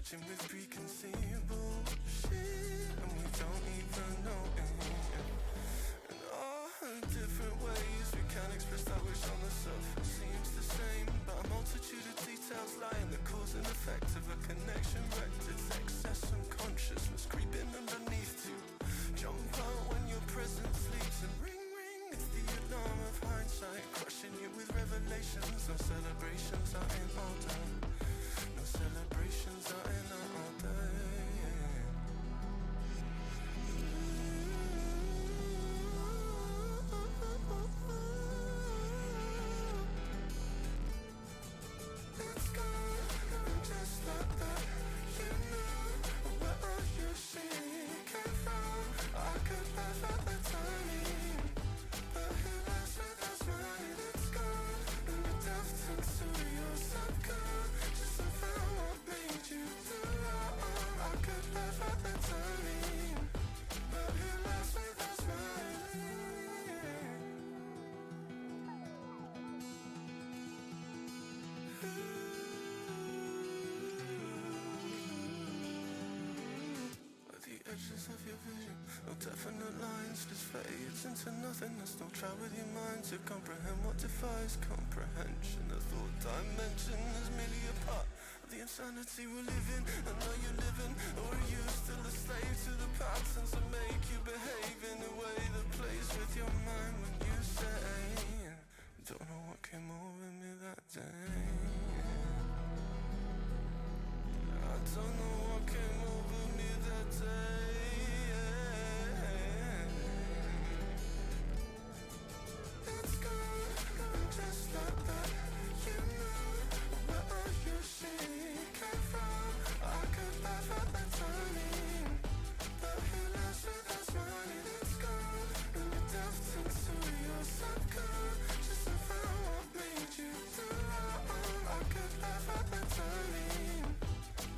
judging with preconceived bullshit, and we don't even know it. In all different ways we can express that which on the surface seems the same, but a multitude of details lie in the cause and effect of a connection wrecked. It's excess and consciousness creeping underneath to jump out when your presence sleeps and ring ring. It's the alarm of hindsight crushing you with revelations. No celebrations are in all day. No celebrations are in all day. It's gone, and just like that, you know where are you seeing it came from? I could laugh at the timing, but who laughs with us money? It's gone, and the death turns to your subconscious and found what made you do wrong. I could laugh at the timing, but who laughs with us money? At the edges of your vision, no definite lines, just fades into nothingness. Don't try with your mind to comprehend what defies comprehension. The thought dimension is merely a part of the insanity we live in. I know you're living, or are you still a slave to the patterns that make you behave in a way that plays with your mind when you say, don't know what came over me that day. I don't know what came over me that day. It's gone, and just like that, you know where are you seeing it came from? I could laugh at the timing, but who laughs with us money? It's gone, and the death turns to your subconscious and found what made you do wrong. I could laugh at the timing,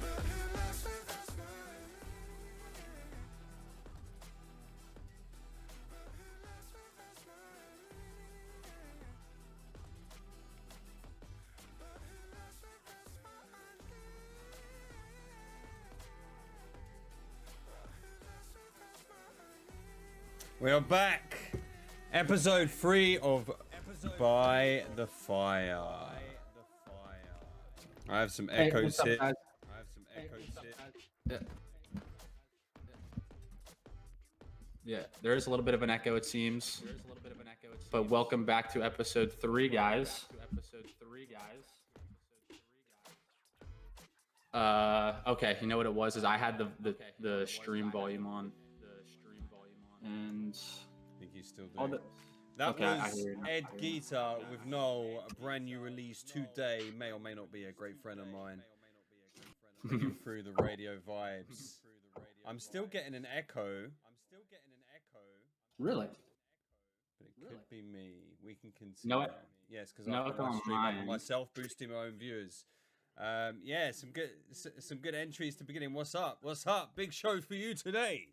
but who laughs with us money? But who laughs with us money? But who laughs with us money? But who laughs with us money? We are back. Episode 3 of By the Fire. I have some echoes what's up, here. guys? Yeah, there is a little bit of an echo, it seems. But welcome back to episode 3, guys. Okay, you know what it was? Is I had the stream volume on, and I think he's still all doing the That Okay, I was hear you now. Ed Guitar with Noel, a brand new release today. May or may not be a great friend of mine. Bringing through the radio vibes. I'm still getting an echo. really. But it could be me. We can continue. No, Yes, because no I've got echo my on stream up mine. myself, boosting my own viewers. Yeah, some good entries to begin in. What's up? What's up? Big show for you today.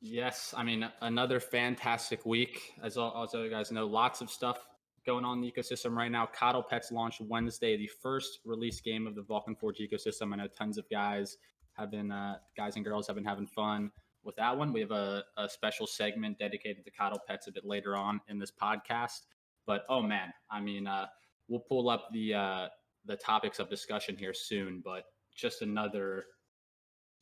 Yes, I mean, another fantastic week. As you guys know, lots of stuff going on in the ecosystem right now. CoddlePets launched Wednesday, the first release game of the Vulcan Forged ecosystem. I know tons of guys and girls have been having fun with that one. We have a special segment dedicated to CoddlePets a bit later on in this podcast. But, oh, man, I mean, we'll pull up the topics of discussion here soon, but just another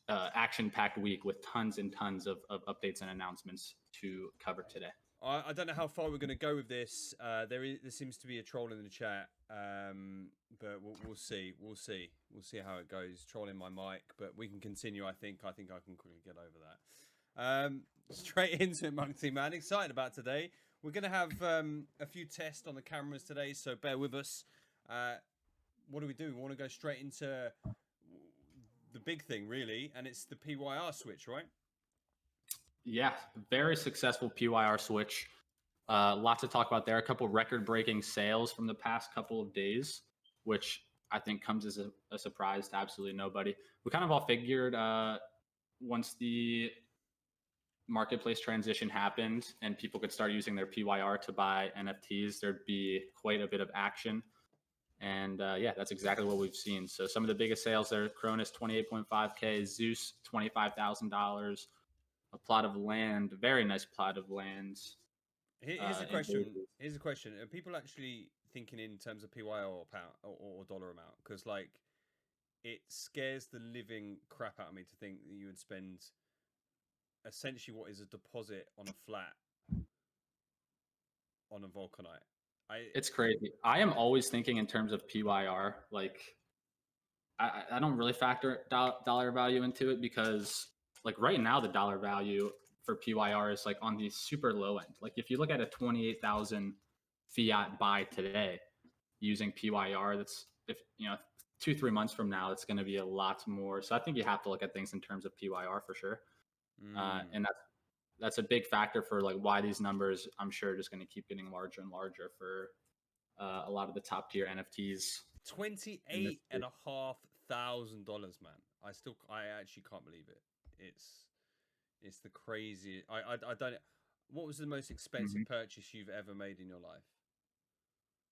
action-packed week with tons and tons of updates and announcements to cover today. I don't know how far we're going to go with this. There seems to be a troll in the chat, but we'll see. We'll see how it goes. Trolling my mic, but we can continue. I think I can quickly get over that. Straight into it, Monkey Man. Excited about today. We're going to have a few tests on the cameras today, so bear with us. What do? We want to go straight into the big thing, really, and it's the PYR switch, right? Yeah, very successful PYR switch. Lots to talk about there. A couple record-breaking sales from the past couple of days, which I think comes as a surprise to absolutely nobody. We kind of all figured once the marketplace transition happened and people could start using their PYR to buy NFTs, there'd be quite a bit of action. And yeah, that's exactly what we've seen. So some of the biggest sales there: Cronus 28.5K, Zeus $25,000, a plot of land, very nice plot of land. Here's a In question. Vegas. Here's a question. Are people actually thinking in terms of PYR or pound or dollar amount? Because like, it scares the living crap out of me to think that you would spend essentially what is a deposit on a flat on a Vulcanite. It's crazy. I am always thinking in terms of PYR. Like, I don't really factor dollar value into it because, like, right now the dollar value for PYR is like on the super low end. Like, if you look at a 28,000 fiat buy today using PYR, that's, if you know, 2-3 months from now, it's going to be a lot more. So I think you have to look at things in terms of PYR for sure. And that's a big factor for like why these numbers, I'm sure, are just going to keep getting larger and larger for a lot of the top tier NFTs. $28,500, man. I actually can't believe it. It's the crazy. I don't. What was the most expensive purchase you've ever made in your life?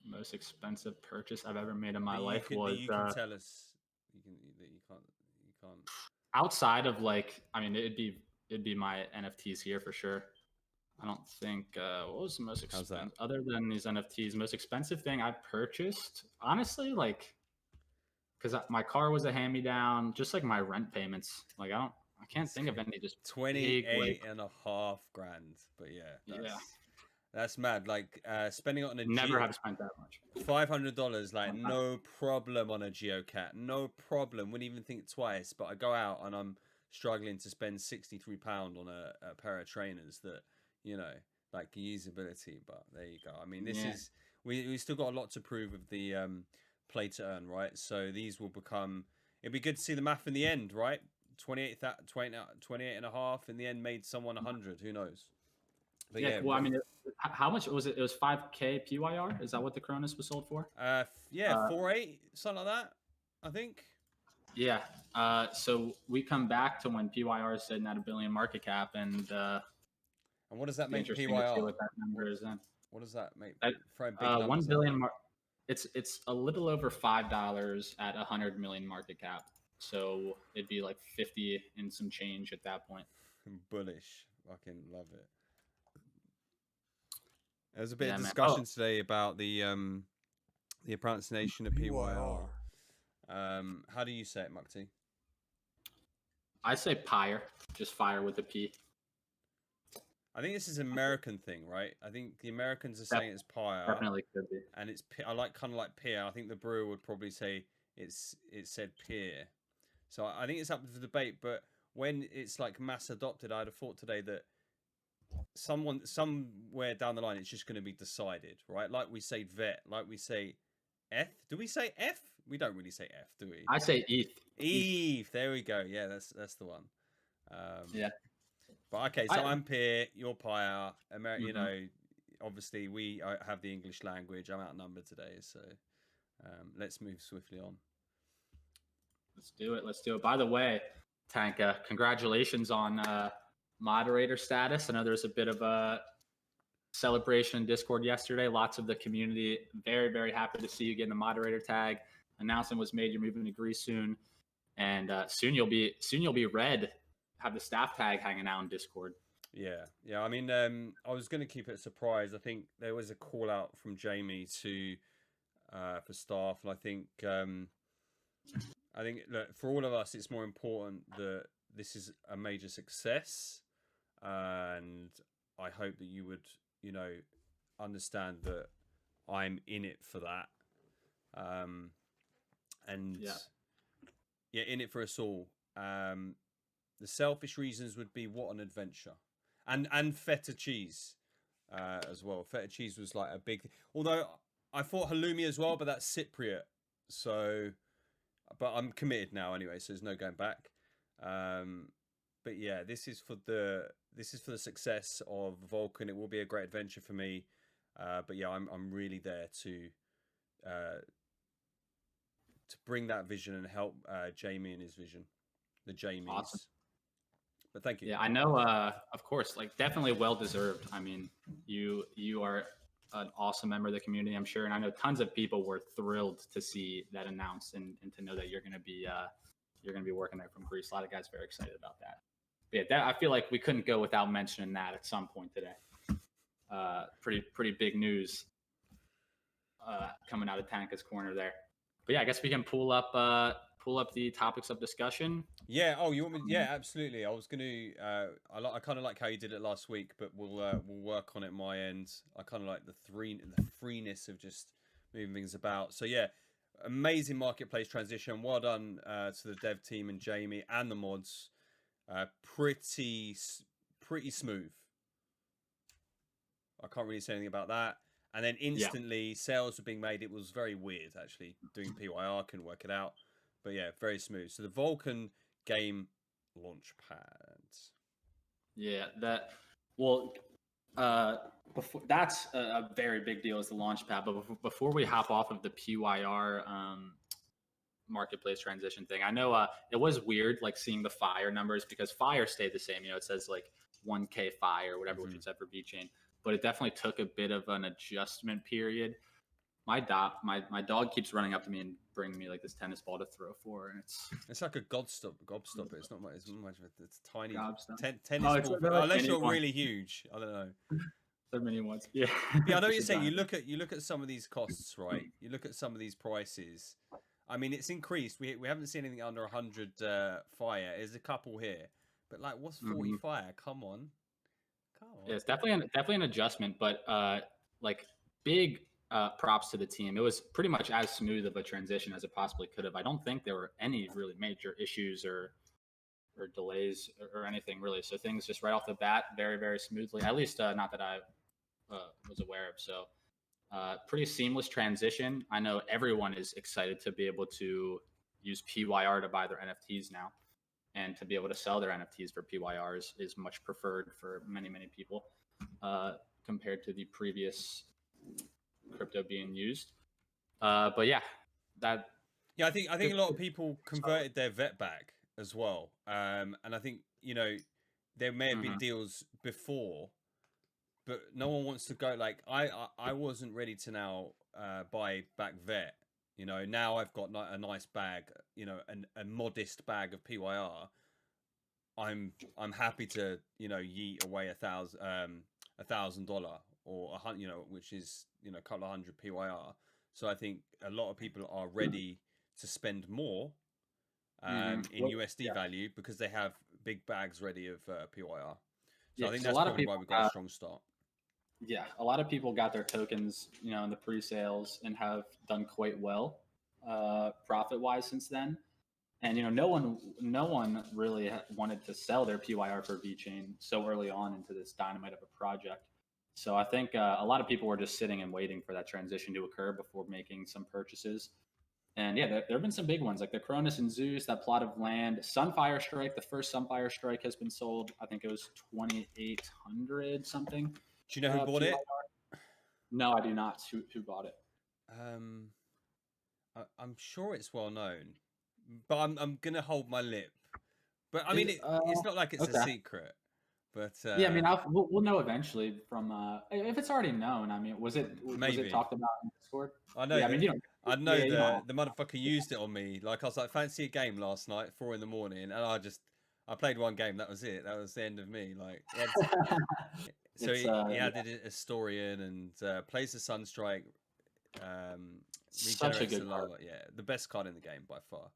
Most expensive purchase I've ever made in my life was. was. You can tell us. You can't. Outside of like, I mean, it'd be my NFTs here for sure. I don't think what was the most expensive other than these NFTs. Most expensive thing I purchased, honestly, like, because my car was a hand-me-down, just like my rent payments. Like, I can't think of any just 28.5 grand. But yeah, that's mad. Like spending it on a never have spent that much. $500, like no problem on a Geocat, no problem. Wouldn't even think twice. But I go out and I'm struggling to spend £63 on a pair of trainers that, you know, like usability. But there you go. I mean, this is we still got a lot to prove with the play to earn, right? So these will become. It'd be good to see the math in the end, right? 28 and a half in the end made someone 100. Who knows? But yeah, well, I mean, how much was it? It was 5K PYR. Is that what the Cronus was sold for? 4.8, something like that, I think. Yeah. So we come back to when PYR is sitting at $1 billion market cap, and what does that make PYR? What that number is then. What does that make? 1 billion. It's a little over $5 at 100 million market cap. So it'd be like 50 and some change at that point. Bullish. Fucking love it. There was a bit of discussion today about the pronunciation of PYR. How do you say it, Mukti? I say pyre, just fire with a P. I think this is an American thing, right? I think the Americans are saying it's pyre. Definitely could be. And it's I like kind of like peer. I think the brewer would probably say it said peer. So I think it's up for debate. But when it's like mass adopted, I'd have thought today that somewhere down the line it's just going to be decided, right? Like we say vet, like we say F. Do we say F? We don't really say F, do we? I say ETH. Eve. There we go. Yeah, that's the one. Yeah. But okay, so I'm peer, you're pyre. You know, obviously we have the English language. I'm outnumbered today, so let's move swiftly on. Let's do it. By the way, Tanka, congratulations on moderator status. I know there's a bit of a celebration in Discord yesterday. Lots of the community very, very happy to see you getting the moderator tag. Announcement was made you're moving to Greece soon, and soon you'll be red. Have the staff tag hanging out in Discord. Yeah. I mean, I was going to keep it a surprise. I think there was a call out from Jamie to for staff, and I think look, for all of us, it's more important that this is a major success, and I hope that you would, you know, understand that I'm in it for that, and in it for us all. The selfish reasons would be what an adventure, and feta cheese as well. Feta cheese was like a big thing. Although I thought halloumi as well, but that's Cypriot. So, but I'm committed now anyway, so there's no going back. But yeah, this is for the success of Vulcan. It will be a great adventure for me. But yeah, I'm really there to bring that vision and help Jamie and his vision. The Jamies. Awesome. But thank you. Yeah, I know. Of course, like definitely well deserved. I mean, you are an awesome member of the community, I'm sure, and I know tons of people were thrilled to see that announced and to know that you're going to be working there from Greece. A lot of guys very excited about that. But yeah, I feel like we couldn't go without mentioning that at some point today. Pretty big news coming out of Tanka's corner there. But yeah, I guess we can pull up the topics of discussion. Yeah. Oh, you want me? Yeah, absolutely. I was gonna. I kind of like how you did it last week, but we'll work on it my end. I kind of like the freeness of just moving things about. So yeah, amazing marketplace transition. Well done to the dev team and Jamie and the mods. Pretty smooth. I can't really say anything about that. And then instantly sales were being made. It was very weird actually doing PYR. Couldn't work it out. But yeah, very smooth. So the Vulcan game Launchpad. Yeah, before that's a very big deal is the Launchpad. But before we hop off of the PYR marketplace transition thing, I know it was weird like seeing the fire numbers because fire stayed the same. It says like 1K fire or whatever, which it said for VeChain. But it definitely took a bit of an adjustment period. My dog keeps running up to me and bringing me like this tennis ball to throw for, and it's like a gobstopper. It's not much. It's tiny tennis ball. Unless you're really huge, I don't know. The mini ones, yeah. Yeah, I know what you're saying. You look at some of these costs, right? You look at some of these prices. I mean, it's increased. We haven't seen anything under 100 fire. There's a couple here, but like, what's 40 fire? Come on. Yeah, it's definitely an adjustment, but like big props to the team. It was pretty much as smooth of a transition as it possibly could have. I don't think there were any really major issues or delays or anything really. So things just right off the bat, very, very smoothly, at least not that I was aware of. So pretty seamless transition. I know everyone is excited to be able to use PYR to buy their NFTs now. And to be able to sell their NFTs for PYRs is much preferred for many, many people compared to the previous crypto being used. But yeah, that. Yeah, I think a lot of people converted their vet back as well. And I think, there may have been deals before, but no one wants to go like I wasn't ready to now buy back vet. Now I've got a nice bag, a modest bag of PYR. I'm happy to, yeet away $1,000 or which is, a couple of hundred PYR. So I think a lot of people are ready to spend more in USD value because they have big bags ready of PYR. So I think that's probably why we got a strong start. Yeah, a lot of people got their tokens, in the pre-sales and have done quite well profit-wise since then. And no one really wanted to sell their PYR for VeChain so early on into this dynamite of a project. So I think a lot of people were just sitting and waiting for that transition to occur before making some purchases. And yeah, there have been some big ones like the Cronus and Zeus, that plot of land, Sunfire Strike. The first Sunfire Strike has been sold. I think it was 2,800 something. Do you know who bought it? No, I do not. Who bought it? I'm sure it's well known, but I'm gonna hold my lip. But I mean, it's not like it's a secret. But yeah, I mean, we'll know eventually from if it's already known. I mean, was it talked about in Discord? I know. Yeah, I mean, I know the motherfucker used it on me. Like I was like, fancy a game last night, 4 a.m, and I played one game. That was it. That was the end of me. Like, so he added a story in and plays the Sunstrike. Such a good card. Yeah, the best card in the game by far.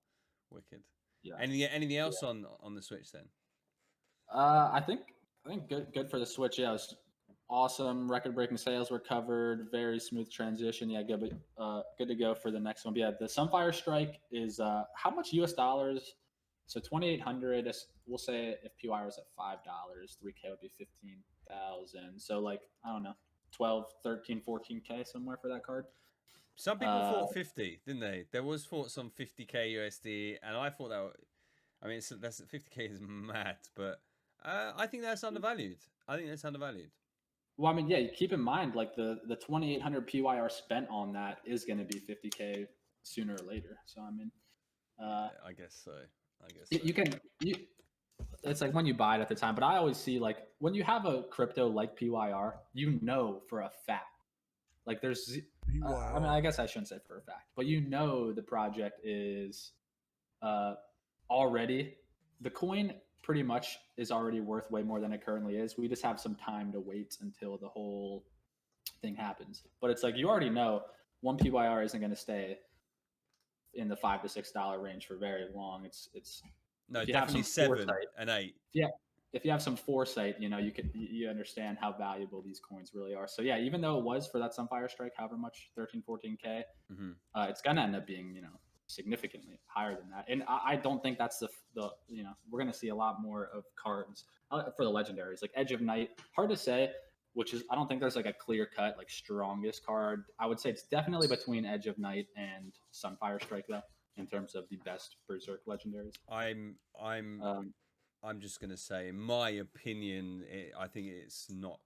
Wicked. Yeah. Anything else on the Switch then? I think good for the Switch. Yeah, it was awesome. Record-breaking sales were covered. Very smooth transition. Yeah, good to go for the next one. But yeah, the Sunfire Strike is how much US dollars? So 2,800. We'll say if PYR was at $5, 3K would be 15,000. So like I don't know, 12, 13, 14K somewhere for that card. Some people thought 50, didn't they? There was thoughts on 50K USD, and I thought that's 50K is mad, but I think that's undervalued. Well, I mean, yeah, keep in mind, like the 2,800 PYR spent on that is going to be 50K sooner or later. So I mean, I guess so. It's like when you buy it at the time, but I always see like when you have a crypto like PYR, for a fact Like there's, I mean, I guess I shouldn't say for a fact, but the project is already, the coin pretty much is already worth way more than it currently is. We just have some time to wait until the whole thing happens. But it's like you already know one PYR isn't going to stay in the $5 to $6 range for very long. It's no, if you definitely have some 7 foresight, and 8. if you have some foresight, you understand how valuable these coins really are. So yeah, even though it was for that Sunfire Strike, however much, 14k, it's gonna end up being significantly higher than that. And I don't think that's the we're gonna see a lot more of cards for the legendaries, like Edge of Night. Hard to say, which is I don't think there's like a clear cut like strongest card. I would say it's definitely between Edge of Night and Sunfire Strike though, in terms of the best Berserk legendaries. I'm just gonna say, in my opinion, I think it's not.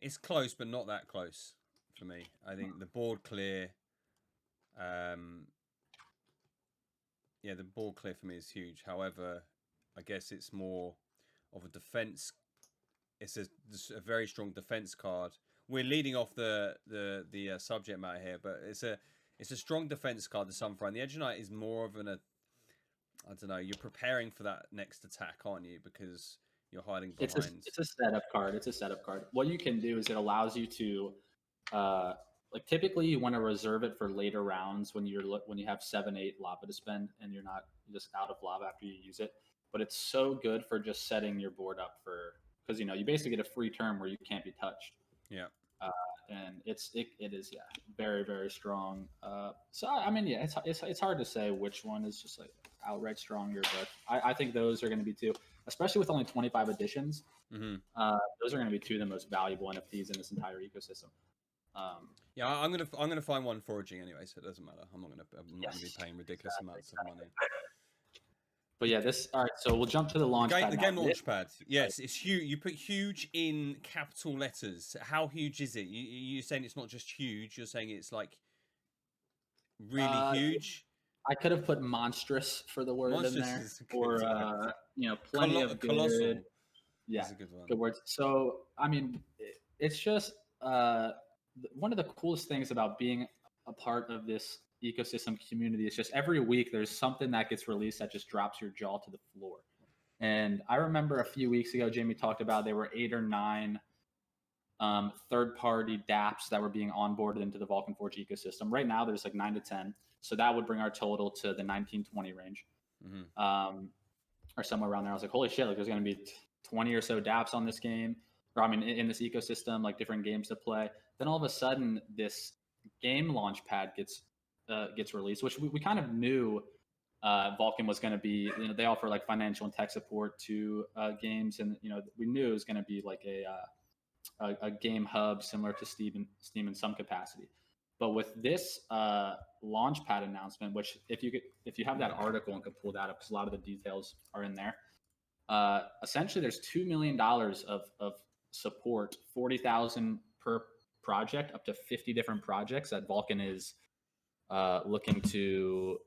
It's close, but not that close for me. I think the board clear. Yeah, the board clear for me is huge. However, I guess it's more of a defense. It's a very strong defense card. We're leading off the subject matter here, but it's a strong defense card. The Sunfire and the Edge of Night is more of I don't know. You're preparing for that next attack, aren't you? Because you're hiding behind. It's a setup card. It's a setup card. What you can do is it allows you to, like typically you want to reserve it for later rounds when you have 7-8 lava to spend and you're not just out of lava after you use it. But it's so good for just setting your board up because you basically get a free turn where you can't be touched. Yeah. And it is very very strong. So I mean it's hard to say which one is just like outright stronger, but I think those are going to be two, especially with only 25 editions. Those are going to be two of the most valuable NFTs in this entire ecosystem. Yeah, I'm gonna find one foraging anyway, so it doesn't matter. I'm not gonna be paying ridiculous amounts of money. But yeah, all right. So we'll jump to the Launchpad. The game Launchpad. Yes, it's huge. You put huge in capital letters. How huge is it? You're saying it's not just huge. You're saying it's like really huge. I could have put monstrous for the word in there, or plenty of good. Colossal. Yeah, that's a good one. Good words. So I mean, it's just one of the coolest things about being a part of this ecosystem community is just every week there's something that gets released that just drops your jaw to the floor. And I remember a few weeks ago, Jamie talked about there were 8 or 9 third-party dApps that were being onboarded into the Vulcan Forged ecosystem. Right now, there's like 9 to 10. So that would bring our total to the 19-20 range, or somewhere around there. I was like, holy shit, like there's going to be 20 or so dApps on this game, or I mean, in this ecosystem, like different games to play. Then all of a sudden, this game Launchpad gets released, which we kind of knew Vulcan was going to be. They offer like financial and tech support to games, and we knew it was going to be like a game hub similar to Steam in some capacity. But with this Launchpad announcement, which if you have that article and could pull that up, because a lot of the details are in there. Essentially, there's $2 million of support, 40,000 per project, up to 50 different projects that Vulcan is looking to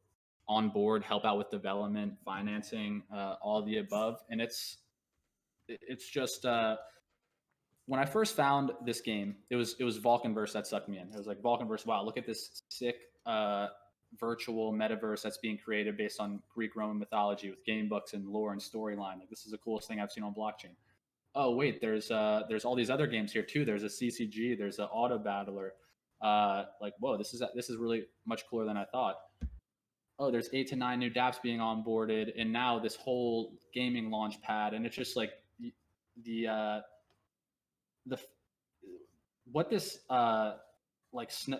onboard, help out with development, financing, all of the above. And it's just when I first found this game, it was Vulcanverse that sucked me in. It was like Vulcanverse, wow, look at this sick virtual metaverse that's being created based on Greek Roman mythology with gamebooks and lore and storyline. Like this is the coolest thing I've seen on blockchain. Oh wait, there's all these other games here too. There's a CCG, there's an auto battler. Like whoa, this is really much cooler than I thought. Oh, there's 8 to 9 new dApps being onboarded, and now this whole gaming Launchpad, and it's just like what this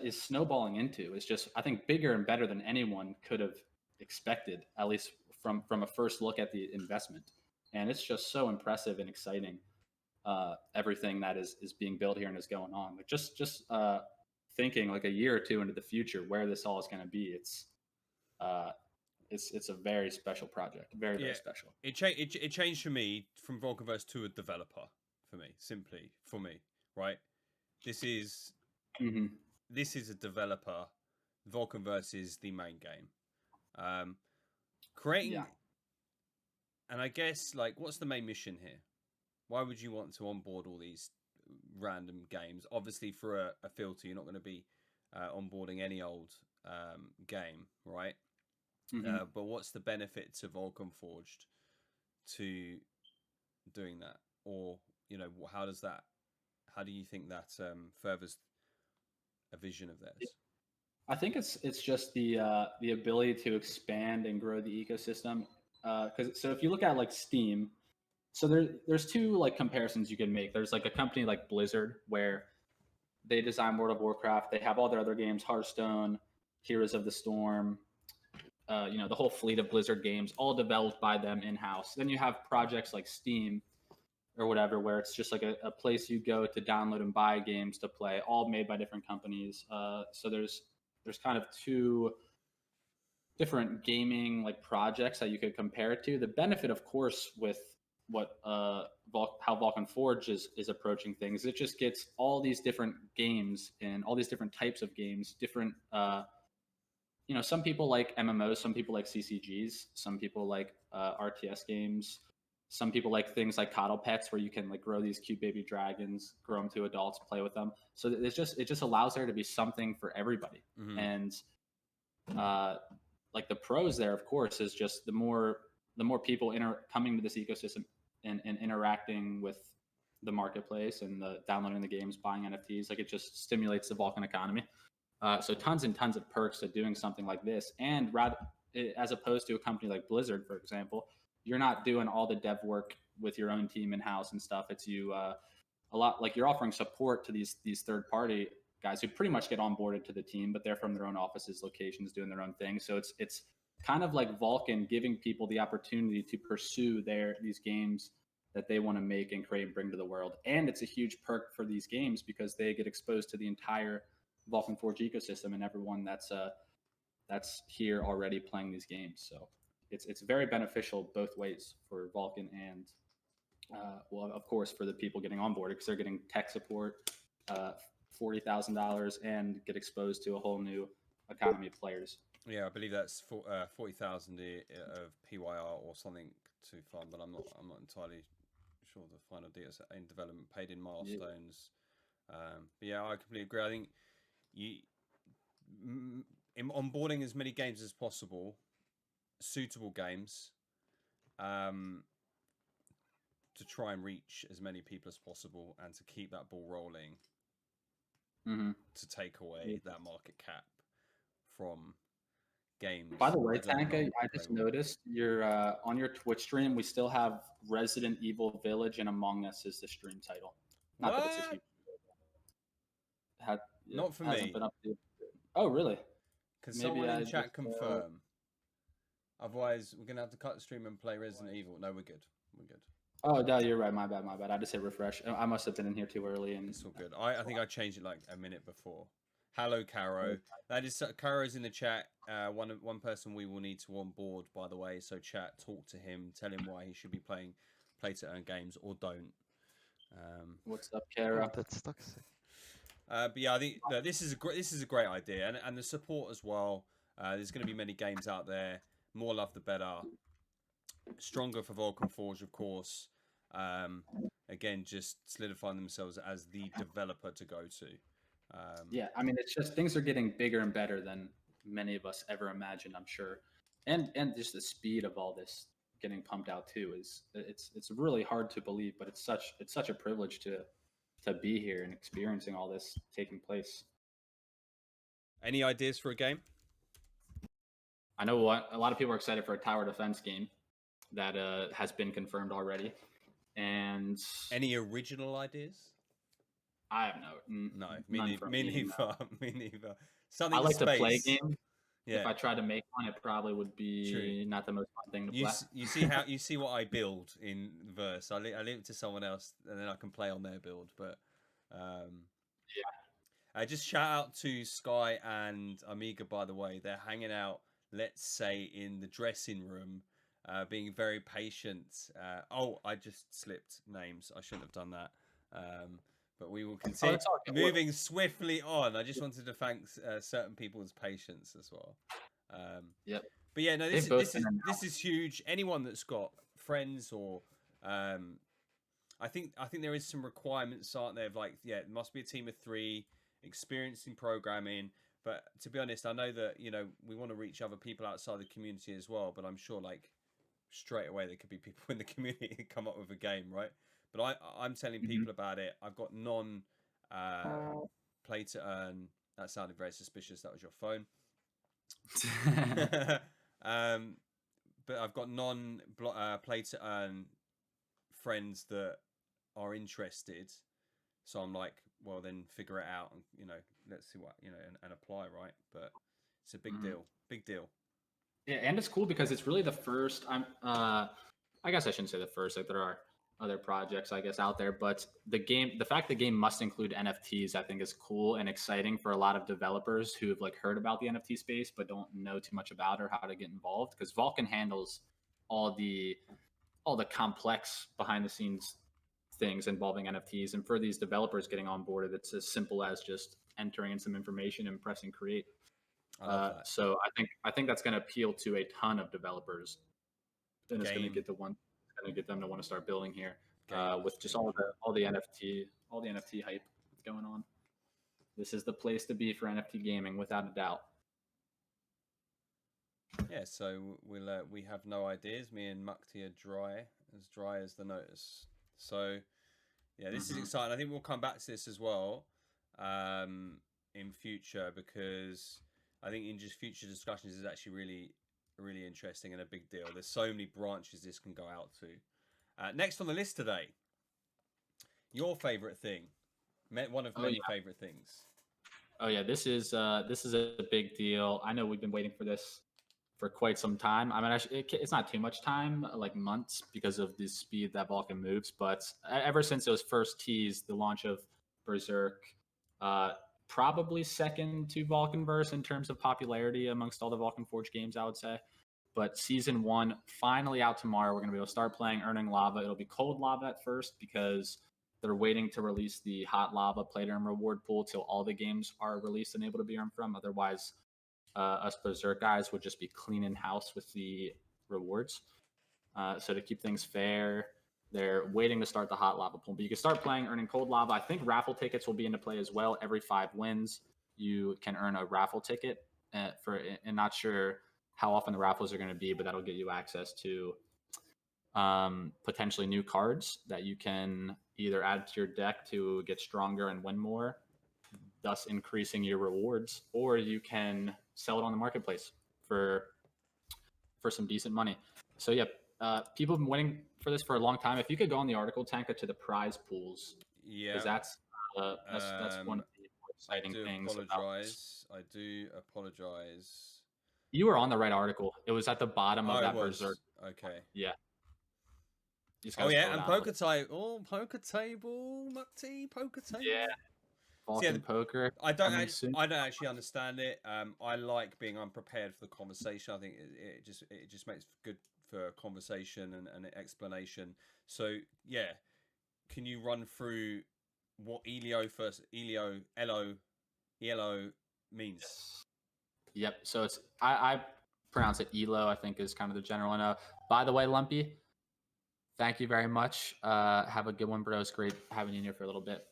is snowballing into is just, I think, bigger and better than anyone could have expected, at least from a first look at the investment. And it's just so impressive and exciting, everything that is being built here and is going on. Like just thinking like a year or two into the future where this all is going to be, it's a very special project, very special. It changed for me from Vulcanverse to a developer. Simply for me, right? This is a developer. Vulcanverse is the main game. Creating, and I guess like, what's the main mission here? Why would you want to onboard all these random games. Obviously, for a filter, you're not going to be onboarding any old game, right? But what's the benefit to Vulcan Forged to doing that? Or, you know, how do you think that furthers a vision of theirs? I think it's just the ability to expand and grow the ecosystem. So if you look at like Steam, so there's two like comparisons you can make. There's like a company like Blizzard where they design World of Warcraft. They have all their other games, Hearthstone, Heroes of the Storm, you know, the whole fleet of Blizzard games, all developed by them in house. Then you have projects like Steam or whatever, where it's just like a place you go to download and buy games to play, all made by different companies. So there's kind of two different gaming like projects that you could compare it to. The benefit, of course, with what how Vulcan Forge is approaching things, it just gets all these different games and all these different types of games, different you know, some people like MMOs, some people like CCGs, some people like RTS games, some people like things like CoddlePets, where you can like grow these cute baby dragons, grow them to adults, play with them. So it just allows there to be something for everybody. And like the pros there, of course, is just the more people coming to this ecosystem and interacting with the marketplace and the downloading the games, buying NFTs, like it just stimulates the Vulcan economy. So tons and tons of perks to doing something like this. And as opposed to a company like Blizzard, for example, you're not doing all the dev work with your own team in house and stuff. It's you a lot like you're offering support to these third party guys who pretty much get onboarded to the team, but they're from their own offices, locations, doing their own thing. So it's kind of like Vulcan giving people the opportunity to pursue these games that they want to make and create and bring to the world. And it's a huge perk for these games because they get exposed to the entire Vulcan Forge ecosystem and everyone that's here already playing these games. So it's very beneficial both ways for Vulcan and well, of course, for the people getting onboarded, because they're getting tech support, $40,000, and get exposed to a whole new economy of players. Yeah, I believe that's 40,000 of PYR or something to fund, but I'm not entirely sure the final details in development, paid in milestones. But yeah, I completely agree. I think in onboarding as many games as possible, suitable games, to try and reach as many people as possible and to keep that ball rolling, to take away that market cap from games. By the way, Tanka, I just noticed you're on your Twitch stream. We still have Resident Evil Village and Among Us as the stream title. Not that it's a huge not for me. Oh, really? Can someone in chat confirm? Otherwise, we're gonna have to cut the stream and play Resident Evil. No, we're good. We're good. Oh, no, you're right. My bad. I just hit refresh. I must have been in here too early. And it's all good. I think I changed it like a minute before. Hello, Caro. That is Caro's in the chat. One person we will need to onboard, by the way. So chat, talk to him, tell him why he should be playing play to earn games or don't. What's up, Caro? That's toxic. But yeah, I think this is a great idea, and the support as well. There's going to be many games out there. More love, the better. Stronger for Vulcan Forge, of course. Again, just solidifying themselves as the developer to go to. Yeah, I mean, it's just things are getting bigger and better than many of us ever imagined, I'm sure. And just the speed of all this getting pumped out too it's really hard to believe, but it's such a privilege to be here and experiencing all this taking place. Any ideas for a game? I know a lot of people are excited for a tower defense game that has been confirmed already. And any original ideas? I have no. Me neither. Something I like space. to play games. Yeah. If I tried to make one, it probably would be not the most fun thing to play. You see what I build in Verse. I leave it to someone else, and then I can play on their build. But I just shout out to Sky and Armega, by the way. They're hanging out, let's say, in the dressing room, being very patient. I just slipped names. I shouldn't have done that. But we will continue moving swiftly on. I just wanted to thank certain people's patience as well. Yep. But yeah, no, this is huge. Anyone that's got friends or I think there is some requirements, aren't there? Of like, yeah, it must be a team of 3, experienced in programming. But to be honest, I know that we want to reach other people outside the community as well. But I'm sure like straight away there could be people in the community who come up with a game, right? But I'm telling people about it. I've got play to earn. That sounded very suspicious. That was your phone. But I've got play to earn friends that are interested. So I'm like, well, then figure it out, and let's see what and apply, right? But it's a big deal. Yeah, and it's cool because it's really the first. I guess I shouldn't say the first. Like there are other projects, I guess, out there, but the fact the game must include NFTs, I think, is cool and exciting for a lot of developers who have like heard about the NFT space but don't know too much about or how to get involved. Because Vulcan handles all the complex behind the scenes things involving NFTs, and for these developers getting on board, it's as simple as just entering in some information and pressing create. So I think that's going to appeal to a ton of developers, and it's going to get them to want to start building here with just all the NFT hype that's going on. This is the place to be for NFT gaming, without a doubt. Yeah, so we have no ideas. Me and Mukti are dry as the notice. So yeah, this is exciting. I think we'll come back to this as well in future, because I think in just future discussions is actually really, really interesting and a big deal. There's so many branches this can go out to. Next on the list today, your favorite thing, one of many favorite things. Oh yeah, this is a big deal. I know we've been waiting for this for quite some time. I mean, it's not too much time, like months, because of the speed that Vulcan moves. But ever since it was first teased, the launch of Berserk, probably second to Vulcanverse in terms of popularity amongst all the Vulcan Forged games, I would say. But Season 1 finally out tomorrow. We're going to be able to start playing Earning Lava. It'll be cold lava at first because they're waiting to release the hot lava play to earn reward pool till all the games are released and able to be earned from. Otherwise, us Berserk guys would just be cleaning house with the rewards. So to keep things fair, they're waiting to start the hot lava pool. But you can start playing earning cold lava. I think raffle tickets will be into play as well. Every 5 wins, you can earn a raffle ticket and not sure how often the raffles are going to be, but that'll get you access to potentially new cards that you can either add to your deck to get stronger and win more, thus increasing your rewards, or you can sell it on the marketplace for some decent money. So yeah, people have been waiting for this for a long time. If you could go on the article, Tanka, to the prize pools, because that's one of the more exciting things. I do apologize. You were on the right article. It was at the bottom of that Berserk. Okay. Yeah. Oh yeah, and poker table. Oh, poker table, Mukti, poker table. Yeah. Vulcan poker. I don't actually understand it. I like being unprepared for the conversation. I think it just makes good for conversation and explanation. So yeah, can you run through what ELO means? Yep. So it's I pronounce it ELO. I think is kind of the general. And by the way, Lumpy, thank you very much. Have a good one, bro. It's great having you in here for a little bit.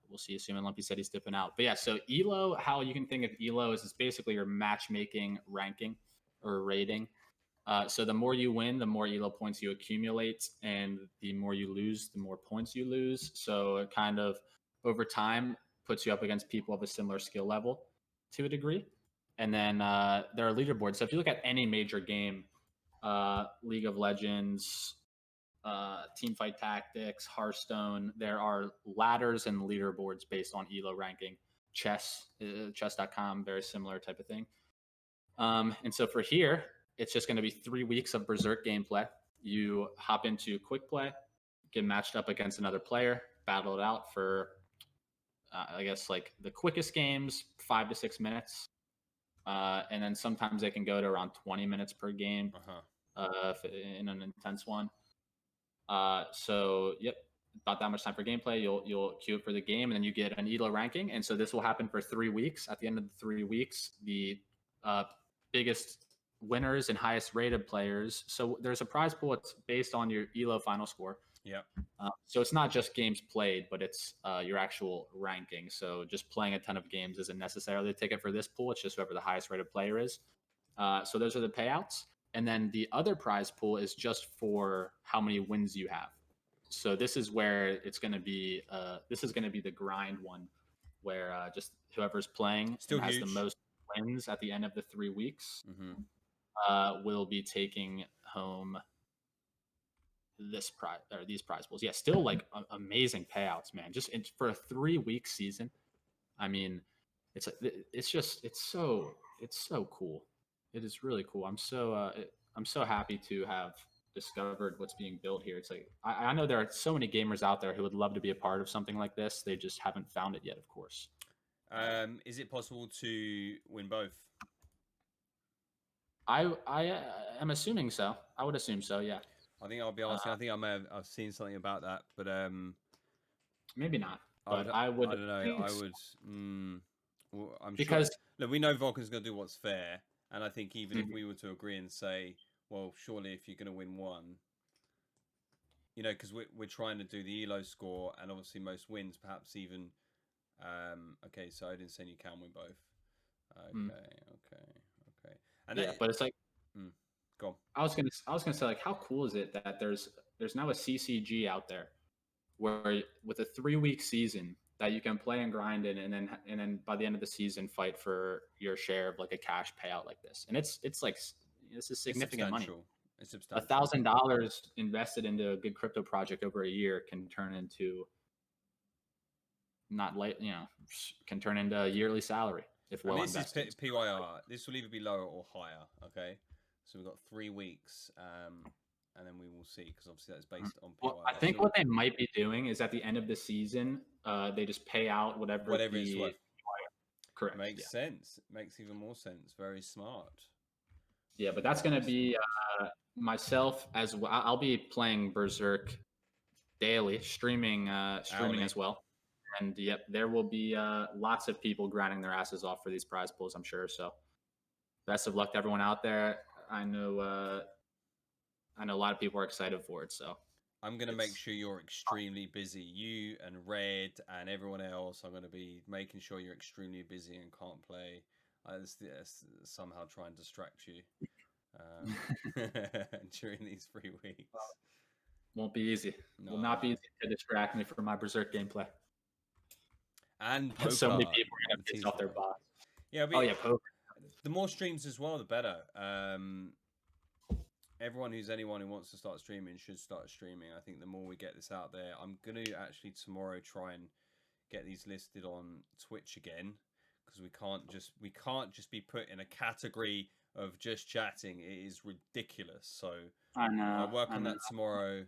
We'll see you soon. Lumpy said he's dipping out. But yeah, so ELO, how you can think of ELO is basically your matchmaking ranking or rating. So the more you win, the more ELO points you accumulate, and the more you lose, the more points you lose. So it kind of over time puts you up against people of a similar skill level to a degree. And then there are leaderboards. So if you look at any major game, League of Legends, Teamfight Tactics, Hearthstone, there are ladders and leaderboards based on ELO ranking. Chess.com, very similar type of thing. And so for here, it's just going to be 3 weeks of Berserk gameplay. You hop into quick play, get matched up against another player, battle it out for, I guess, like the quickest games, 5 to 6 minutes. And then sometimes they can go to around 20 minutes per game in an intense one. So yep, about that much time for gameplay. You'll queue it for the game, and then you get an ELO ranking. And so this will happen for 3 weeks. At the end of the 3 weeks, the biggest winners and highest rated players. So there's a prize pool. It's based on your ELO final score. Yeah. So it's not just games played, but it's your actual ranking. So just playing a ton of games isn't necessarily a ticket for this pool. It's just whoever the highest rated player is. So those are the payouts. And then the other prize pool is just for how many wins you have. So this is where it's going to be. This is going to be the grind one, where just whoever's playing Still and has the huge. most wins at the end of the 3 weeks will be taking home this prize or these prize pools. Yeah, still like amazing payouts, man. Just for a 3-week season. I mean, it's so cool. It is really cool. I'm so happy to have discovered what's being built here. It's like I know there are so many gamers out there who would love to be a part of something like this. They just haven't found it yet, of course. Is it possible to win both? I am assuming so. I would assume so. Yeah. I think I'll be honest. I think I've seen something about that, but maybe not. But I would. I don't know. I would. Well, I'm because sure. Look, we know Vulcan's going to do what's fair, and I think even if we were to agree and say, well, surely if you're going to win one, you know, because we're trying to do the elo score and obviously most wins, perhaps even. Okay, so I didn't say you can win both. Okay. And yeah, but it's like. Go on. I was gonna say, like, how cool is it that there's now a CCG out there where with a 3-week season that you can play and grind in, and then by the end of the season fight for your share of like a cash payout like this, and it's like this is significant money. It's substantial. $1,000 invested into a good crypto project over a year can turn into can turn into a yearly salary if well invested. This is PYR. This will either be lower or higher. Okay. So we've got 3 weeks, and then we will see, because obviously that's based on PYR. Well, I think what they might be doing is at the end of the season, they just pay out whatever it's worth. Correct. Makes sense. Makes even more sense. Very smart. Yeah, but that's going to be myself as well. I'll be playing Berserk daily, streaming as well. And yep, there will be lots of people grinding their asses off for these prize pools, I'm sure. So best of luck to everyone out there. I know a lot of people are excited for it, so I'm going to make sure you're extremely busy. You and Red and everyone else, I'm going to be making sure you're extremely busy and can't play. Somehow try and distract you during these 3 weeks. Won't be easy. No. Will not be easy to distract me from my Berserk gameplay. And poker. So many people are going to piss off their boss. Yeah, poker. The more streams as well, the better. Anyone who wants to start streaming should start streaming. I think the more we get this out there, I'm going to actually tomorrow try and get these listed on Twitch again, because we can't just be put in a category of just chatting. It is ridiculous. So I know. I'll work on that tomorrow.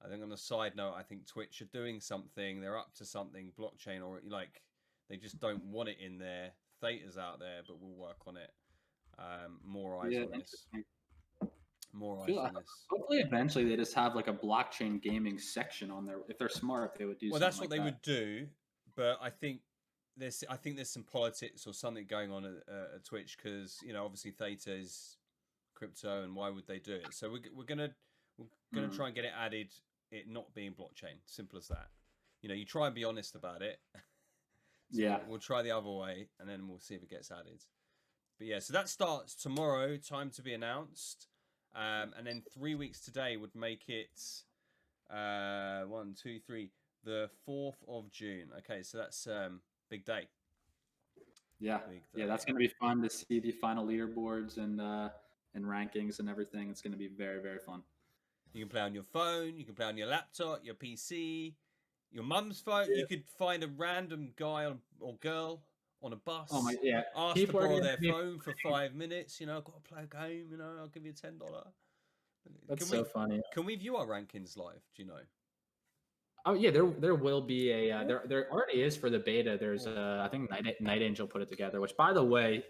I think on the side note, I think Twitch are doing something. They're up to something, blockchain, or like they just don't want it in there. Theta's out there, but we'll work on it. More eyes on this. More eyes on this. Hopefully, eventually, they just have like a blockchain gaming section on there. If they're smart, they would do. Well, that's what they would do, but I think there's some politics or something going on at Twitch, because obviously Theta is crypto, and why would they do it? So we're gonna try and get it added. It not being blockchain, simple as that. You try and be honest about it. So yeah, we'll try the other way, and then we'll see if it gets added. But yeah, so that starts tomorrow. Time to be announced. And then 3 weeks today would make it 1, 2, 3, the 4th of June. Okay, so that's big day. Yeah, that's gonna be fun to see the final leaderboards and rankings and everything. It's gonna be very, very fun. You can play on your phone. You can play on your laptop, your PC, your mum's phone. You could find a random guy or girl on a bus. Oh my, yeah. Ask to borrow their phone for 5 minutes. I've got to play a game. I'll give you $10. That's so funny. Can we view our rankings live? Do you know? Oh yeah, there will be a there already is for the beta. There's I think Nightangel put it together. Which, by the way,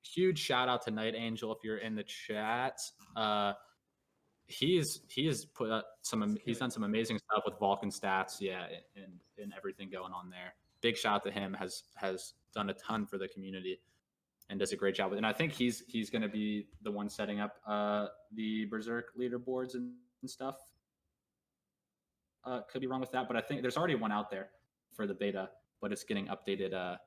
huge shout out to Nightangel if you're in the chat. He's put up he's done some amazing stuff with Vulcan stats, and everything going on there. Big shout out to him. Has done a ton for the community and does a great job with it. And I think he's going to be the one setting up the Berserk leaderboards and stuff. Could be wrong with that, but I think there's already one out there for the beta, but it's getting updated.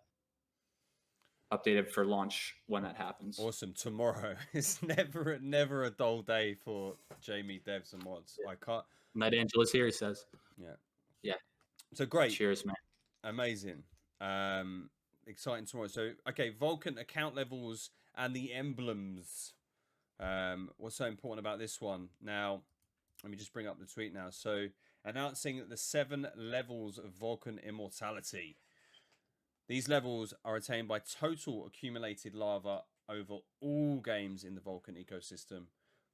Updated for launch when that happens. Awesome. Tomorrow is never a dull day for Jamie devs and mods. Yeah. I can't. Nightangel is here. He says. Yeah. So great. Cheers, man. Amazing. Exciting tomorrow. So okay, Vulcan account levels and the emblems. What's so important about this one? Now, let me just bring up the tweet now. So announcing the 7 levels of Vulcan immortality. These levels are attained by total accumulated lava over all games in the Vulcan ecosystem,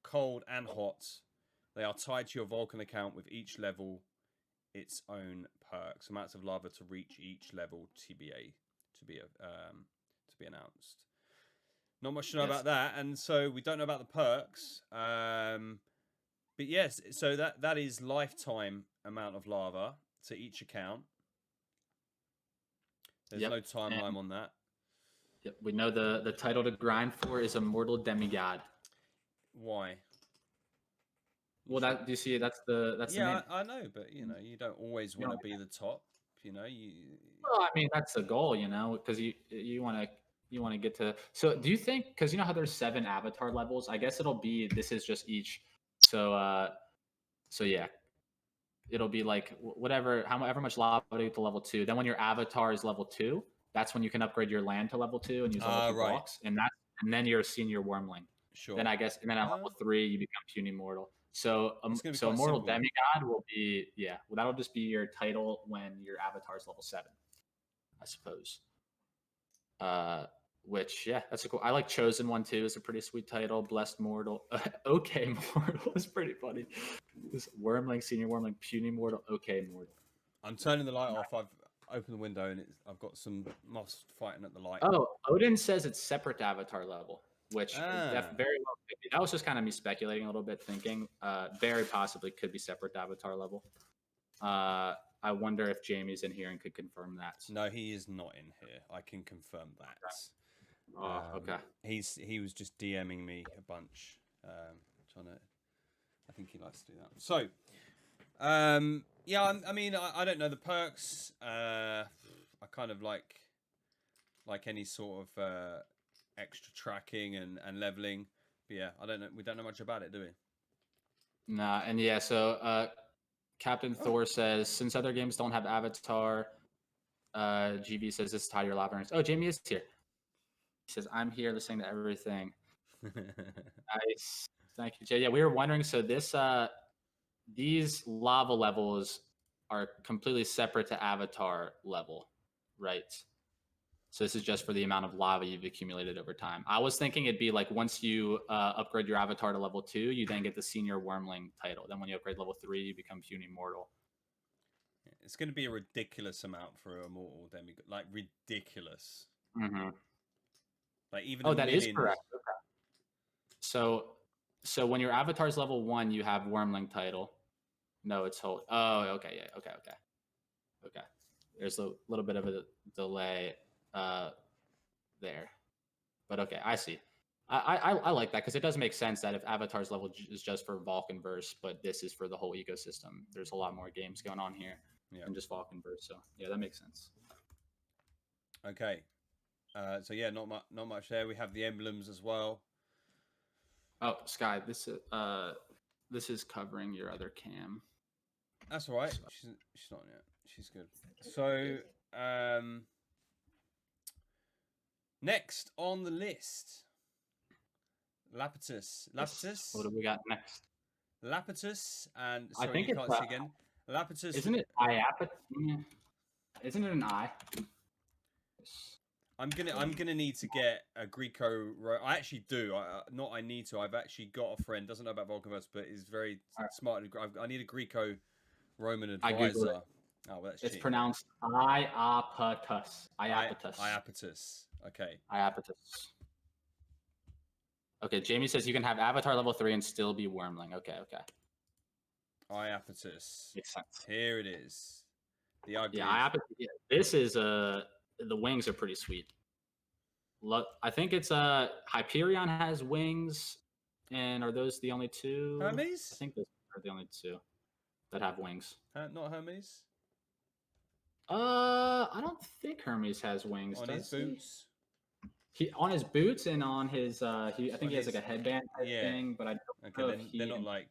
cold and hot. They are tied to your Vulcan account with each level its own perks. Amounts of lava to reach each level to be announced. Not much to know about that, and so we don't know about the perks. But yes, so that is lifetime amount of lava to each account. There's no timeline on that. Yep, we know the title to grind for is Immortal Demigod. Why? Well, do you see? That's the name. I know, but you don't always want to be the top. Well, I mean, that's the goal, because you want to get to. So, do you think? Because you know how there's 7 avatar levels. I guess this is just each. So yeah. It'll be like however much lava to get to level 2. Then when your avatar is level 2, that's when you can upgrade your land to level 2 and use level 2 blocks. And then you're a senior wormling. Sure. Then at level 3 you become puny mortal. So Immortal Demigod will be that'll just be your title when your avatar is level 7, I suppose. Which that's a cool. I like Chosen One too. It's a pretty sweet title. Blessed Mortal, okay Mortal is pretty funny. This Wormling, Senior Wormling, Puny Mortal, okay Mortal. I'm turning the light off. I've opened the window and I've got some moss fighting at the light. Oh, Odin says it's separate avatar level, which that very well could be. That was just kind of me speculating a little bit, thinking very possibly could be separate avatar level. I wonder if Jamie's in here and could confirm that. No, he is not in here. I can confirm that. Okay. Okay. He was just DMing me a bunch. I think he likes to do that. So, I mean, I don't know the perks. I kind of like any sort of extra tracking and leveling. But yeah, I don't know. We don't know much about it, do we? Nah, and so Captain Thor says since other games don't have avatar, GB says this is how your lava earns. Oh, Jamie is here. He says, I'm here listening to everything. Nice. Thank you, Jay. Yeah, we were wondering. So these lava levels are completely separate to avatar level, right? So this is just for the amount of lava you've accumulated over time. I was thinking it'd be like once you upgrade your avatar to level 2, you then get the Senior Wormling title. Then when you upgrade level 3, you become Puny Mortal. It's going to be a ridiculous amount for a Mortal Demigod. Like, ridiculous. Mm-hmm. Like even that is correct. Okay. So when your avatar is level 1, you have Wormling title. No, it's hold. Oh, okay, yeah, okay. There's a little bit of a delay there, but okay, I see. I like that because it does make sense that if avatar's level is just for Vulcanverse, but this is for the whole ecosystem. There's a lot more games going on here than just Vulcanverse. So yeah, that makes sense. Okay. So yeah, not much there. We have the emblems as well. Oh, Sky, this is covering your other cam. That's all right. She's not yet. She's good. So next on the list, Iapetus. What do we got next? Iapetus and sorry, I think you can't see again. Iapetus. Isn't it Iapetus? Isn't it an I? I'm gonna need to get a Greco. I actually do. I need to. I've actually got a friend doesn't know about Vulcanverse, but is very smart. I need a Greco-Roman advisor. Oh, well, it's pronounced Iapetus. Iapetus. Okay. Iapetus. Okay. Jamie says you can have Avatar level 3 and still be Wormling. Okay. Iapetus. Makes sense. Here it is. The ugly. Yeah, Iapetus. Yeah, this is the wings are pretty sweet. I think it's Hyperion has wings, and are those the only two? Hermes? I think those are the only two. that have wings. Not Hermes I don't think Hermes has wings. on his Does he? boots. He on his boots and on his I think he has like a his- headband type yeah. thing, but I don't Okay, know then if he they're not himself- like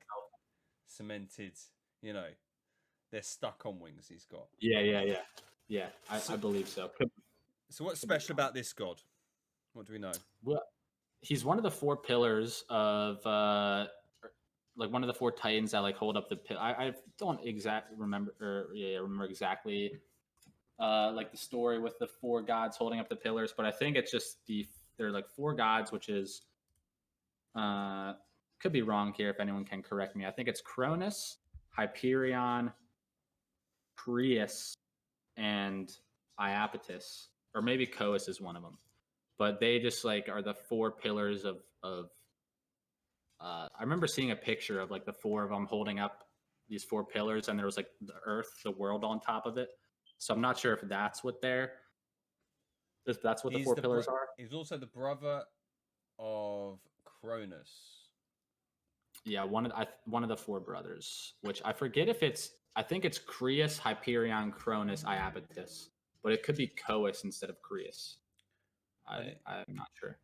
cemented. You know, they're stuck on wings. He's got. Yeah. I believe so. So what's special about this god? What do we know? Well, he's one of the 4 pillars of like one of the 4 titans that like hold up the I don't exactly remember remember exactly like the story with the 4 gods holding up the pillars, but I think it's just they're like 4 gods, which is could be wrong here if anyone can correct me. I think it's Cronus, Hyperion, Crius, and Iapetus, or maybe Coas is one of them. But they just like are the 4 pillars of I remember seeing a picture of like the 4 of them holding up these 4 pillars, and there was like the earth, the world on top of it. So I'm not sure if that's what the 4 pillars are. He's also the brother of Cronus. Yeah, one of the 4 brothers, which I forget if I think it's Crius, Hyperion, Cronus, Iapetus, but it could be Coas instead of Crius. I'm not sure.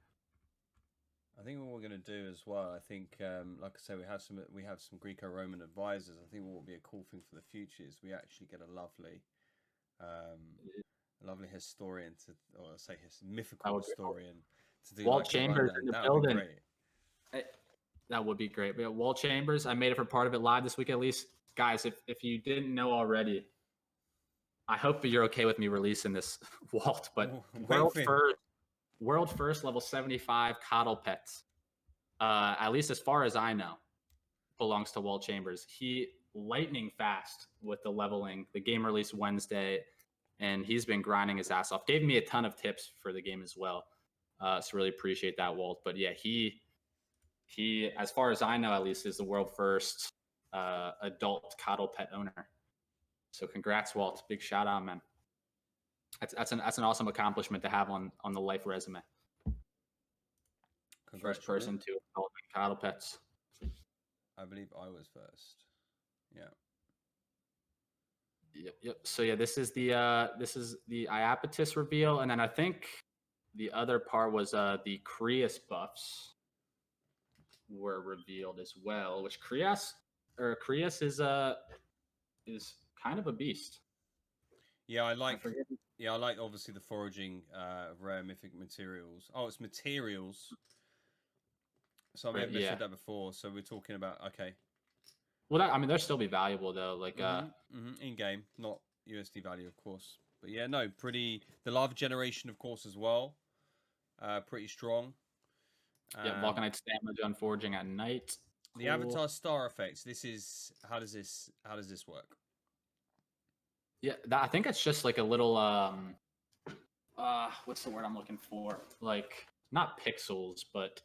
I think what we're going to do as well, I think, like I say, we have some Greco-Roman advisors. I think what will be a cool thing for the future is we actually get a lovely historian mythical historian to do Walt like Chambers in the building. That would be great. We got Walt Chambers. I made it for part of it live this week at least. Guys, if you didn't know already, I hope you're okay with me releasing this, Walt, but world first level 75 CoddlePets, at least as far as I know, belongs to Walt Chambers. He lightning fast with the leveling. The game released Wednesday, and he's been grinding his ass off. Gave me a ton of tips for the game as well. So really appreciate that, Walt. But yeah, he, as far as I know, at least, is the world first adult CoddlePet owner. So congrats, Walt. Big shout out, man. That's an awesome accomplishment to have on the life resume. First person to adult CoddlePets. I believe I was first. Yeah. Yep. So yeah, this is the Iapetus reveal, and then I think the other part was the Crius buffs were revealed as well, which Crius is kind of a beast. Yeah, I like obviously the foraging of rare mythic materials. Oh, it's materials. So I may have said that before. So we're talking about Well, they'll still be valuable though. Like in game, not USD value, of course. But yeah, no, pretty. The lava generation, of course, as well. Pretty strong. Yeah, Vulcanite damage on foraging at night. The avatar star effects. This is how does this work? Yeah, I think it's just like a little what's the word I'm looking for? Like not pixels, but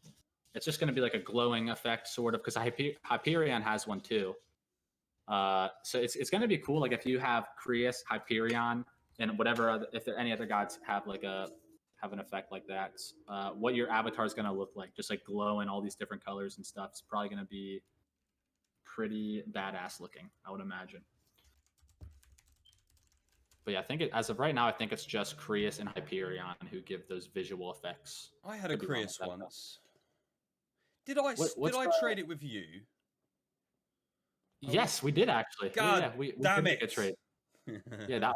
it's just going to be like a glowing effect, sort of, because Hyperion has one too. So it's going to be cool. Like if you have Crius, Hyperion, and whatever if there any other gods have an effect like that, what your avatar is going to look like, just like glow in all these different colors and stuff. It's probably going to be pretty badass looking, I would imagine. But yeah, I think as of right now, I think it's just Crius and Hyperion who give those visual effects. I had a Crius once. Did I trade it with you? Yes, we did actually. God, we damn did it! Make a trade. Yeah,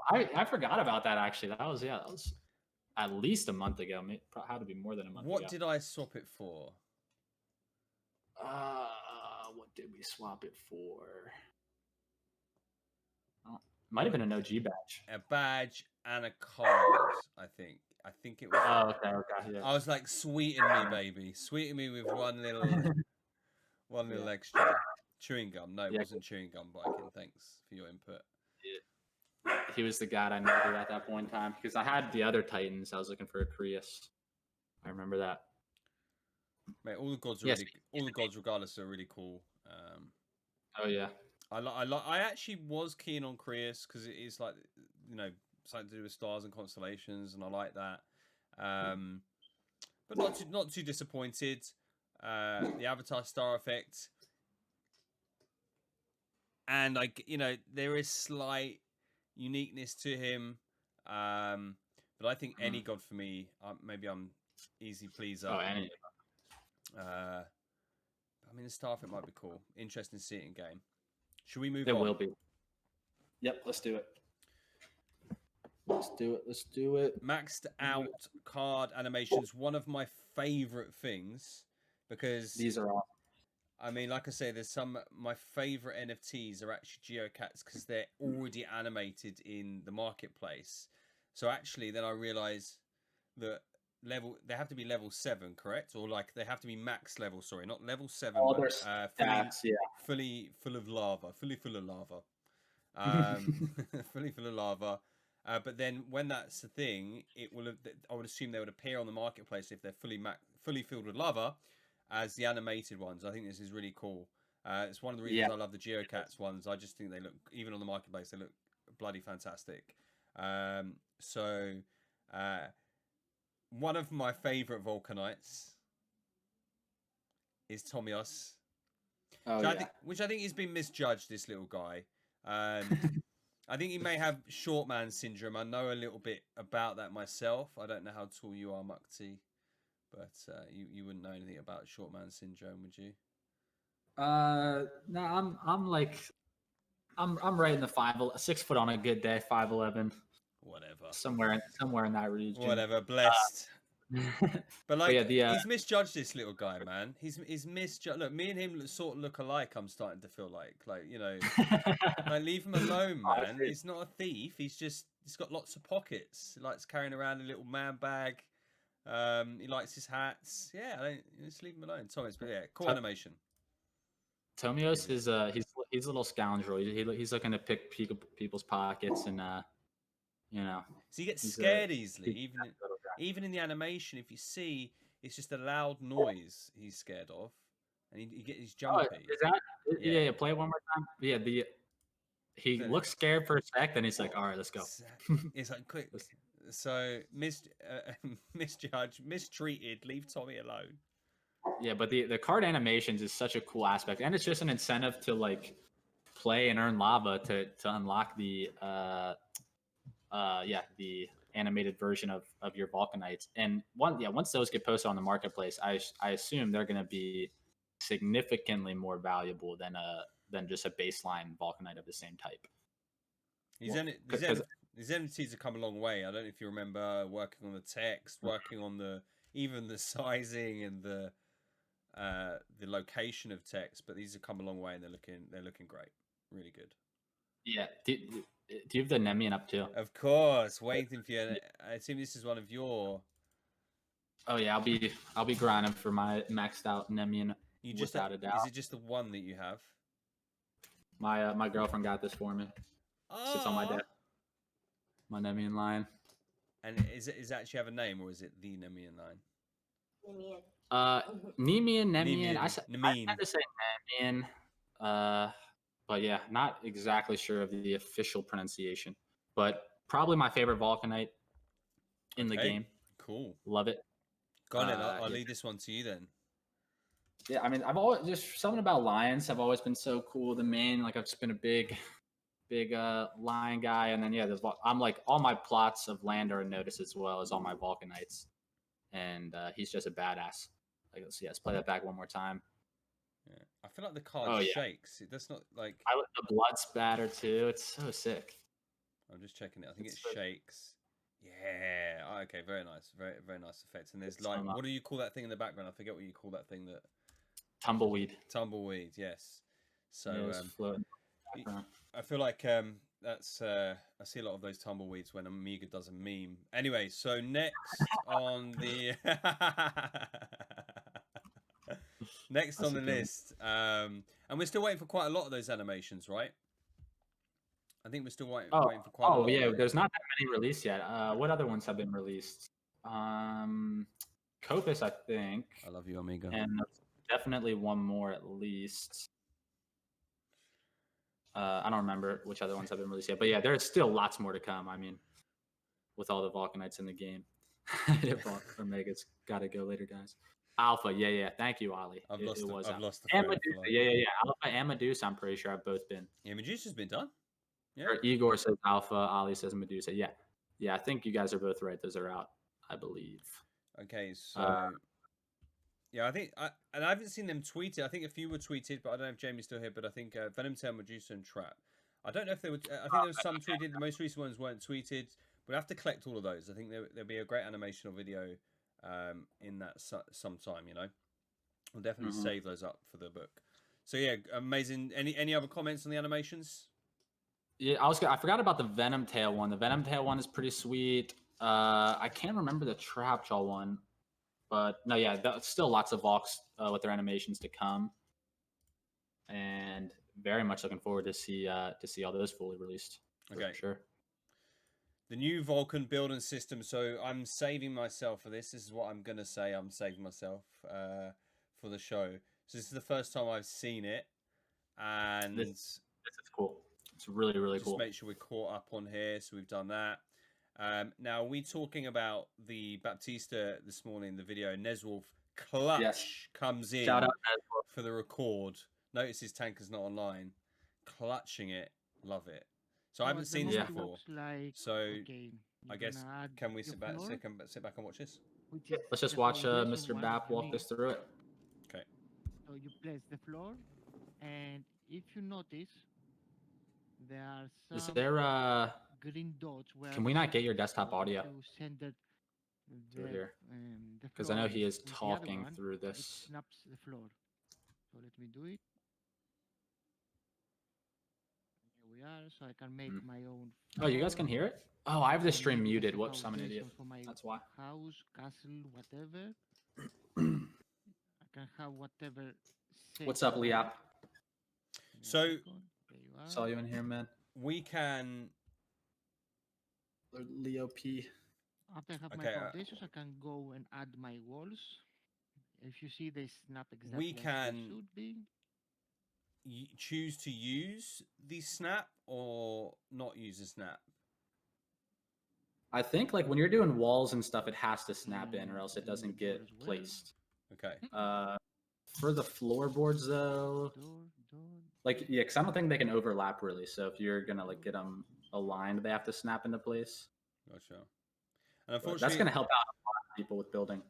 I forgot about that actually. That was at least a month ago. It had to be more than a month ago. What did I swap it for? What did we swap it for? Might have been an OG badge. A badge and a card, I think. I think it was. Oh, okay. Yeah. I was like, sweeten me, baby. Sweeten me with one little extra. Chewing gum. No, it wasn't chewing gum, Viking. Thanks for your input. Yeah. He was the god I needed at that point in time, because I had the other Titans. I was looking for a Crius. I remember that. Mate, all the gods are all the gods, regardless, are really cool. Oh yeah. I actually was keen on Crius because it is like, something to do with stars and constellations, and I like that. But not too disappointed. The Avatar star effect. and there is slight uniqueness to him, but I think any god for me. Maybe I'm easy pleaser. Oh, any. I mean, the Starfit might be cool. Interesting to see it in game. Should we move It on? will be. Yep, let's do it. Let's do it. Maxed out card animations, one of my favorite things, because These are awesome. I mean, like I say, my favorite NFTs are actually geocats because they're already animated in the marketplace. So actually, then I realize that they have to be level 7, correct? Or like they have to be max level, sorry, not level 7, All but their stats, fully full of lava. Fully full of lava. But then when that's the thing, I would assume they would appear on the marketplace if they're fully filled with lava as the animated ones. I think this is really cool. It's one of the reasons I love the geocats ones. I just think they look, even on the marketplace, they look bloody fantastic. One of my favorite Vulcanites is Tomios, which I think he's been misjudged, this little guy. I think he may have short man syndrome. I know a little bit about that myself. I don't know how tall you are, Mukti, but you wouldn't know anything about short man syndrome, would you? No, I'm right in the 6 foot on a good day, 5'11". Whatever. Somewhere in that region. Whatever, blessed. But like, yeah, he's misjudged, this little guy, man. He's misjudged. Look, me and him sort of look alike. I'm starting to feel like like leave him alone, man. He's not a thief. He's got lots of pockets. He likes carrying around a little man bag. He likes his hats. Yeah, just leave him alone. Thomas, but yeah, cool animation. Tomios is he's a little scoundrel. He's looking to pick people's pockets and So he gets scared easily, even in the animation. If you see, it's just a loud noise he's scared of, and he's jumpy. Is that? Yeah. Play it one more time. Yeah. He looks scared for a sec, then he's like, "All right, let's go." It's like quick. So misjudged, mistreated. Leave Tommy alone. Yeah, but the card animations is such a cool aspect, and it's just an incentive to like play and earn lava to unlock the the animated version of your Vulcanites. And once those get posted on the marketplace, I assume they're going to be significantly more valuable than just a baseline Vulcanite of the same type. His NFTs have come a long way. I don't know if you remember working on the text, working on even the sizing and the location of text, but these have come a long way and they're looking great, really good. Yeah. Do you have the Nemian up too? Of course, waiting for you. I assume this is one of your. Oh yeah, I'll be grinding for my maxed out Nemian. Without a doubt. Is it just the one that you have? My girlfriend got this for me. Sits on my desk. My Nemian line. And is it actually have a name, or is it the Nemian line? Nemian. I tend to say Nemian. But yeah, not exactly sure of the official pronunciation. But probably my favorite Vulcanite in the game. Cool. Love it. Go on, I'll leave this one to you then. Yeah, I mean, I've always just something about lions have always been so cool. The main, like, I've just been a big lion guy, and then I'm like, all my plots of land are in notice as well as all my Vulcanites, and he's just a badass. Like, let's play that back one more time. Yeah, I feel like the card shakes. It does not like. I let the blood spatter too. It's so sick. I'm just checking it. I think it shakes. Yeah. Oh, okay. Very nice. Very very nice effect. And there's like, what do you call that thing in the background? I forget what you call that thing that. Tumbleweed. Tumbleweed. Yes. So I feel like that's I see a lot of those tumbleweeds when Amiga does a meme. Anyway, so next on the on the list, and we're still waiting for quite a lot of those animations, right? I think we're still waiting for quite a lot. Oh yeah, there's not that many released yet. What other ones have been released? Copus, I think. I love you, Amiga. And definitely one more at least. I don't remember which other ones have been released yet, but yeah, there's still lots more to come. I mean, with all the Vulcanites in the game, Omega's got to go later, guys. Alpha, yeah. Thank you, Ali. I've It lost was I've Alpha. lost the And thread. Medusa, yeah. Alpha and Medusa, I'm pretty sure I've both been. Yeah, Medusa's been done. Yeah. Or Igor says Alpha, Ali says Medusa. Yeah. I think you guys are both right. Those are out, I believe. Okay, so yeah, I think I haven't seen them tweeted. I think a few were tweeted, but I don't know if Jamie's still here. But I think Venom Tail, Medusa, and Trap. I don't know if they would. I think there was some tweeted. The most recent ones weren't tweeted. But I have to collect all of those. I think there'll be a great animation or video in that sometime. You know, we'll definitely save those up for the book. So yeah, amazing. Any other comments on the animations? Yeah, I forgot about the Venom Tail one. The Venom Tail one is pretty sweet. I can't remember the Trap Jaw one, but no, yeah, still lots of Vox with their animations to come, and very much looking forward to see all those fully released. Okay, sure. The new Vulcan build and system. So I'm saving myself for this. This is what I'm gonna say. I'm saving myself for the show. So this is the first time I've seen it, and this is cool. It's really cool. Just make sure we're caught up on here. So we've done that. Now, we talking about the Baptista this morning, the video. Neswolf Clutch comes in Shout out for the record. Notice his tank is not online. Clutching it. Love it. So I haven't seen this before. So I guess, can we sit back and watch this? Let's just watch Mr. Bap walk us through it. Okay. So you place the floor, and if you notice, there are some Is there green dots where can we not get your desktop audio through here? Because I know he is talking through this. It snaps the floor. So let me do it. Here we are. So I can make my own. Oh, you guys can hear it? Oh, I have the stream muted. Whoops, I'm an idiot. That's why. House, castle, whatever. I can have whatever. What's up, Liap? So Saw you in here, man. we can. Leo P. After I have my foundations, I can go and add my walls. If you see, they snap exactly We as they can should be. choose to use the snap or not use the snap. I think like when you're doing walls and stuff, it has to snap in, or else it doesn't get placed. Okay. For the floorboards though, like yeah, because I don't think they can overlap really. So if you're gonna like get them aligned, they have to snap into place. Gotcha. And unfortunately, that's gonna help out a lot of people with building.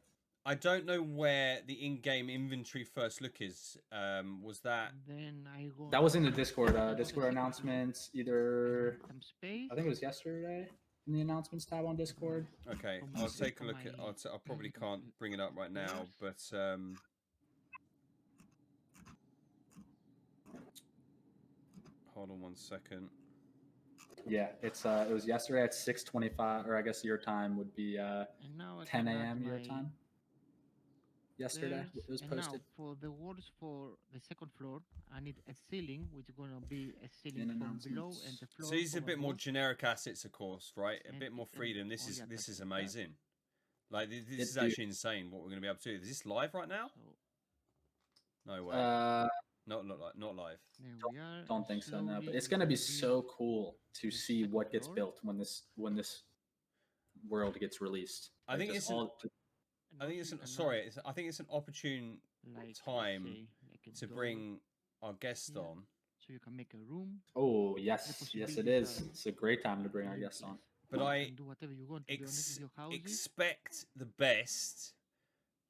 I don't know where the in-game inventory first look is. Was that? Then I go That was in the Discord. Discord announcements. Either some space. I think it was yesterday in the announcements tab on Discord. Okay, I'll take a look at. I probably can't bring it up right now, but hold on one second. Yeah, it was yesterday at 6:25, or I guess your time would be 10 a.m. your time. Yesterday, it was posted. Now for the walls for the second floor, I need a ceiling, which is going to be a ceiling from below and the floor. So these are a from bit more above. generic assets, of course, right? A bit more freedom. This is amazing. Like this is actually insane what we're going to be able to do. Is this live right now? No way. Not live. There we are. Don't think so, no. But it's going to be so cool to see what gets built when this world gets released. I think it's I think it's an opportune time to bring our guest on. So you can make a room. Oh yes, it is. It's a great time to bring our guest on. But I do whatever you want. expect the best,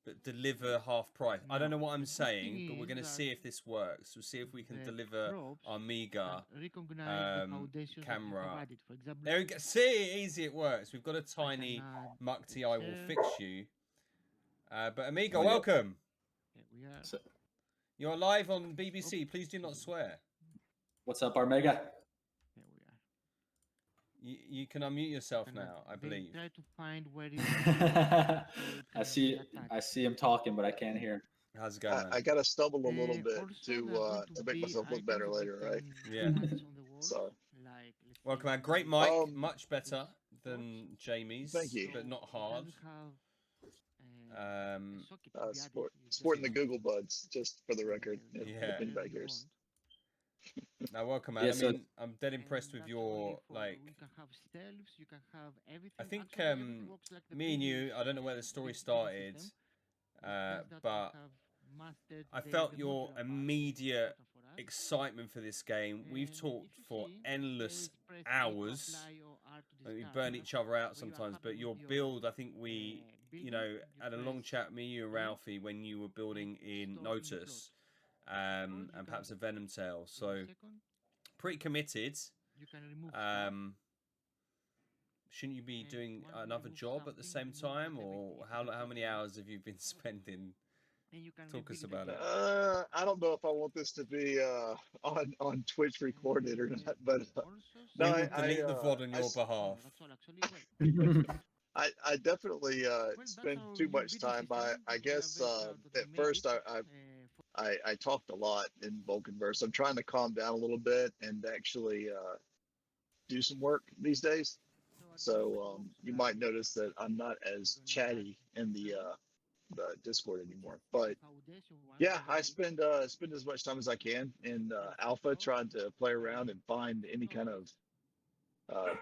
but deliver half price. I don't know what I'm saying, but we're going to see if this works. We'll see if we can deliver Armega camera. There we go. See, easy it works. We've got a tiny Mukti. I will fix you. But Amiga, welcome. We are. You're live on BBC. Please do not swear. What's up, Armega? Here we are. You can unmute yourself now, I believe. Try to find where I see him talking, but I can't hear him. How's it going? I gotta stumble a little bit to make myself look better later, right? Yeah. So. Welcome, man. Great mic, much better than Jamie's. Thank you. But not hard. Sporting the Google buds, just for the record. Yeah. Beggars. Now, welcome, man. Yeah, I so, mean, I'm dead impressed with your like. I think me and you. I don't know where the story started. but I felt your immediate excitement for this game. We've talked for endless hours. We burn each other out sometimes, but your build, I think we, had a long chat, me, you, and Ralphie, when you were building in Notus, and perhaps a Venom Tail. So pretty committed. Shouldn't you be doing another job at the same time, or how many hours have you been spending? Talk us about it. I don't know if I want this to be on Twitch recorded or not, but We no, will delete the VOD on your behalf. I definitely spend too much time. I guess at first I talked a lot in Vulcanverse. I'm trying to calm down a little bit and actually do some work these days. So you might notice that I'm not as chatty in the Discord anymore. But yeah, I spend as much time as I can in Alpha trying to play around and find any kind of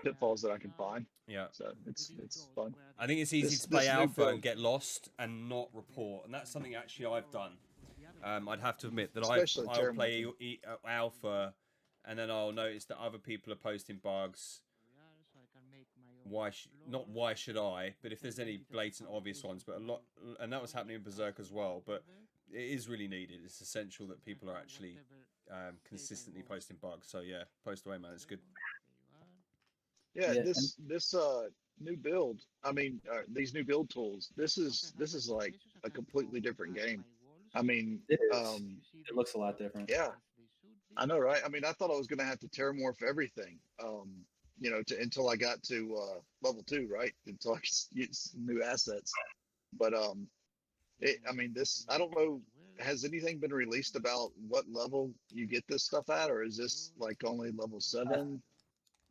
pitfalls that I can find. Yeah. So it's fun. I think it's easy to play Alpha and get lost and not report, and that's something actually I've done. I'd have to admit that I'll play Alpha, and then I'll notice that other people are posting bugs. Why should I? But if there's any blatant obvious ones, but a lot, and that was happening in Berserk as well. But it is really needed. It's essential that people are actually consistently posting bugs. So yeah, post away, man. It's good. Yeah, this new build. I mean, these new build tools. This is like a completely different game. I mean, it looks a lot different. Yeah, I know, right? I mean, I thought I was gonna have to terramorph everything. Until I got to level 2, right? Until I could get some new assets. But I mean, this. I don't know. Has anything been released about what level you get this stuff at, or is this like only level 7?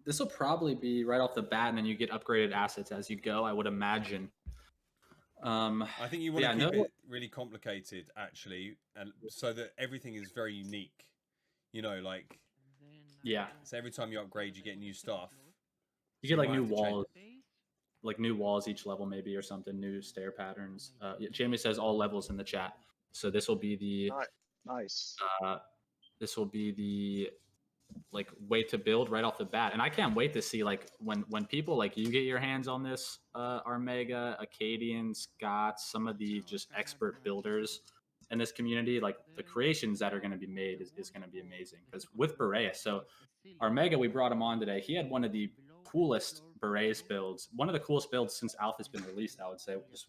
This will probably be right off the bat, and then you get upgraded assets as you go, I would imagine. I think you want to keep it really complicated, actually, and so that everything is very unique. Like. Yeah. So every time you upgrade, you get new stuff. You get like new walls each level, maybe, or something. New stair patterns. Jamie says all levels in the chat. So this will be the nice. This will be the way to build right off the bat, and I can't wait to see when people like you get your hands on this Armega, Acadian, Scots, some of the just expert builders in this community, like the creations that are going to be made is going to be amazing. Because with Boreas, so Armega, we brought him on today. He had one of the coolest Boreas builds, one of the coolest builds since Alpha's been released, I would say. Just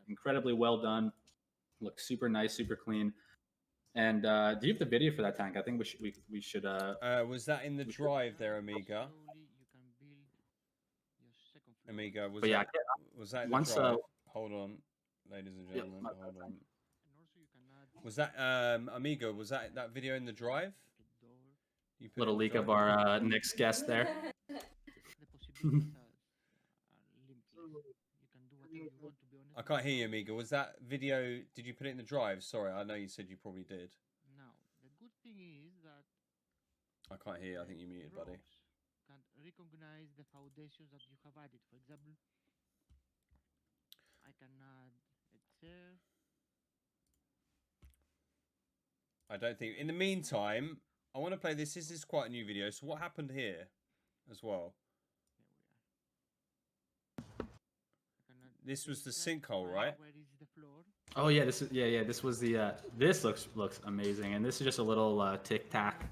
incredibly well done, looks super nice, super clean. And do you have the video for that tank? I think we should. Was that in the drive there, Amiga? Amiga, was that in the drive? Hold on, ladies and gentlemen, hold on. Was that Amiga? Was that video in the drive? Little leak of our next guest there. I can't hear you, Amiga. Was that video? Did you put it in the drive? Sorry, I know you said you probably did. Now, the good thing is that I can't hear you. I think you muted, buddy. Can recognize the foundations that you have added. For example, I can add a chair. I don't think. In the meantime, I want to play this. This is quite a new video. So what happened here, as well? This was the sinkhole, right? Oh yeah, this is This was the. This looks amazing, and this is just a little tic tac.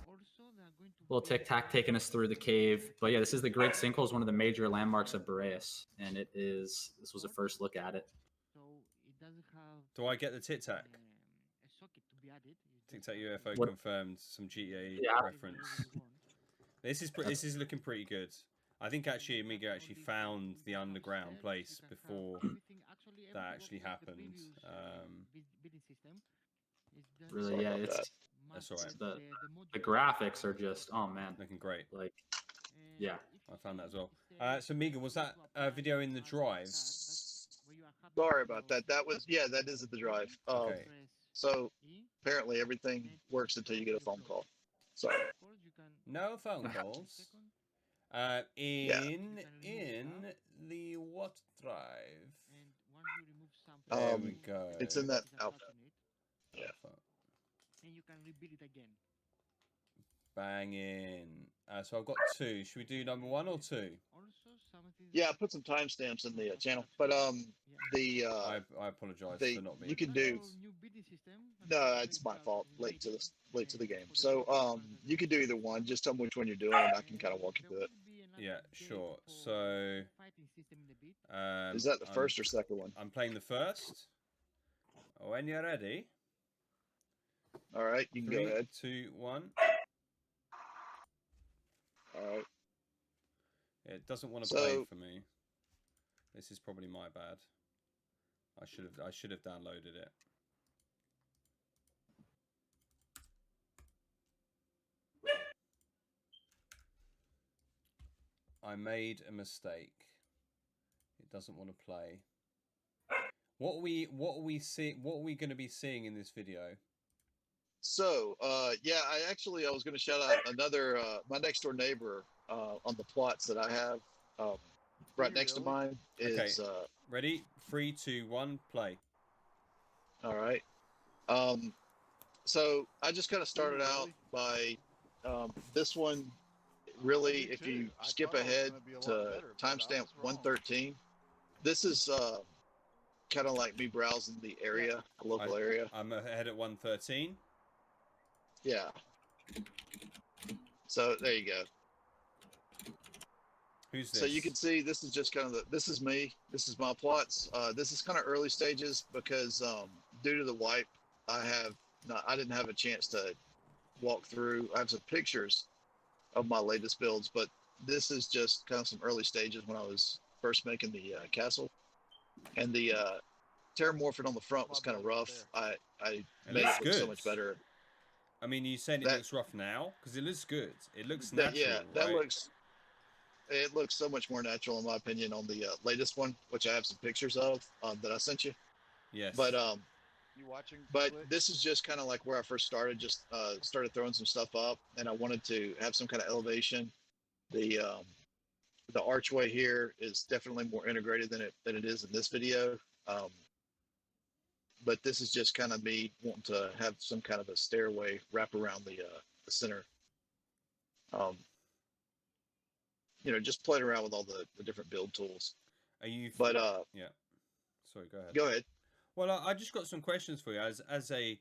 Little tic tac taking us through the cave. But yeah, this is the Great Sinkhole, is one of the major landmarks of Boreas, and it is. This was a first look at it. Do I get the tic tac? Tic Tac UFO confirmed. Some GTA reference. This is looking pretty good. I think actually Amiga actually found the underground place before that actually happened. Really, yeah, that's all right. The graphics are just, oh man, looking great. Yeah, I found that as well. So Amiga, was that video in the drive? Sorry about that. That is at the drive. Okay. So apparently everything works until you get a phone call. Sorry. No phone calls. In the what drive? There we go. It's in that outfit. Yeah. And you can rebuild it again. Banging. So I've got 2. Should we do number 1 or 2? Yeah, I put some timestamps in the channel, but the I apologize for not being. you can do. No, it's my fault. Late to the game. So you can do either one. Just tell me which one you're doing, and I can kind of walk you through it. Yeah, sure. So Is that the first or second one? I'm playing the first. When you're ready. All right, you can 3, go ahead. 2, 1. All right. It doesn't want to play for me. This is probably my bad. I should have downloaded it. I made a mistake. It doesn't want to play. What are we going to be seeing in this video? So, yeah, I was going to shout out another, my next door neighbor on the plots that I have right next to mine is... Okay. Ready? 3, 2, 1, play. All right. So I just kind of started out by this one, really, if you skip ahead to timestamp 113, this is kind of like me browsing the area, the local area. I'm ahead at 113. Yeah. So there you go. Who's this? So you can see this is just kind of this is me. This is my plots. This is kind of early stages because due to the wipe, I didn't have a chance to walk through. I have some pictures of my latest builds, but this is just kind of some early stages when I was first making the castle, and the terramorphing on the front was kind of rough. I made it look so much better. I mean, you saying it looks rough now? Because it looks good. It looks natural. Yeah, that right? It looks so much more natural in my opinion on the latest one, which I have some pictures of that I sent you. Yes. But you watching? But Twitch? this is just kind of like where I first started. Just started throwing some stuff up, and I wanted to have some kind of elevation. The archway here is definitely more integrated than it is in this video. But this is just kind of me wanting to have some kind of a stairway wrap around the center. You know, just playing around with all the different build tools. Are you? But yeah. Sorry, go ahead. Go ahead. Well, I just got some questions for you as a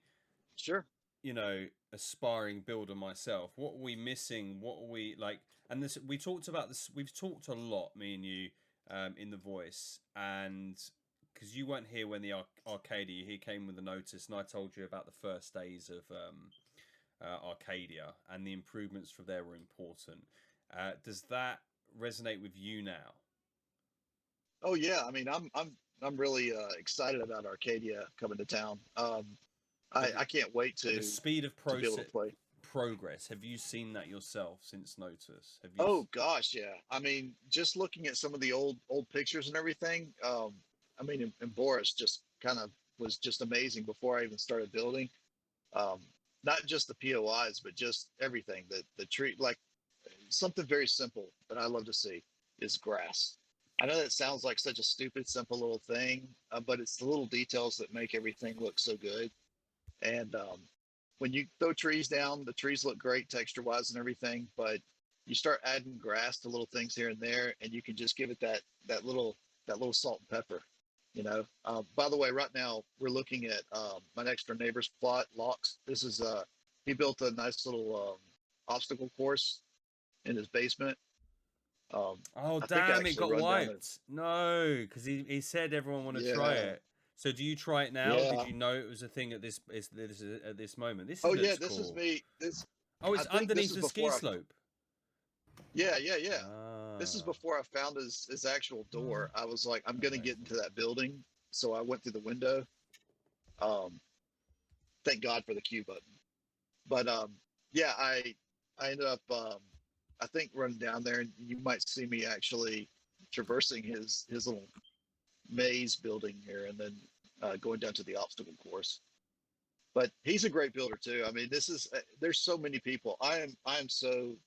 sure. You know, aspiring builder myself. What are we missing? What are we like? And this we talked about this. We've talked a lot, me and you, in the voice, and because you weren't here when the Arcadia, he came with a notice, and I told you about the first days of Arcadia, and the improvements from there were important. Does that resonate with you now? Oh yeah, I mean, I'm really excited about Arcadia coming to town. I can't wait to the speed of to be able to play. Progress. Have you seen that yourself since notice? Have you? Oh gosh, yeah. I mean, just looking at some of the old pictures and everything. I mean, and Boris just kind of was just amazing before I even started building. Not just the POIs, but just everything. The tree, like something very simple that I love to see is grass. I know that sounds like such a stupid, simple little thing, but it's the little details that make everything look so good. And when you throw trees down, the trees look great texture-wise and everything, but you start adding grass to little things here and there, and you can just give it that little salt and pepper, you know. By the way, right now we're looking at my next door neighbor's plot, Locks. This is he built a nice little obstacle course in his basement. Oh damn! It got wiped. No, because he said everyone want to try it. So do you try it now? Yeah. Did you know it was a thing at this moment? This oh looks yeah, this cool. is me. This. Oh, it's underneath the ski slope. Yeah. Ah. This is before I found his actual door. I was like, I'm gonna get into that building, so I went through the window. Thank God for the Q button. But yeah, I ended up I think running down there, and you might see me actually traversing his little maze building here, and then going down to the obstacle course. But he's a great builder too. I mean, this is there's so many people. I am so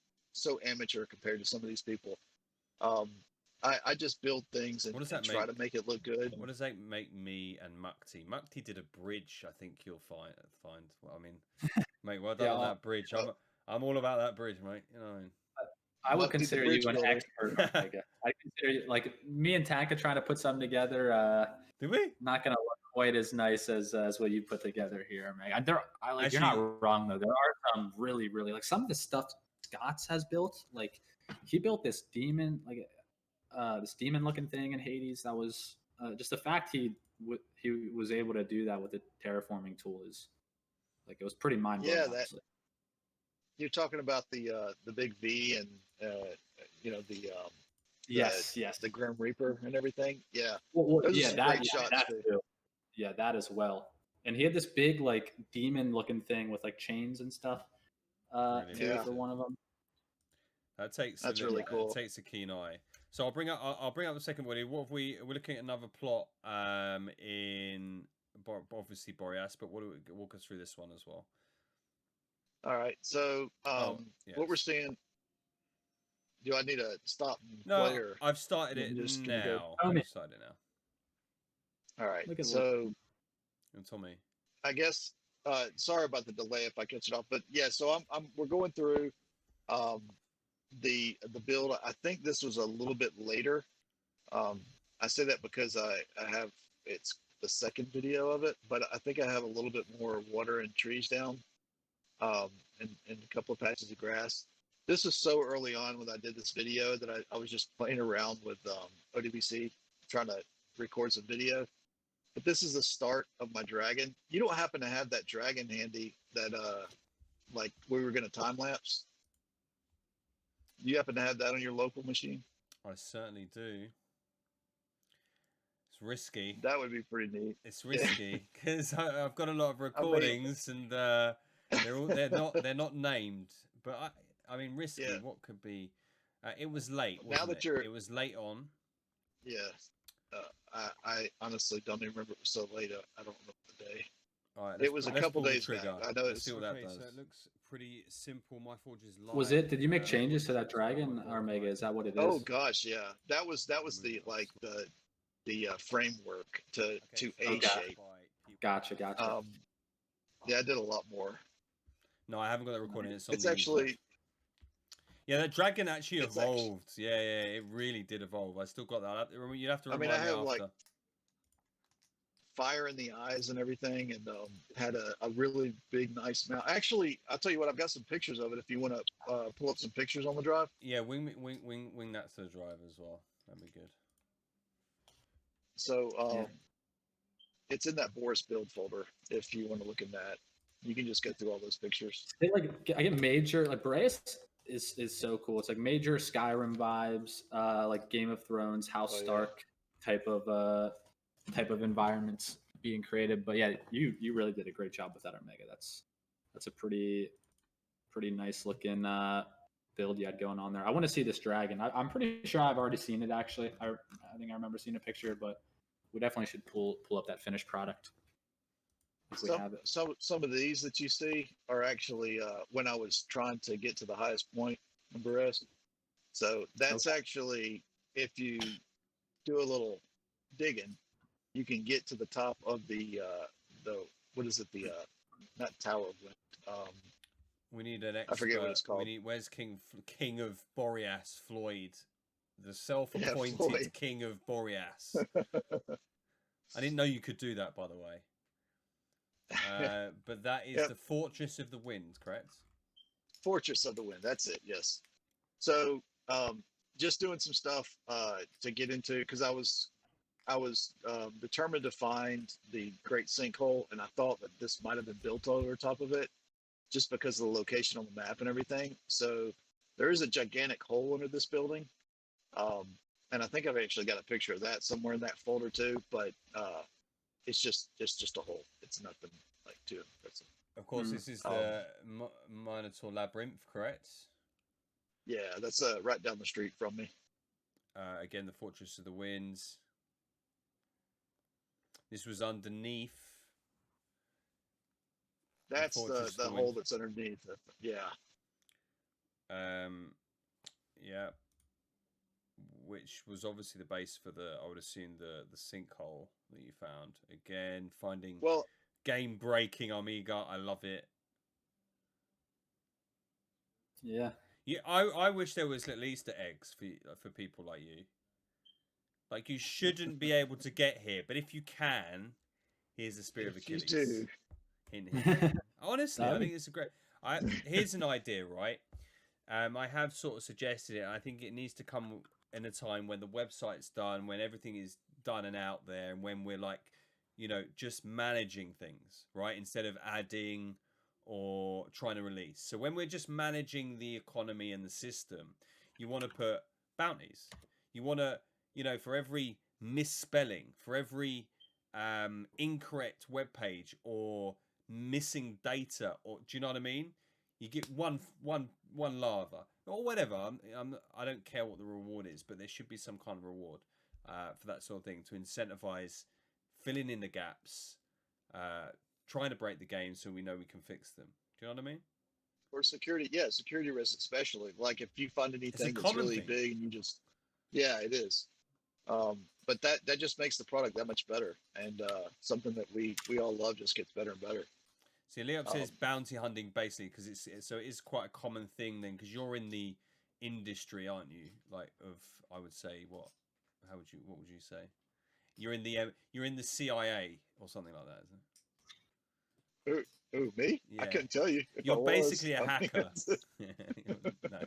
amateur compared to some of these people. I just build things and, What does and that try make? to make it look good. What does that make me and Mukti? Mukti did a bridge. I think you'll find. Well, I mean, mate, well done on that bridge. I'm all about that bridge, mate. You know what I mean? I would Mukti the consider bridge you an builder. expert. I guess. I consider you, like me and Tanka trying to put something together. Did we? Not gonna look quite as nice as what you put together here, man. Like you're Actually- not wrong though. There are some really, really like some of the stuff Scott's has built. Like he built this demon, like this demon looking thing in Hades. That was just the fact he was able to do that with the terraforming tool is like it was pretty mind blowing. Yeah, that you're talking about the big V and yes, the Grim Reaper and everything. Yeah, well, those yeah, are some that, great shots that too. too. Yeah, that as well. And he had this big like demon looking thing with like chains and stuff Really too Yeah. for one of them. That's really cool. It takes a keen eye. So I'll bring up the second one. What have we're looking at another plot in obviously Boreas, but walk us through this one as well. All right, so Yes. what we're seeing. Do I need to stop and No, play or? I've started it just gonna go- now. Oh, me. I've started it now. All right, Look at so And Tommy. I guess sorry about the delay if I catch it off, but yeah, so we're going through the build. I think this was a little bit later. I say that because I have it's the second video of it, but I think I have a little bit more water and trees down, and a couple of patches of grass. This was so early on when I did this video that I was just playing around with ODBC trying to record some video. But this is the start of my dragon. You don't happen to have that dragon handy that like we were gonna time lapse? You happen to have that on your local machine? I certainly do. It's risky. That would be pretty neat. It's risky because I've got a lot of recordings and they're not named. But I mean risky. Yeah. What could be? It was late. Now Wasn't that it was late on. Yeah. I honestly don't even remember it was so late. I don't remember the day. All right, It was a let's couple pull the days back. trigger. I know Let's it's see what that does. So it looks pretty simple. My forge is live. Was it? Did you make changes to that dragon, Armega? Is that what it is? Oh gosh, yeah. That was the like the framework to A Okay. shape. Gotcha. Yeah, I did a lot more. No, I haven't got that recording. It's actually yeah, that dragon actually it's evolved. Yeah, it really did evolve. I still got that. You'd have to I remind mean, I me have after. like fire in the eyes and everything, and had a really big, nice mount. Actually, I'll tell you what, I've got some pictures of it. If you want to pull up some pictures on the drive. Yeah, wing that to the drive as well. That'd be good. So it's in that Boris build folder. If you want to look in that, you can just go through all those pictures. I get major like Boreas is so cool. It's like major Skyrim vibes, like Game of Thrones, House Oh, yeah. Stark type of environments being created. But yeah, you really did a great job with that, Armega. That's a pretty nice looking build you had going on there. I want to see this dragon. I'm pretty sure I've already seen it actually. I think I remember seeing a picture, but we definitely should pull up that finished product if we have it. Some of these that you see are actually when I was trying to get to the highest point in Boris. So that's actually, if you do a little digging, you can get to the top of the what is it, the not Tower of Wind. We need an expert. I forget what it's called. Where's King of Boreas, Floyd, the self-appointed Floyd. King of Boreas. I didn't know you could do that, by the way. But that is the Fortress of the Wind, correct? Fortress of the Wind. That's it. Yes. So just doing some stuff to get into, because I was determined to find the Great Sinkhole, and I thought that this might have been built over top of it, just because of the location on the map and everything. So there is a gigantic hole under this building, and I think I've actually got a picture of that somewhere in that folder too. But it's just a hole. It's nothing like too impressive. Of course, this is the Minotaur Labyrinth, correct? Yeah, that's right down the street from me. Again, the Fortress of the Winds. This was underneath. That's Fortress of the the hole Wind. that's underneath. Yeah. Yeah. which was obviously the base for I would assume the sinkhole that you found. Again, finding game breaking Armega. I love it. Yeah. Yeah, I wish there was at least eggs for people like you. Like, you shouldn't be able to get here, but if you can, here's the spear of Achilles. You do. Hint, hint. Honestly, I think it's a great. Here's an idea, right? I have sort of suggested it. I think it needs to come in a time when the website's done, when everything is done and out there, and when we're like, you know, just managing things, right? Instead of adding or trying to release. So when we're just managing the economy and the system, you want to put bounties. You want to, you know, for every misspelling, for every incorrect web page or missing data, or do you know what I mean? You get one lava or whatever. I don't care what the reward is, but there should be some kind of reward for that sort of thing to incentivize filling in the gaps, trying to break the game so we know we can fix them. Do you know what I mean? Or security, security risk especially. Like if you find anything that's really big and you just, it is. But that just makes the product that much better, and something that we all love just gets better and better. See, Leop says bounty hunting basically because it is quite a common thing then, because you're in the industry, aren't you? Like I would say what would you say? You're in the CIA or something like that, isn't it? Who, me? Yeah. I couldn't tell you. You're basically a hacker. No.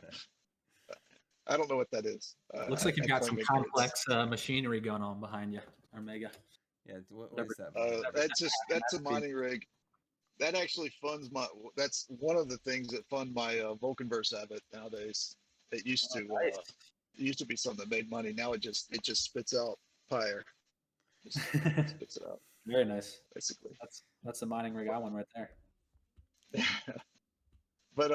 I don't know what that is. Looks like you've got some complex machinery going on behind you, Armega. Yeah, what is that? That's a mining rig. That actually funds that's one of the things that fund my Vulcanverse habit nowadays. It used to be something that made money. Now it just spits out fire. Just spits it out. Very nice. Basically. That's the mining rig I want right there. But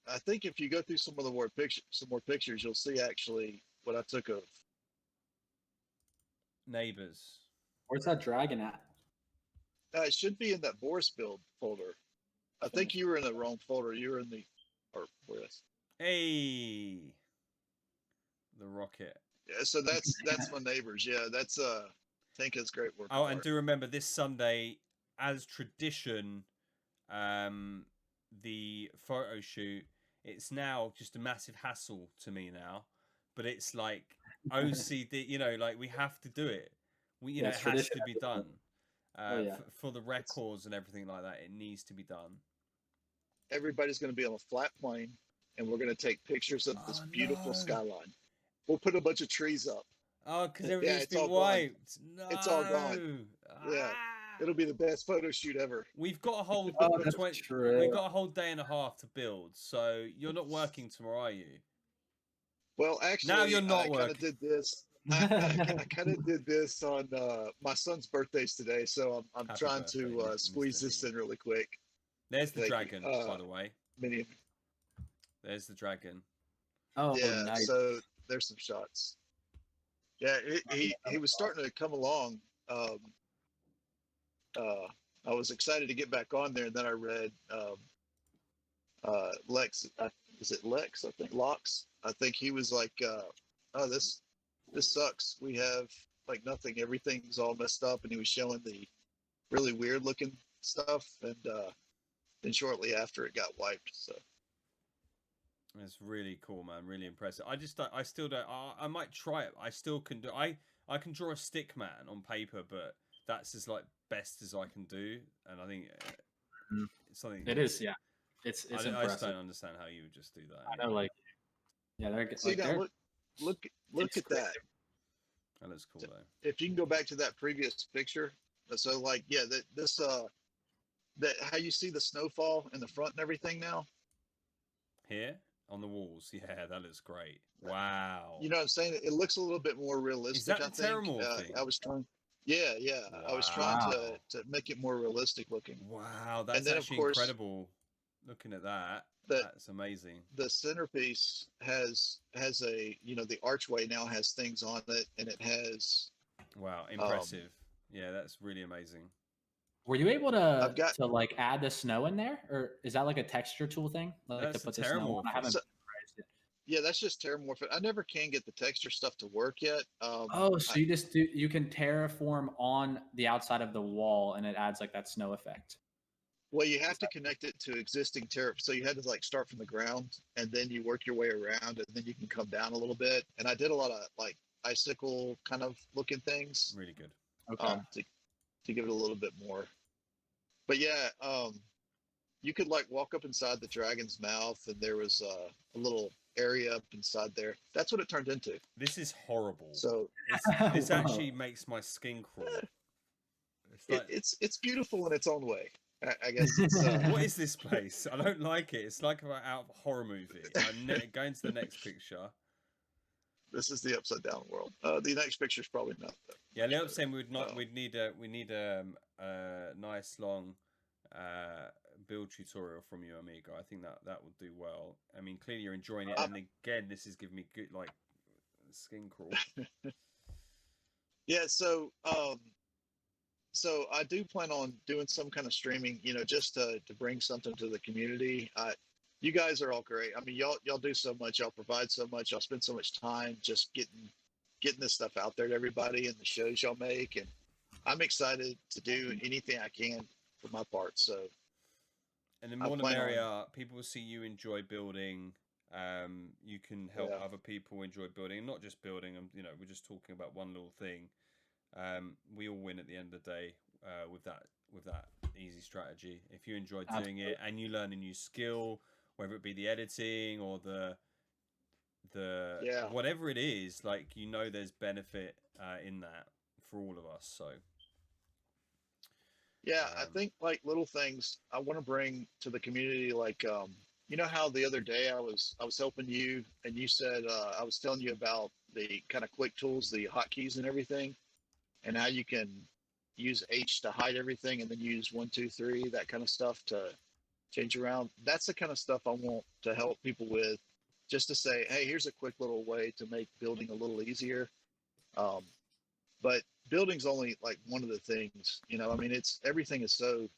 I think if you go through some more pictures, you'll see actually what I took of neighbors. Where's that dragon at? It should be in that Boris build folder. I think you were in the wrong folder. You were in Hey, the rocket. Yeah, so that's my neighbors. Yeah, that's Tinka's great work. Oh, and do remember this Sunday, as tradition, the photo shoot. It's now just a massive hassle to me now, but it's like OCD. You know, like we have to do it. It has to be done. For the records and everything like that, it needs to be done. Everybody's going to be on a flat plane, and we're going to take pictures of this beautiful skyline. We'll put a bunch of trees up. Oh, because everything's been wiped. No. It's all gone. Yeah, it'll be the best photo shoot ever. We've got a whole we've got a whole day and a half to build. So you're not working tomorrow, are you? Well, actually, now you're not working. I did this. I kind of did this on my son's birthday's today, so I'm trying to squeeze this in really quick. There's the dragon, by the way. Mini. There's the dragon. Oh, yeah. Nice. So there's some shots. Yeah, he was starting to come along. I was excited to get back on there, and then I read Lex. Is it Lex? I think Lox. I think he was like, "Oh, this sucks. We have like nothing. Everything's all messed up." And he was showing the really weird looking stuff, and then shortly after it got wiped. So it's really cool, man. Really impressive. I still don't. I might try it. I still can do. I can draw a stick man on paper, but that's as like best as I can do. And I think it's something. It is, yeah. It's I impressive. just don't understand how you would just do that. I know, like, yeah, they're see, now look at that. That looks cool though. If you can go back to that previous picture, so like, yeah, that how you see the snowfall in the front and everything now. Here on the walls, yeah, that looks great. Wow. You know what I'm saying? It looks a little bit more realistic. Is that I the Terramore thing? I was trying. Yeah. Wow. I was trying to make it more realistic looking. Wow, that's actually incredible. Looking at that, that's amazing. The centerpiece has a, the archway now has things on it, and it has. Wow, impressive. Yeah, that's really amazing. Were you able to like add the snow in there, or is that like a texture tool thing? Like that's to put the snow on? I haven't. yeah, that's just terramorph. I never can get the texture stuff to work yet. Oh, so you can terraform on the outside of the wall, and it adds like that snow effect. Well, you have to connect it to existing terra. So you had to like start from the ground, and then you work your way around, and then you can come down a little bit. And I did a lot of like icicle kind of looking things. Really good. Okay. To give it a little bit more. But yeah, you could like walk up inside the dragon's mouth, and there was a little area up inside there. That's what it turned into. This is horrible. So this actually makes my skin crawl. It's like, it's beautiful in its own way. I guess. It's, what is this place? I don't like it. It's like out of a horror movie. Going to the next picture. This is the upside down world. The next picture is probably not. Yeah, the upside saying we'd need a nice long build tutorial from you, Amigo. I think that would do well. I mean, clearly you're enjoying it, and again, this is giving me good like skin crawl. Yeah, so I do plan on doing some kind of streaming, just to bring something to the community. You guys are all great. I mean, y'all do so much. Y'all provide so much. Y'all spend so much time just getting this stuff out there to everybody and the shows y'all make. And I'm excited to do anything I can for my part. So, and the more the merrier. People will see you enjoy building. You can help other people enjoy building, and not just building. We're just talking about one little thing. We all win at the end of the day with that easy strategy. If you enjoy doing it and you learn a new skill, whether it be the editing or the whatever it is, like there's benefit in that for all of us. So I think like little things I want to bring to the community, like how the other day I was helping you, and you said I was telling you about the kind of quick tools, the hotkeys and everything, and how you can use H to hide everything, and then use 1, 2, 3, that kind of stuff to change around. That's the kind of stuff I want to help people with, just to say, hey, here's a quick little way to make building a little easier. But building's only like one of the things, I mean, everything is so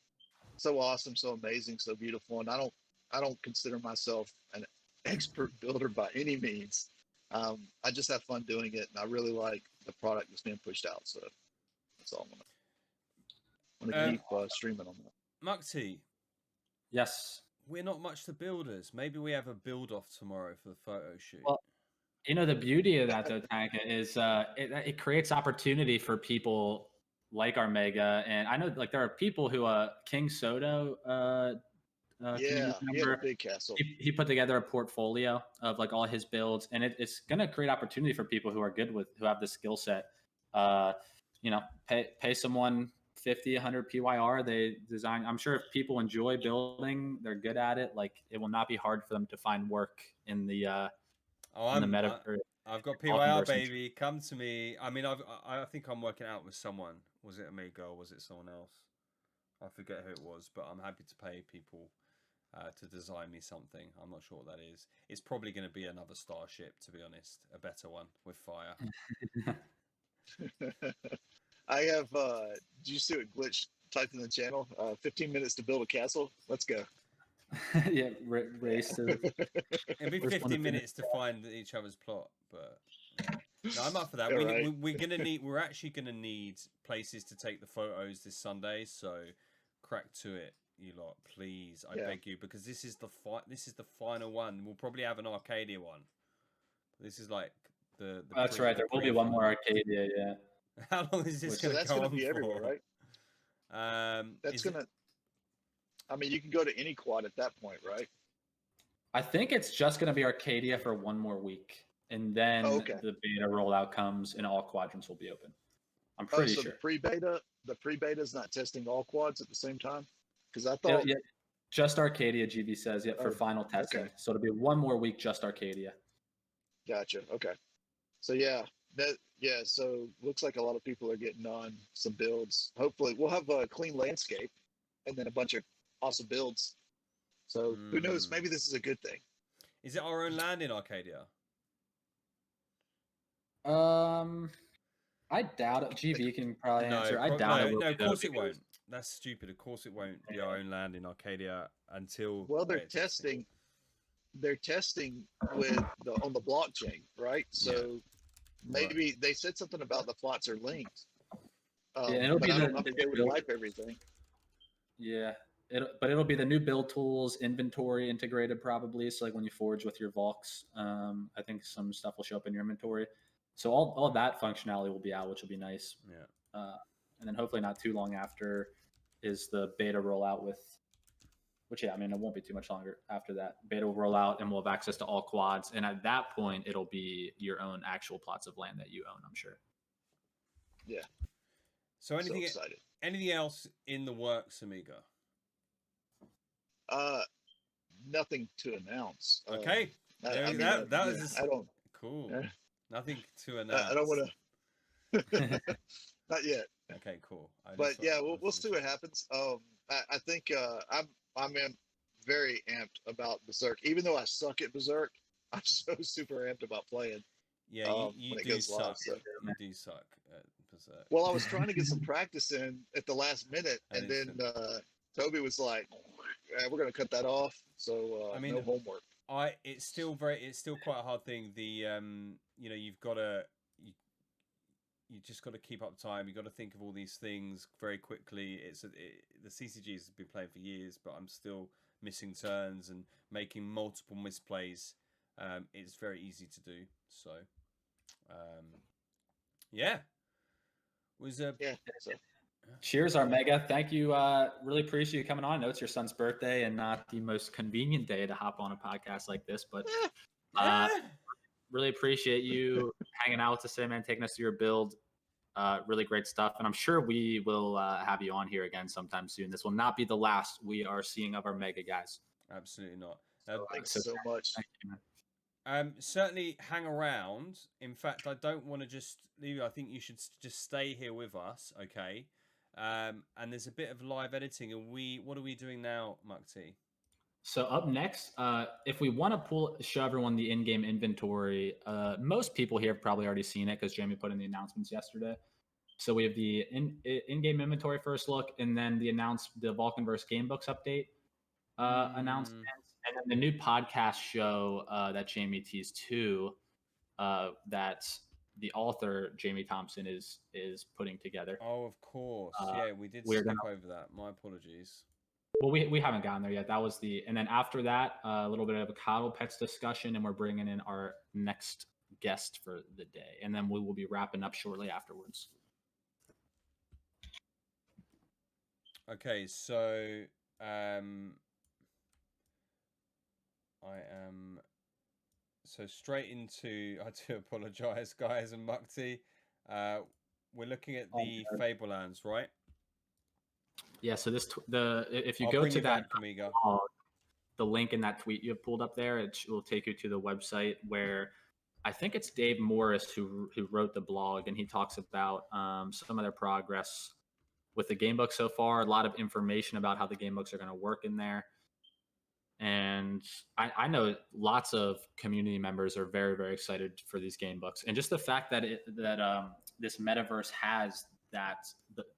awesome, so amazing, so beautiful. And I don't consider myself an expert builder by any means. I just have fun doing it, and I really like the product that's being pushed out. So that's all I'm gonna keep streaming on that. Mukti. Yes. We're not much to builders. Maybe we have a build off tomorrow for the photo shoot. Well, the beauty of that, though, Tanka, is it creates opportunity for people like Armega. And I know like there are people who King Soto he had a big castle. He put together a portfolio of like all his builds, and it's going to create opportunity for people who are good who have the skill set. Pay someone 50, 100 PYR. They design. I'm sure if people enjoy building, they're good at it. Like it will not be hard for them to find work in the meta. I've got PYR, baby. Come to me. I mean, I think I'm working out with someone. Was it Amigo or was it someone else? I forget who it was, but I'm happy to pay people to design me something. I'm not sure what that is. It's probably going to be another starship, to be honest, a better one with fire. I have. Did you see what Glitch typed in the channel? 15 minutes to build a castle. Let's go. Yeah, race. It'd be 15 minutes to find each other's plot, but no, I'm up for that. We're actually gonna need places to take the photos this Sunday, so crack to it, you lot, please. I beg you, because this is the final one. We'll probably have an Arcadia one. This is like the That's right. There will be one more Arcadia. Yeah. How long is this going to go on be for? Everywhere, right? That's gonna. I mean, you can go to any quad at that point, right? I think it's just going to be Arcadia for one more week, and then the beta rollout comes, and all quadrants will be open. I'm pretty sure. The pre-beta is not testing all quads at the same time, because I thought just Arcadia. GV says for final testing. Okay. So it'll be one more week, just Arcadia. Gotcha. Okay. So so looks like a lot of people are getting on some builds. Hopefully we'll have a clean landscape and then a bunch of awesome builds. So who knows? Maybe this is a good thing. Is it our own land in Arcadia? I doubt it. GV can probably answer. I doubt it. No, of course it won't. That's stupid. Of course it won't be our own land in Arcadia until. Well, they're testing. they're testing with on the blockchain, right? So maybe they said something about the plots are linked. It'll but be I don't know the if they would build. wipe everything. Yeah, it'll be the new build tools, inventory integrated probably. So like when you forge with your Vulcs, I think some stuff will show up in your inventory. So all that functionality will be out, which will be nice. Yeah. And then hopefully not too long after is the beta rollout with, which I mean it won't be too much longer after that. Beta will roll out and we'll have access to all quads, and at that point it'll be your own actual plots of land that you own, I'm sure. Yeah. So anything else in the works, Amiga? Nothing to announce. Okay. I don't. Cool. Nothing to announce. I don't want to. Not yet. Okay, cool. But yeah, we'll see what happens. I think I'm very amped about Berserk. Even though I suck at Berserk, I'm so super amped about playing. Yeah, you do suck. Live, so. You do suck at Berserk. Well, I was trying to get some practice in at the last minute, and then Toby was like, "We're going to cut that off." So no homework. It's still quite a hard thing. You've got to you just got to keep up time. You got to think of all these things very quickly. The CCG has been playing for years, but I'm still missing turns and making multiple misplays. It's very easy to do. So, yeah. Cheers, Armega. Thank you. Really appreciate you coming on. I know it's your son's birthday and not the most convenient day to hop on a podcast like this, but really appreciate you hanging out with us today, man, taking us through your build. Really great stuff. And I'm sure we will have you on here again sometime soon. This will not be the last we are seeing of Armega, guys. Absolutely not. Thanks so much. Thank you, man. Certainly hang around. In fact, I don't want to just leave you. I think you should just stay here with us, okay? And there's a bit of live editing. And what are we doing now, Mukti? So up next, if we want to show everyone the in-game inventory, most people here have probably already seen it because Jamie put in the announcements yesterday. So we have the in-game inventory first look, and then the Vulcanverse Gamebooks update announcements, and then the new podcast show that Jamie teased too, that the author Jamie Thompson is putting together. Oh, of course. Yeah, we did skip over that. My apologies. Well, we haven't gotten there yet. That was and then after that, a little bit of a CoddlePets discussion, and we're bringing in our next guest for the day, and then we will be wrapping up shortly afterwards. Okay, so I am straight into. I do apologize, guys, and Mukti. We're looking at the Fablelands, right? Yeah. So if you go to that, the link in that tweet you have pulled up there, it will take you to the website where I think it's Dave Morris who wrote the blog, and he talks about some of their progress with the gamebook so far. A lot of information about how the gamebooks are going to work in there. And I know lots of community members are very, very excited for these gamebooks, and just the fact that this metaverse has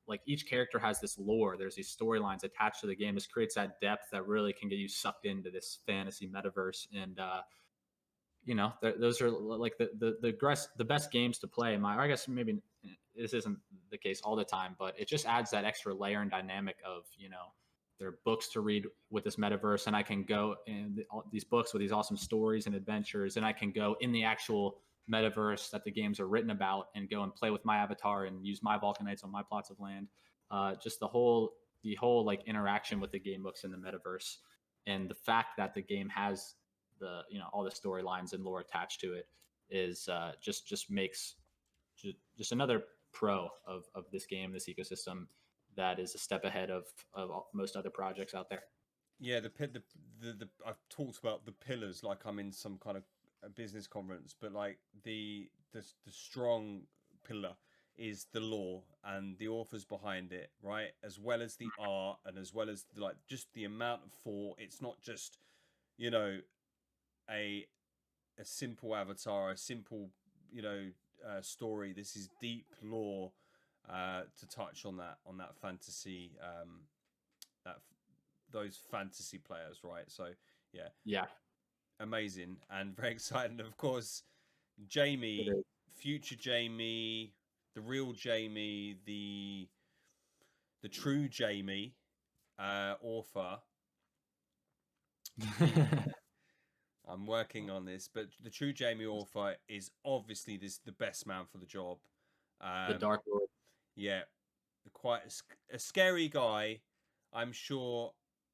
like each character has this lore. There's these storylines attached to the game. This creates that depth that really can get you sucked into this fantasy metaverse. And those are like the best games to play. I guess maybe this isn't the case all the time, but it just adds that extra layer and dynamic of there are books to read with this metaverse, and I can go in these books with these awesome stories and adventures, and I can go in the actual metaverse that the games are written about and go and play with my avatar and use my Vulcanites on my plots of land. Just the whole like interaction with the game books in the metaverse, and the fact that the game has all the storylines and lore attached to it is just makes just another pro of this game, this ecosystem that is a step ahead of most other projects out there. Yeah, I've talked about the pillars like I'm in some kind of a business conference, but like the strong pillar is the lore and the authors behind it, right? As well as the art, and as well as like just the amount of thought. It's not just a simple avatar, a simple story. This is deep lore to touch on that fantasy, those fantasy players, right? So yeah. amazing and very exciting. Of course, Jamie, future Jamie, the real Jamie, the true Jamie, author. I'm working on this, but the true Jamie author is obviously the best man for the job. The Dark Lord. Yeah, quite a scary guy. I'm sure,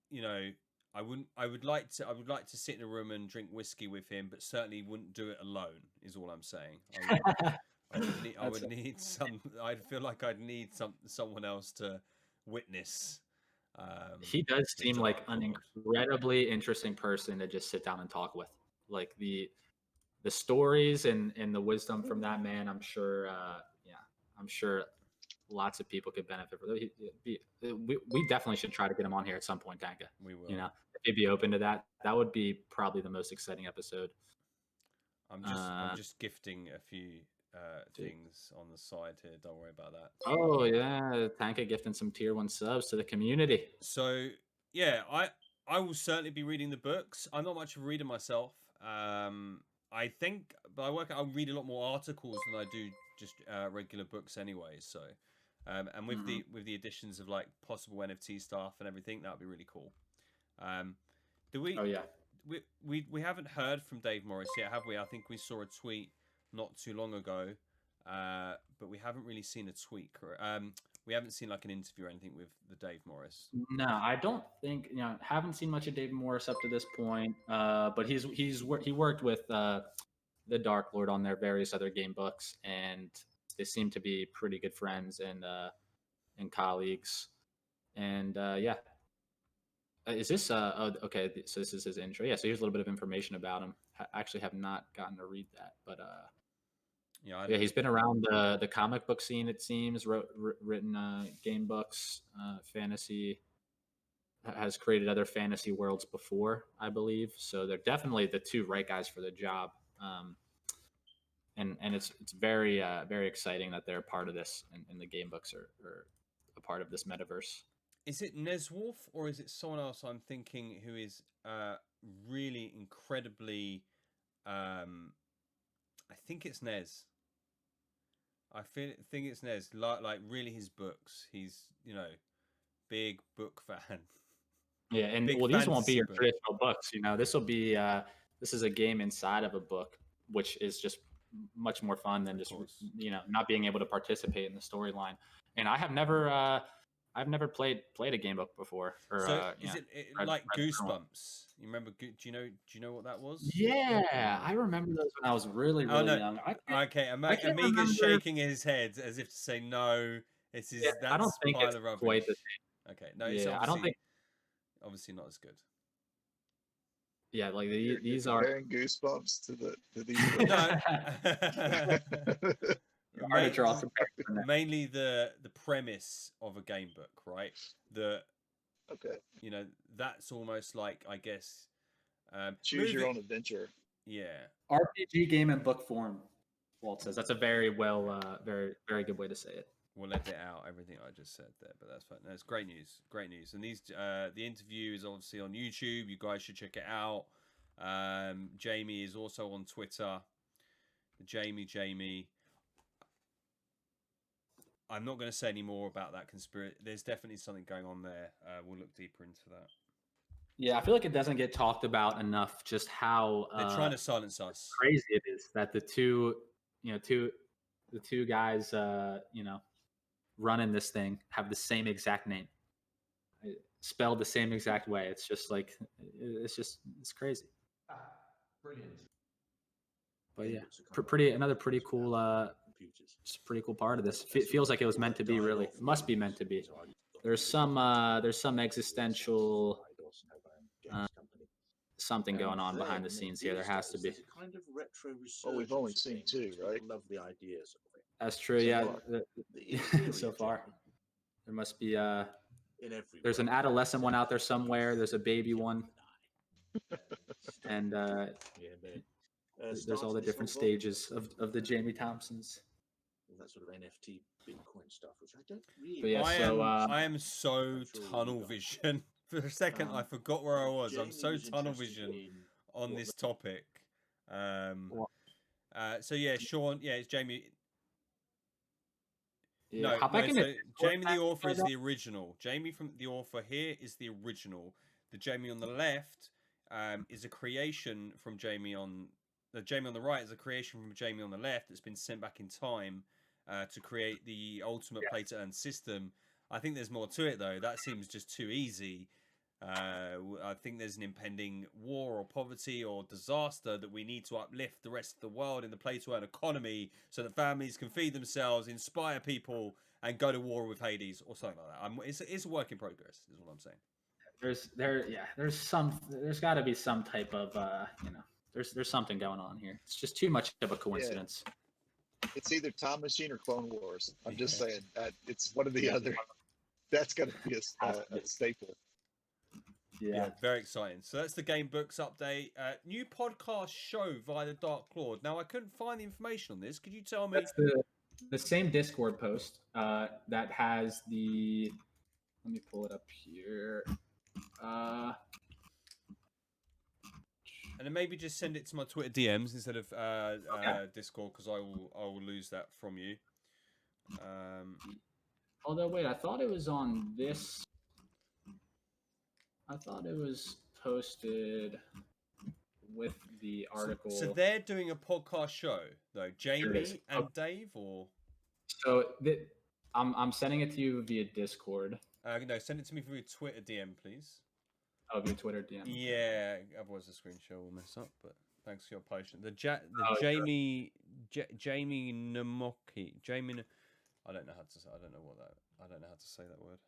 you know, I would like to sit in a room and drink whiskey with him, but certainly wouldn't do it alone. Is all I'm saying. I would need some. I feel like I'd need someone else to witness. He does seem like an incredibly interesting person to just sit down and talk with. Like the stories and the wisdom from that man, I'm sure. I'm sure lots of people could benefit from it. We definitely should try to get him on here at some point, Danka. We will. You know, if he'd be open to that, that would be probably the most exciting episode. I'm just gifting a few things on the side here. Don't worry about that. Oh yeah, Tanka gifting some tier 1 subs to the community. So yeah, I will certainly be reading the books. I'm not much of a reader myself. I think, but I'll read a lot more articles than I do just regular books anyway. So, and with the additions of like possible NFT stuff and everything, that would be really cool. Do we? Oh yeah. We haven't heard from Dave Morris yet, have we? I think we saw a tweet not too long ago, but we haven't really seen a tweet. We haven't seen like an interview or anything with the Dave Morris. No, I don't think, haven't seen much of Dave Morris up to this point. But he worked with the Dark Lord on their various other game books, and they seem to be pretty good friends and colleagues. And yeah. Is this okay? So this is his intro. Yeah. So here's a little bit of information about him. I actually have not gotten to read that, but yeah, he's been around the comic book scene. It seems written game books, fantasy. Has created other fantasy worlds before, I believe. So they're definitely the two right guys for the job. And it's very very exciting that they're a part of this, and the game books are a part of this metaverse. Is it Neswolf or is it someone else I'm thinking who is really incredibly... I think it's Nez. I think it's Nez. Like really his books. He's, big book fan. Yeah, and these won't be your traditional books. This will be this is a game inside of a book, which is just much more fun than just not being able to participate in the storyline. And I have never I've never played a game book before. Or, so is it like Goosebumps? You remember? Do you know what that was? Yeah, I remember those when I was really young. Okay, Amiga's shaking his head as if to say no. That's I don't think it's quite the same. Okay, no, it's I don't think obviously not as good. Yeah, like these are comparing Goosebumps to these. Mainly the premise of a game book, right? That's almost like, I guess, choose your own adventure. Yeah, RPG game in book form. Walt says that's a very very very good way to say it. We'll edit out everything I just said there, but that's fine. That's great news. Great news. And the interview is obviously on YouTube. You guys should check it out. Jamie is also on Twitter. Jamie. I'm not going to say any more about that conspiracy. There's definitely something going on there. We'll look deeper into that. Yeah, I feel like it doesn't get talked about enough. Just how they're trying to silence us. Crazy it is that the two guys, running this thing have the same exact name, spelled the same exact way. It's just like it's crazy. Brilliant. But yeah, another pretty cool. It's a pretty cool part of this. Feels like it was meant to be. Really, it must be meant to be. There's some existential something going on behind the scenes here. There has to be. Oh, we've only seen two, right? Love the ideas of it. That's true. Yeah. So far, there must be. There's an adolescent one out there somewhere. There's a baby one, and there's all the different stages of the Jamie Thompsons. That sort of NFT Bitcoin stuff, which I don't really. But yeah, I am so tunnel vision. For a second, I forgot where I was. I'm so tunnel vision on this topic. So yeah, Sean. Yeah, it's Jamie. Yeah, No, hop back no. into So Jamie the author is the original. Jamie from the author here is the original. The Jamie on the left is a creation from Jamie on the Jamie on the right is a creation from Jamie on the left that's been sent back in time to create the ultimate play to earn system. I think there's more to it though. That seems just too easy. I think there's an impending war or poverty or disaster that we need to uplift the rest of the world in the play to earn economy so that families can feed themselves, inspire people, and go to war with Hades or something like that. It's a work in progress, is what I'm saying. There's got to be some type of there's something going on here. It's just too much of a coincidence. Yeah. It's either Time Machine or Clone Wars. I'm just saying that it's one or the other. That's going to be a staple. Yeah, very exciting. So that's the Gamebooks update. New podcast show via the Dark Claude. Now I couldn't find the information on this. Could you tell me? That's the same Discord post that has the. Let me pull it up here. And then maybe just send it to my Twitter DMs instead of Discord, because I will lose that from you. Although wait, I thought it was on this. I thought it was posted with the article. So they're doing a podcast show though, Jamie and Dave, or. So I'm sending it to you via Discord. No, send it to me through Twitter DM, please. Oh, via Twitter DM. Yeah, otherwise the screen share will mess up. But thanks for your patience. Jamie Namoki. Jamie. I don't know how to say. I don't know how to say that word.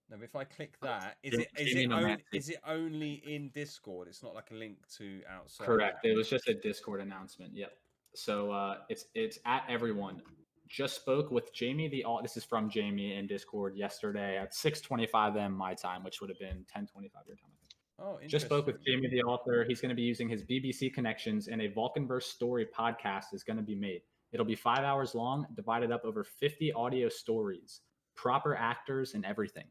No, but if I click that, is it only in Discord? It's not like a link to outside. Correct. It was just a Discord announcement. Yep. So it's at everyone. Just spoke with Jamie this is from Jamie in Discord yesterday at 6:25 m my time, which would have been 10:25 your time. Oh, just spoke with Jamie the author. He's going to be using his BBC connections, and a Vulcanverse story podcast is going to be made. It'll be 5 hours long, divided up over 50 audio stories, proper actors and everything.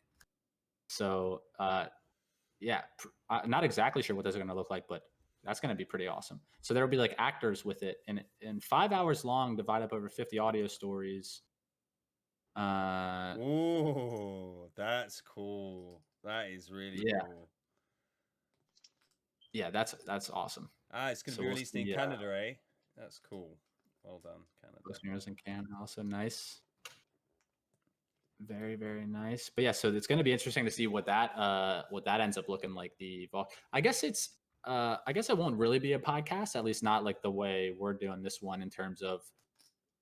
So, not exactly sure what those are going to look like, but that's going to be pretty awesome. So there'll be like actors with it, and 5 hours long, divided up over 50 audio stories. Oh, that's cool. That is really cool. Yeah, that's awesome. It's going to be released in Canada, eh? That's cool. Well done, Canada. Listeners in Canada, also nice. Very, very nice. But yeah, so it's going to be interesting to see what that ends up looking like. I guess it won't really be a podcast, at least not like the way we're doing this one in terms of,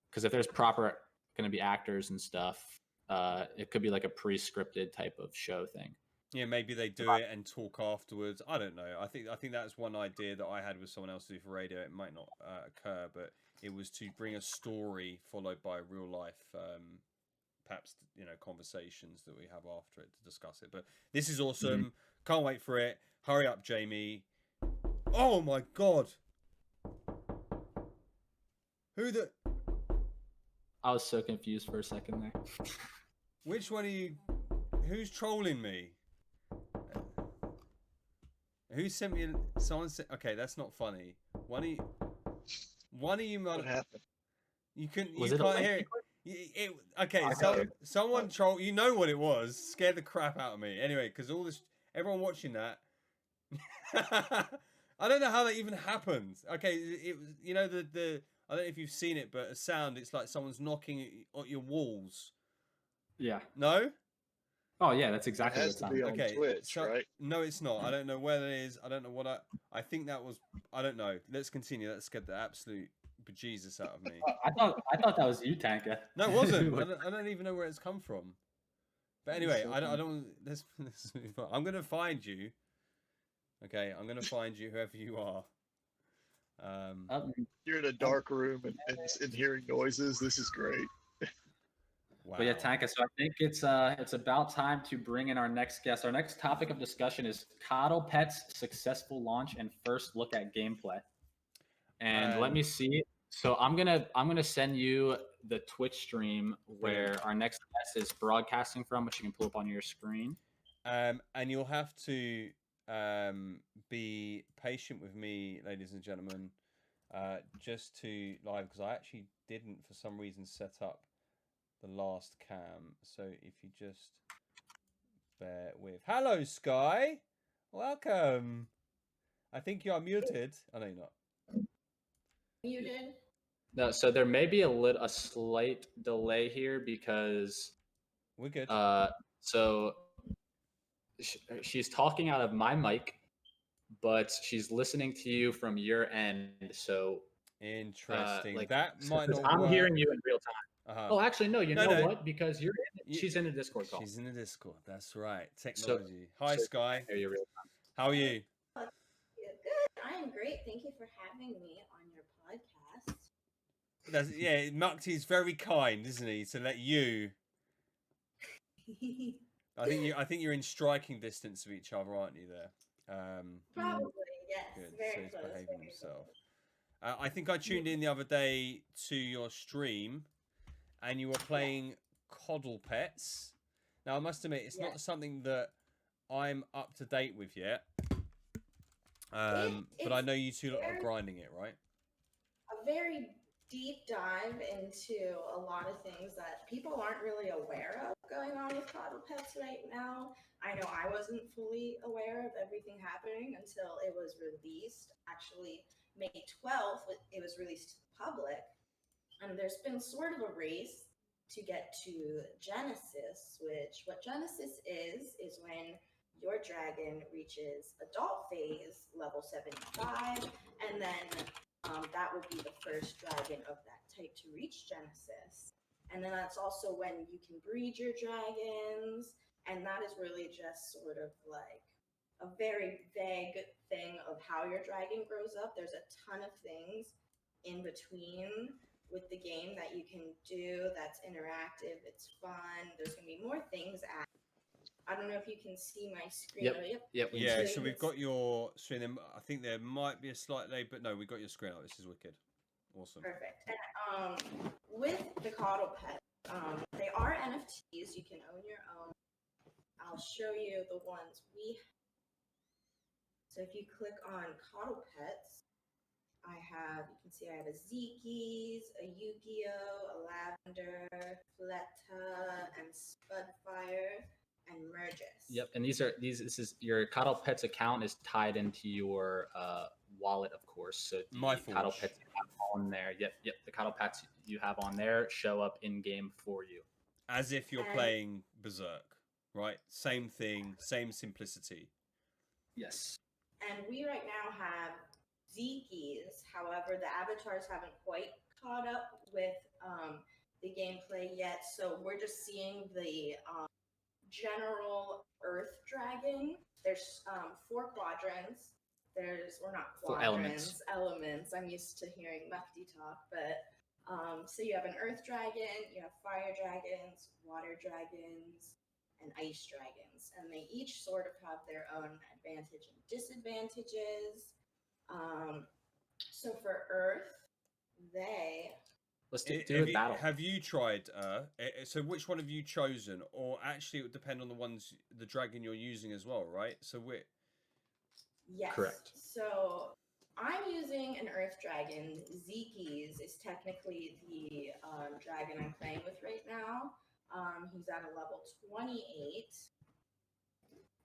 because if there's proper going to be actors and stuff, it could be like a pre-scripted type of show thing. Yeah, maybe they do it and talk afterwards. I don't know. I think that's one idea that I had with someone else to do for radio. It might not occur, but it was to bring a story followed by real life, perhaps conversations that we have after it to discuss it. But this is awesome. Mm-hmm. Can't wait for it. Hurry up, Jamie. Oh my god. I was so confused for a second there. Which one are you? Who's trolling me? Who sent me? Someone said. Okay, that's not funny. One of you. What happened? You can't hear it. Okay, someone troll. You know what it was? Scared the crap out of me. Anyway, because everyone watching that. I don't know how that even happened. Okay, it was the I don't know if you've seen it, but a sound. It's like someone's knocking at your walls. Yeah. No. Oh yeah, that's exactly what it sounds like. Okay, Twitch, right? No, it's not. I don't know where that is. I don't know what I think that was. I don't know. Let's continue. That scared the absolute bejesus out of me. I thought that was you, Tanka. No, it wasn't. I don't even know where it's come from. But anyway, I don't. I'm gonna find you. Okay, I'm gonna find you, whoever you are. You're in a dark room and hearing noises. This is great. Wow. But yeah, Tanka, so I think it's about time to bring in our next guest. Our next topic of discussion is CoddlePets' successful launch and first look at gameplay. And let me see. So I'm gonna send you the Twitch stream where our next guest is broadcasting from, which you can pull up on your screen. And you'll have to be patient with me, ladies and gentlemen, just to live, because I actually didn't for some reason set up the last cam. So if you just bear with. Hello, Sky. Welcome. I think you are muted. Oh, no, you're not. Muted. No, so there may be a slight delay here because We're good. So she's talking out of my mic, but she's listening to you from your end. So interesting. like, that might not I'm work. hearing you in real time. Oh, actually, no. You know what? Because she's in the Discord call. She's in the Discord. That's right. Technology. Hi, Sky. Hear you real time. How are you? Good. I am great. Thank you for having me on your podcast. Yeah, Mukti's very kind, isn't he, to let you. I think you're in striking distance of each other, aren't you? There. Probably, yes. Good. Very so he's close. behaving himself. I think I tuned in the other day to your stream, and you were playing CoddlePets. Now I must admit, it's not something that I'm up to date with yet. But I know you two are grinding it, right? A very deep dive into a lot of things that people aren't really aware of going on with CoddlePets right now. I know I wasn't fully aware of everything happening until it was released. Actually, May 12th, it was released to the public. And there's been sort of a race to get to Genesis, which what Genesis is when your dragon reaches adult phase, level 75, and then that would be the first dragon of that type to reach Genesis. And then that's also when you can breed your dragons, and that is really just sort of like a very vague thing of how your dragon grows up. There's a ton of things in between with the game that you can do that's interactive, it's fun. There's going to be more things at. I don't know if you can see my screen. Yep. Yeah, so we've got your screen. I think there might be a slight delay, but no, we've got your screen up. This is wicked. Awesome. Perfect. And with the CoddlePets, they are NFTs. You can own your own. I'll show you the ones we have. So if you click on CoddlePets, you can see I have a Zekies, a Yu-Gi-Oh, a Lavender, Fleta, and Spudfire. And Merges. Yep, and this is your CoddlePets account is tied into your wallet, of course. So the CoddlePets you have on there, yep, the CoddlePets you have on there show up in game for you, as if you're playing Berserk, right? Same thing, same simplicity. Yes. And we right now have Zekies. However, the avatars haven't quite caught up with the gameplay yet, so we're just seeing the general Earth Dragon. There's 4 quadrants. Or not quadrants, elements. I'm used to hearing Mufti talk, but so you have an Earth Dragon, you have Fire Dragons, Water Dragons, and Ice Dragons, and they each sort of have their own advantage and disadvantages. So for Earth, Let's do a battle. Have you tried? So which one have you chosen? Or actually, it would depend on the dragon you're using as well, right? So we're. Yes. Correct. So I'm using an Earth Dragon. Zekies is technically the dragon I'm playing with right now. He's at a level 28.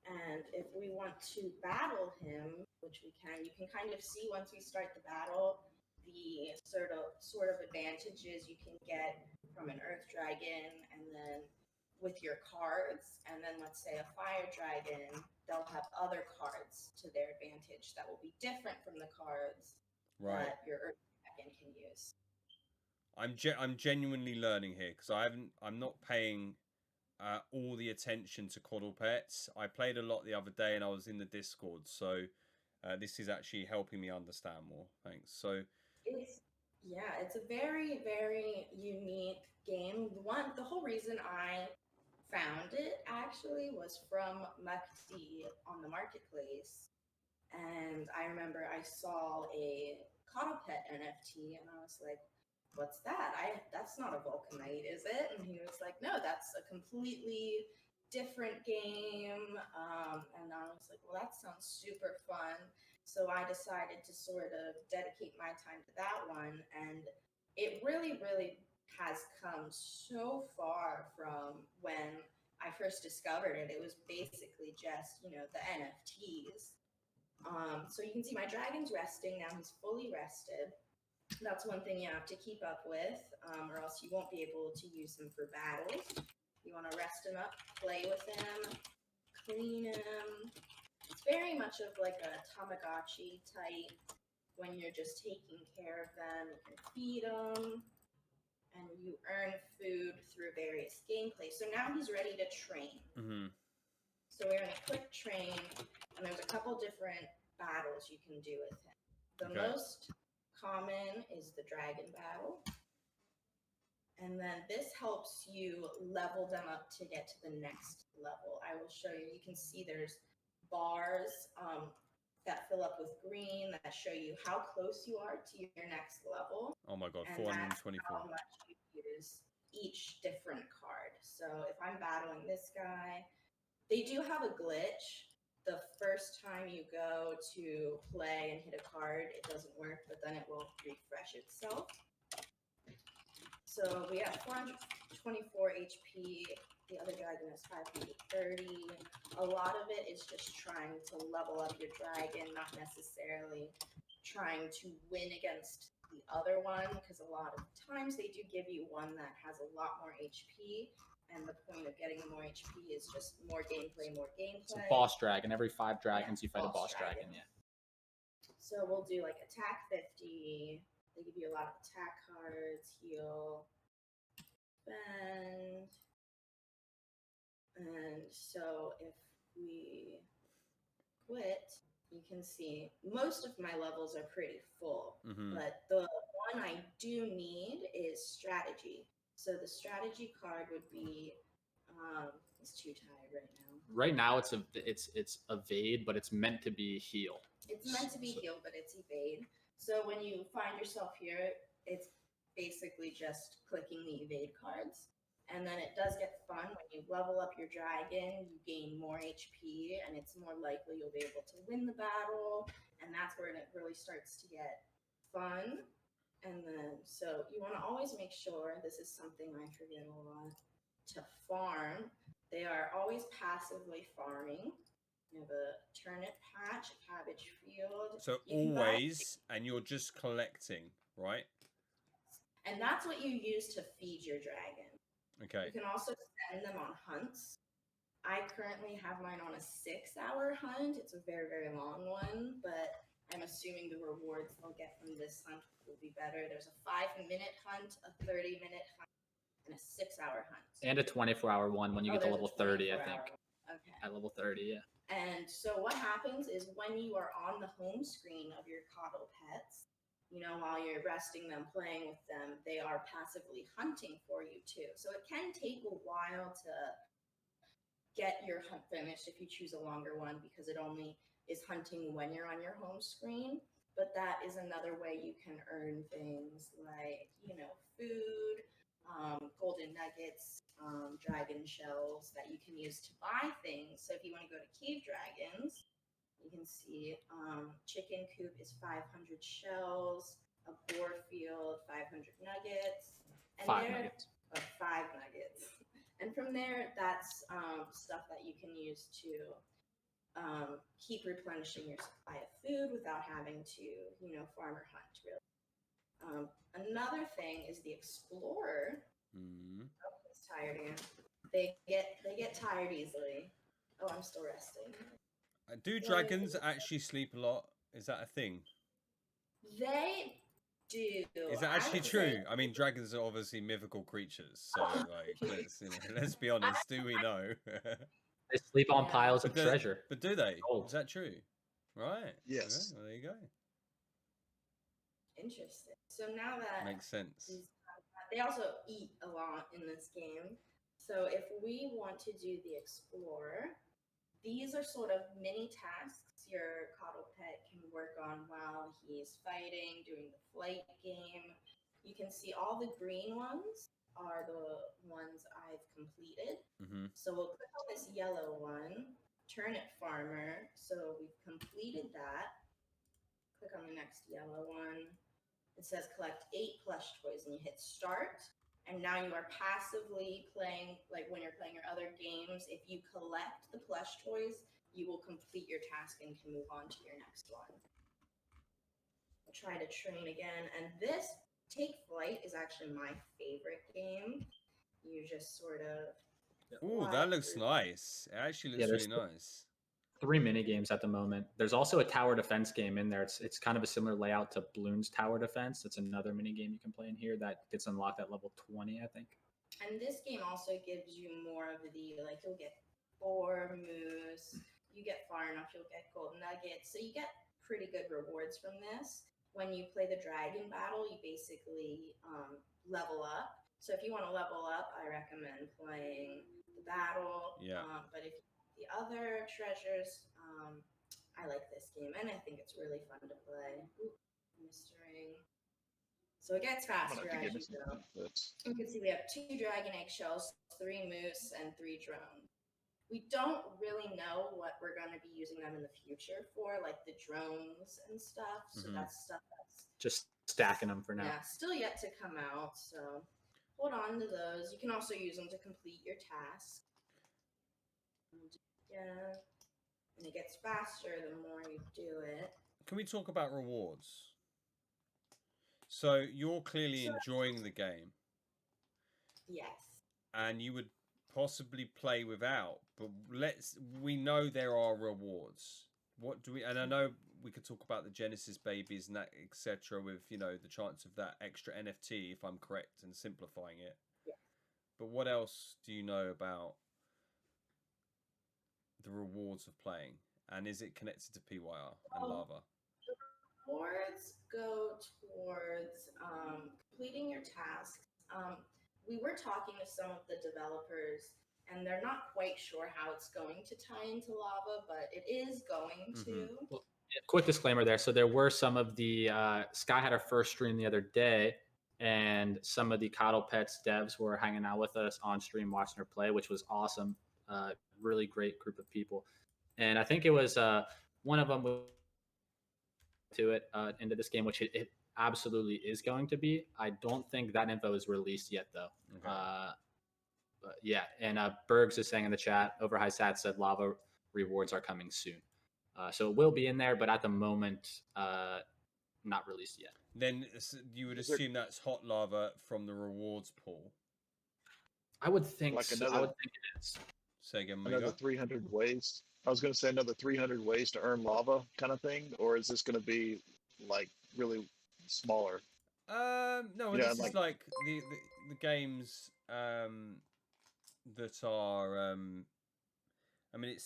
And if we want to battle him, which we can, you can kind of see once we start the battle, the sort of advantages you can get from an Earth Dragon, and then with your cards, and then let's say a Fire Dragon, they'll have other cards to their advantage that will be different from the cards that your Earth Dragon can use. I'm genuinely learning here because I'm not paying all the attention to CoddlePets. I played a lot the other day and I was in the Discord, so this is actually helping me understand more. Thanks. So. It's a very, very unique game. The whole reason I found it actually was from Mukti on the marketplace, and I remember I saw a CoddlePet NFT, and I was like, "What's that? That's not a Vulcanite, is it?" And he was like, "No, that's a completely different game. And I was like, well, that sounds super fun. So I decided to sort of dedicate my time to that one. And it really, really has come so far from when I first discovered it. It was basically just, the NFTs. So you can see my dragon's resting now. He's fully rested. That's one thing you have to keep up with, or else you won't be able to use him for battles. You want to rest him up, play with him, clean him. It's very much of like a Tamagotchi type. When you're just taking care of them, you can feed them, and you earn food through various gameplay. So now he's ready to train. Mm-hmm. So we're going to click train, and there's a couple different battles you can do with him. The most common is the dragon battle. And then this helps you level them up to get to the next level. I will show you. You can see there's bars that fill up with green that show you how close you are to your next level. Oh my god, and 424. How much you use each different card. So if I'm battling this guy, they do have a glitch. The first time you go to play and hit a card, it doesn't work, but then it will refresh itself. So we have 424 HP. The other dragon is 530. A lot of it is just trying to level up your dragon, not necessarily trying to win against the other one, because a lot of times they do give you one that has a lot more HP. And the point of getting more HP is just more gameplay, more gameplay. It's a boss dragon. Every 5 dragons, you fight a boss dragon. Yeah. So we'll do like attack 50. They give you a lot of attack cards, heal, bend. And so if we quit, you can see most of my levels are pretty full. Mm-hmm. But the one I do need is strategy. So the strategy card would be, it's too tired right now. Right now it's evade, but it's meant to be heal. It's meant to be heal, but it's evade. So when you find yourself here, it's basically just clicking the evade cards. And then it does get fun when you level up your dragon, you gain more HP, and it's more likely you'll be able to win the battle. And that's where it really starts to get fun. And then, so you want to always make sure, this is something I forget a lot, to farm. They are always passively farming. You have a turnip patch, a cabbage field. So always, and you're just collecting, right? And that's what you use to feed your dragon. Okay. You can also send them on hunts. I currently have mine on a 6-hour hunt. It's a very, very long one, but I'm assuming the rewards they'll get from this hunt will be better. There's a 5-minute hunt, a 30-minute hunt, and a 6-hour hunt. And a 24-hour one when you get to level 30, I think. Okay. At level 30, yeah. And so what happens is when you are on the home screen of your CoddlePets, while you're resting them, playing with them, they are passively hunting for you too. So it can take a while to get your hunt finished if you choose a longer one, because it only is hunting when you're on your home screen. But that is another way you can earn things like, food, golden nuggets, dragon shells that you can use to buy things. So if you want to go to cave dragons, you can see chicken coop is 500 shells, a boar field, 500 nuggets. And 5 nuggets. 5 nuggets. And from there, that's stuff that you can use to keep replenishing your supply of food without having to, farm or hunt, really. Another thing is the explorer. Mm-hmm. Oh, it's tired again. They get tired easily. Oh, I'm still resting. Do dragons actually sleep a lot? Is that a thing? They do. Is that actually true? I mean, dragons are obviously mythical creatures, so let's be honest. Do we know? They sleep on piles of treasure. But do they? Oh. Is that true? Right. Yes. Okay, well, there you go. Interesting. So now that makes sense. They also eat a lot in this game. So if we want to do the explorer, these are sort of mini tasks your CoddlePet can work on while he's fighting, doing the flight game. You can see all the green ones are the ones I've completed. Mm-hmm. So we'll click on this yellow one, Turnip Farmer. So we've completed that. Click on the next yellow one. It says collect 8 plush toys, and you hit start. And now you are passively playing, like when you're playing your other games. If you collect the plush toys, you will complete your task and can move on to your next one. I'll try to train again. And this Take Flight is actually my favorite game. You just sort of. Ooh, that looks nice. It actually looks really nice. 3 mini games at the moment. There's also a tower defense game in there. It's kind of a similar layout to Bloons Tower Defense. It's another mini game you can play in here that gets unlocked at level 20, I think. And this game also gives you more of the, like, you'll get 4 moose, you get far enough, you'll get gold nuggets. So you get pretty good rewards from this. When you play the dragon battle, you basically level up. So if you want to level up, I recommend playing the battle. Yeah. But if you want the other treasures, I like this game, and I think it's really fun to play. Ooh, mistering. So it gets faster as you go. You can see we have 2 dragon eggshells, 3 moose, and 3 drones. We don't really know what we're going to be using them in the future for, like the drones and stuff. So that's stuff that's just stacking them for now. Yeah, still yet to come out. So hold on to those. You can also use them to complete your task. Yeah, and it gets faster the more you do it. Can we talk about rewards? So you're clearly enjoying the game. Yes. And you would possibly play without, but we know there are rewards. What do we, and I know we could talk about the Genesis babies and that, etc., with, you know, the chance of that extra NFT, if I'm correct and simplifying it. Yeah. But what else do you know about the rewards of playing? And is it connected to PYR and Lava? Rewards go towards completing your tasks. We were talking to some of the developers, and they're not quite sure how it's going to tie into Lava, but it is going to. Well, quick disclaimer there. So there were some of the Sky had our first stream the other day, and some of the CoddlePets devs were hanging out with us on stream watching her play, which was awesome. Really great group of people. And I think it was one of them to it into this game, which it absolutely is going to be. I don't think that info is released yet, though. Okay. But yeah, and Bergs is saying in the chat, Over High Sat said Lava rewards are coming soon. So it will be in there, but at the moment, not released yet. Then you would assume that's hot lava from the rewards pool. I would think so. I would think it is. Say again, another 300 ways. I was going to say another 300 ways to earn lava kind of thing, or is this going to be like really smaller? No, this is like the games that are. I mean,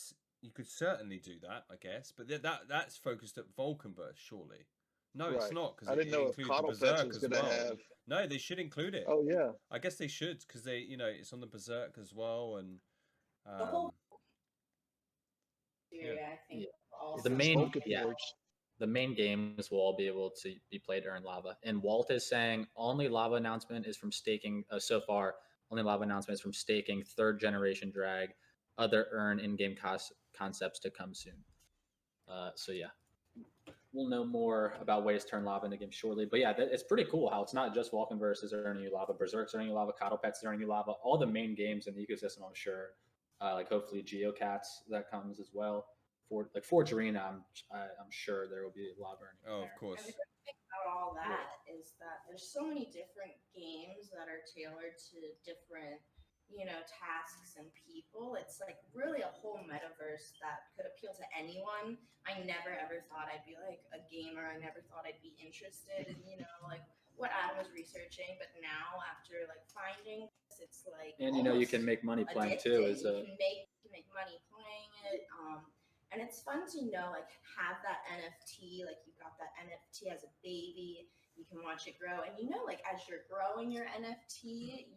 you could certainly do that, I guess, but that's focused at Vulcanverse, surely. No, it's not, because I didn't know if CoddlePets was going to have. No, they should include it. Oh yeah, I guess they should, because they, you know, it's on the Berserk as well, and the whole. I think the main games will all be able to be played during Lava. And Walt is saying only Lava announcement is from staking so far. Only Lava announcement is from staking, 3rd generation drag, other earn in-game concepts to come soon. So yeah, we'll know more about ways to turn Lava into game shortly. But yeah, it's pretty cool how it's not just Vulcanverse is earning you Lava, Berserk's earning you Lava, CoddlePets is earning you Lava. All the main games in the ecosystem, I'm sure. Like hopefully Geocats that comes as well. Forge Arena, I'm sure there will be Lava earning. Oh, of course. And the good thing about all that is that there's so many different games that are tailored to different, you know, tasks and people. It's like really a whole metaverse that could appeal to anyone. I never ever thought I'd be like a gamer. I never thought I'd be interested in, you know, like what Adam was researching. But now after like finding this, it's like, and you know, you can make money playing too. You can make money playing it. And it's fun to, you know, like have that NFT, like you got that NFT as a baby, you can watch it grow. And you know, like as you're growing your NFT,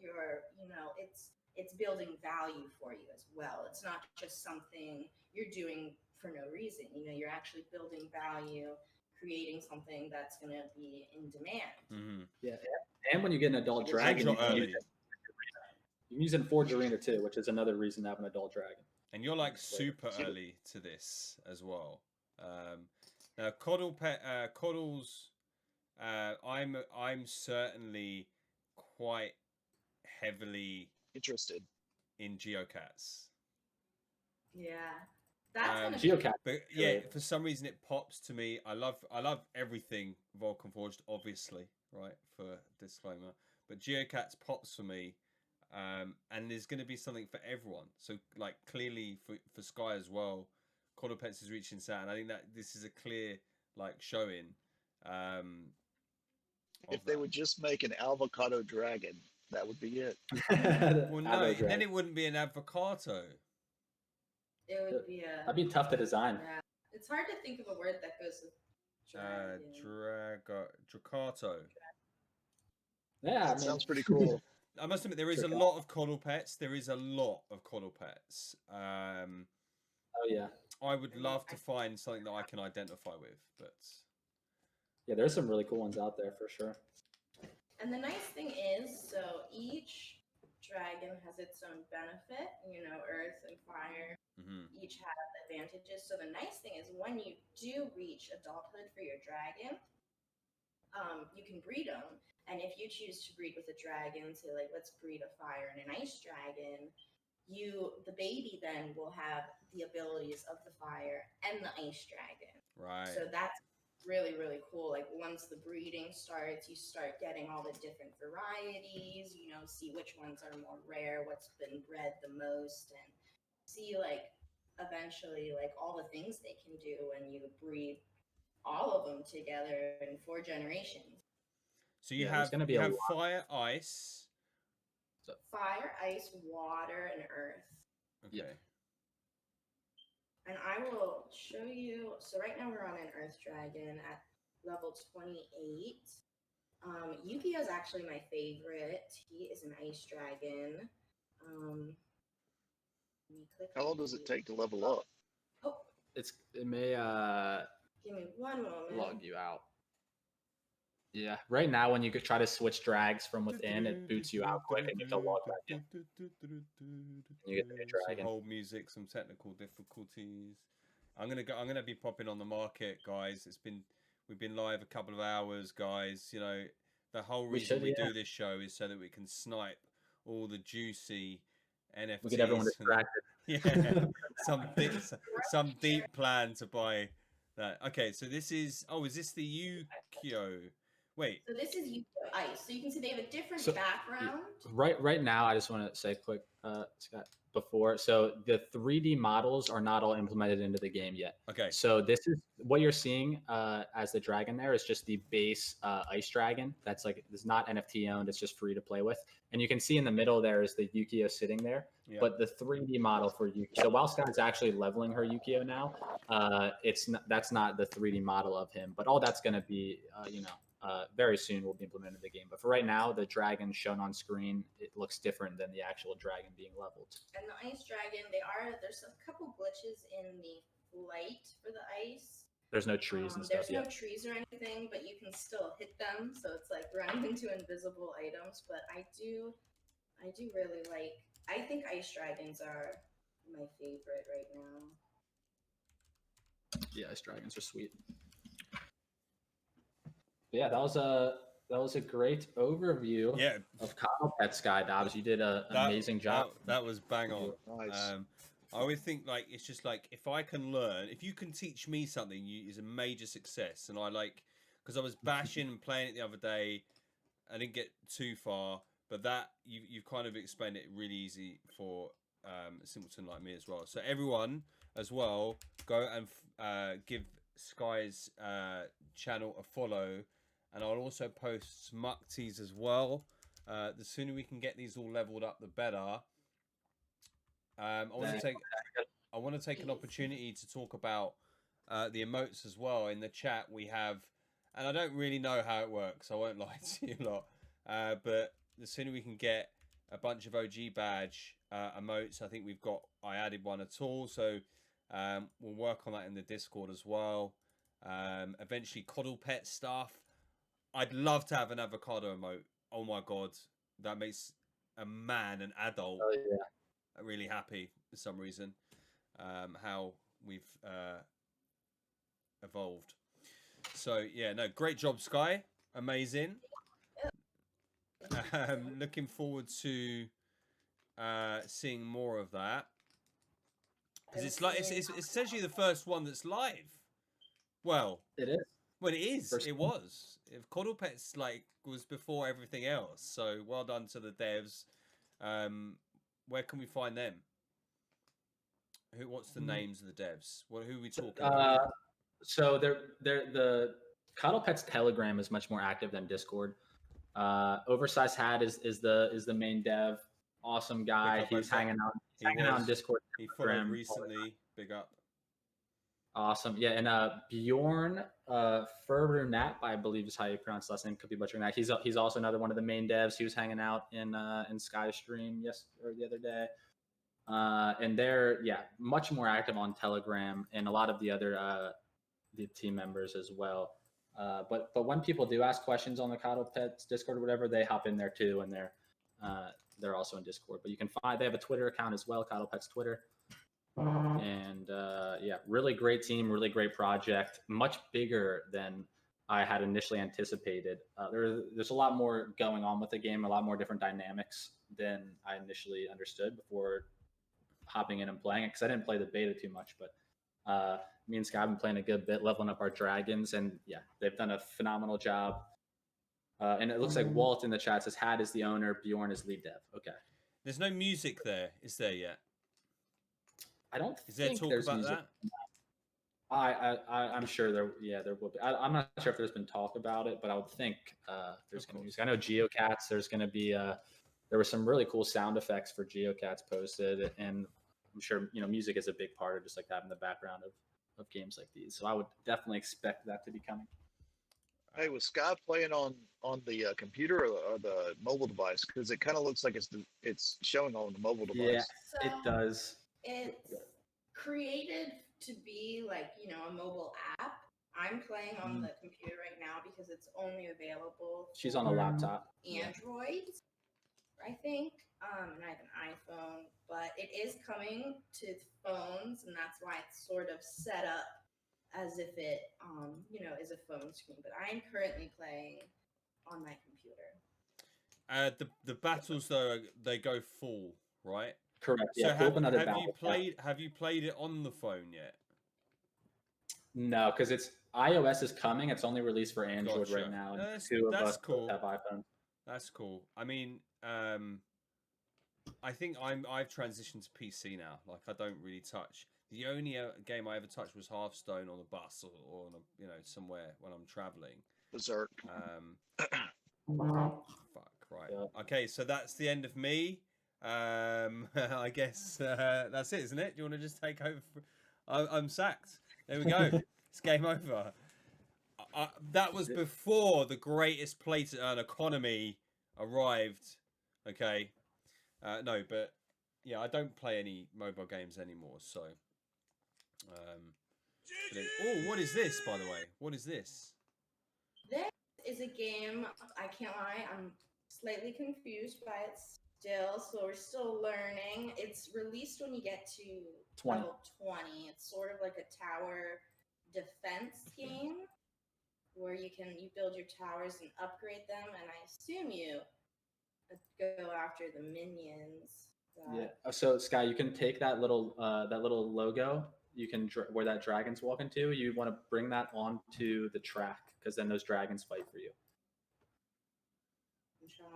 it's building value for you as well. It's not just something you're doing for no reason. You know, you're actually building value, creating something that's going to be in demand. Yeah. And when you get an adult dragon, You can use it in Forge Arena too, which is another reason to have an adult dragon. And you're like super early to this as well. Now, Coddles, I'm certainly quite heavily interested in Geocats. Yeah, that's gonna Geocat. But yeah, for some reason it pops to me. I love everything Vulcan Forged, obviously, right? For disclaimer, but Geocats pops for me, and there's going to be something for everyone. So like clearly for Sky as well, CoddlePets is reaching out, and I think that this is a clear like showing. If they would just make an avocado dragon, that would be it. Well, no, then it wouldn't be an avocado. It would be a. That'd be tough to design. Yeah, it's hard to think of a word that goes with Dracato. Yeah, that sounds pretty cool. I must admit, there is a lot of CoddlePets. There is a lot of CoddlePets. Oh yeah. I would love to find something that I can identify with, but yeah, there's some really cool ones out there for sure. And the nice thing is, so each dragon has its own benefit. You know, earth and fire each have advantages. So the nice thing is, when you do reach adulthood for your dragon, you can breed them. And if you choose to breed with a dragon, say like let's breed a fire and an ice dragon, the baby then will have the abilities of the fire and the ice dragon. right. So that's really, really cool. Like once the breeding starts, you start getting all the different varieties, you know, see which ones are more rare, what's been bred the most, and see like eventually like all the things they can do when you breed all of them together in 4 generations. So you have fire, ice. So fire, ice, water, and earth. Okay. Yeah. And I will show you. So right now we're on an Earth Dragon at level 28. Yu-Gi-Oh is actually my favorite. He is an Ice Dragon. How long does it take to level up? Oh, It may give me one moment. log you out. Yeah, right now when you could try to switch drags from within, it boots you out quick and you have to log back in. You get the new dragon. Some whole music, some technical difficulties. I'm gonna be popping on the market, guys. We've been live a couple of hours, guys. You know, the whole reason we do this show is so that we can snipe all the juicy NFTs. We get everyone distracted. Yeah, some deep plan to buy that. Okay, so this is. Oh, is this the Yu-Gi-Oh? Wait. So this is Yu-Gi-Oh! Ice. So you can see they have a different background. Right now, I just want to say quick, Scott, before. So the 3D models are not all implemented into the game yet. Okay. So this is what you're seeing as the dragon there is just the base ice dragon. That's like, it's not NFT owned. It's just free to play with. And you can see in the middle there is the Yu-Gi-Oh sitting there. Yeah. But the 3D model for Yu-Gi-Oh. So while Scott's actually leveling her Yu-Gi-Oh now, that's not the 3D model of him. But all that's going to be, very soon will be implemented in the game. But for right now, the dragon shown on screen, it looks different than the actual dragon being leveled. And the ice dragon, there's a couple glitches in the flight for the ice. There's no trees and stuff. There's no trees or anything, but you can still hit them. So it's like running into invisible items. But I do really like, I think ice dragons are my favorite right now. Yeah, ice dragons are sweet. Yeah, that was a great overview of CoddlePets, SkyDobs. You did an amazing job. That was bang on. Nice. I always think like it's just like if I can learn, if you can teach me something, is a major success. And I like because I was bashing and playing it the other day, I didn't get too far, but that you've kind of explained it really easy for a simpleton like me as well. So everyone as well, go and give Sky's channel a follow. And I'll also post Smucties as well. The sooner we can get these all leveled up, the better. I want to take an opportunity to talk about the emotes as well. In the chat we have, and I don't really know how it works. I won't lie to you lot. But the sooner we can get a bunch of OG badge emotes, I think I added one at all. So we'll work on that in the Discord as well. Eventually CoddlePet stuff. I'd love to have an avocado emote. Oh my god, that makes a man, an adult, Oh yeah. really happy for some reason. How we've evolved. So yeah, no, great job, Sky. Amazing. Looking forward to seeing more of that. Because it's like it's essentially the first one that's live. Well, It is. well, it is. First It was. If CoddlePets like was before everything else, so well done to the devs. Where can we find them? What's the names of the devs? Who are we talking about? So the CoddlePets Telegram is much more active than Discord. Oversized Hat is the main dev. Awesome guy. He's hanging out. Hanging out on Discord. He followed recently. Big up. Awesome. Yeah, and Bjorn Ferbrunat, I believe is how you pronounce the last name. Could be butchering that. He's also another one of the main devs. He was hanging out in Sky stream the other day. And they're much more active on Telegram and a lot of the other the team members as well. But when people do ask questions on the CoddlePets Discord or whatever, they hop in there too, and they're also in Discord. But you can find they have a Twitter account as well, CoddlePets Twitter. And really great team, really great project, much bigger than I had initially anticipated. There's a lot more going on with the game, a lot more different dynamics than I initially understood before hopping in and playing it, because I didn't play the beta too much. But me and Sky have been playing a good bit, leveling up our dragons, and they've done a phenomenal job. And it looks like Walt in the chat says Hat is the owner, Bjorn is lead dev. Okay. There's no music there, is there yet? I don't Is there think talk there's about music. that? I'm sure there will be. I'm not sure if there's been talk about it, but I would think there's going to be music. I know Geocats. There's going to be there were some really cool sound effects for Geocats posted, and I'm sure music is a big part of just like having the background of games like these. So I would definitely expect that to be coming. Hey, was Sky playing on the computer or the mobile device? Because it kind of looks like it's showing on the mobile device. Yeah, So it does. It's created to be like, a mobile app. I'm playing on the computer right now because it's only available. She's on a laptop. Android, I think. And I have an iPhone, but it is coming to phones, and that's why it's sort of set up as if it, is a phone screen. But I'm currently playing on my computer. The battles though, they go full, right? Correct. So Yeah. have you played it on the phone yet? No, because it's iOS is coming. It's only released for Android right now. No, two of us cool. have iPhones. That's cool. I mean, I think I've transitioned to PC now. Like I don't really touch. The only game I ever touched was Hearthstone on a bus or on a, somewhere when I'm traveling. Berserk. Fuck. Right. Yeah. Okay. So that's the end of me. I guess that's it, isn't it? Do you want to just take over? I'm sacked. There we go. It's game over. That was before the greatest play to earn economy arrived. Okay. No, but yeah, I don't play any mobile games anymore. So, oh, what is this, by the way? What is this? This is a game. I can't lie. I'm slightly confused by it still, so we're still learning. It's released when you get to 20. level 20. It's sort of like a tower defense game where you build your towers and upgrade them, and I assume you go after the minions. So Sky, you can take that little logo. You can where that dragon's walking to. You want to bring that onto the track because then those dragons fight for you.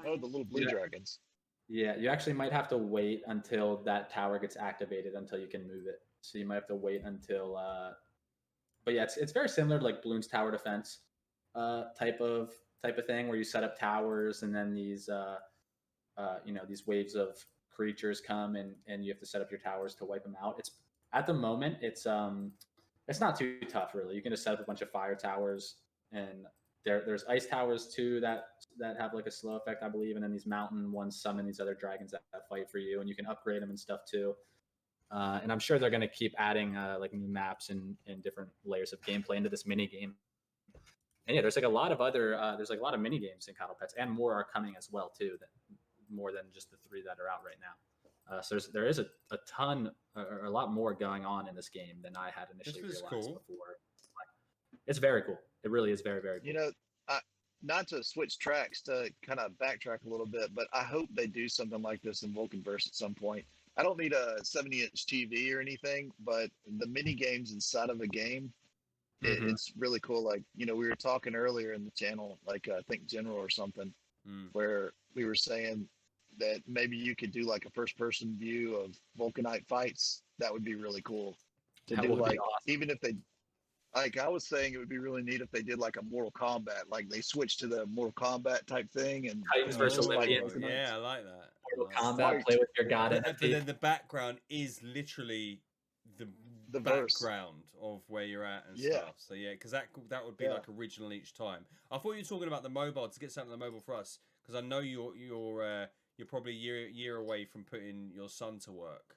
Oh, the little blue dragons. Yeah, you actually might have to wait until that tower gets activated until you can move it. So you might have to wait until. But yeah, it's very similar to like Bloons Tower Defense type of thing where you set up towers and then these these waves of creatures come and you have to set up your towers to wipe them out. It's at the moment it's not too tough really. You can just set up a bunch of fire towers and there's ice towers too that have like a slow effect, I believe, and then these mountain ones summon these other dragons that fight for you, and you can upgrade them and stuff too. And I'm sure they're going to keep adding like new maps and different layers of gameplay into this mini game. And yeah, there's like a lot of other there's like a lot of mini games in CoddlePets, and more are coming as well too more than just the 3 that are out right now. So there is a ton, or a lot more going on in this game than I had initially realized before. It's very cool. It really is very, very cool. You know, not to switch tracks, to kind of backtrack a little bit, but I hope they do something like this in Vulcanverse at some point. I don't need a 70-inch TV or anything, but the mini games inside of a game, it's really cool. Like, you know, we were talking earlier in the channel, like I think General or something, where we were saying that maybe you could do like a first-person view of Vulcanite fights. That would be really cool to do. Like, awesome. Even if they, like I was saying, it would be really neat if they did like a Mortal Kombat, like they switched to the Mortal Kombat type thing, and Titans versus Olympians. Yeah, I like that. Mortal Kombat, play with your god. But then the background is literally the background of where you're at and stuff. So yeah, because that would be like original each time. I thought you were talking about the mobile, to get something on the mobile for us, because I know you're probably a year away from putting your son to work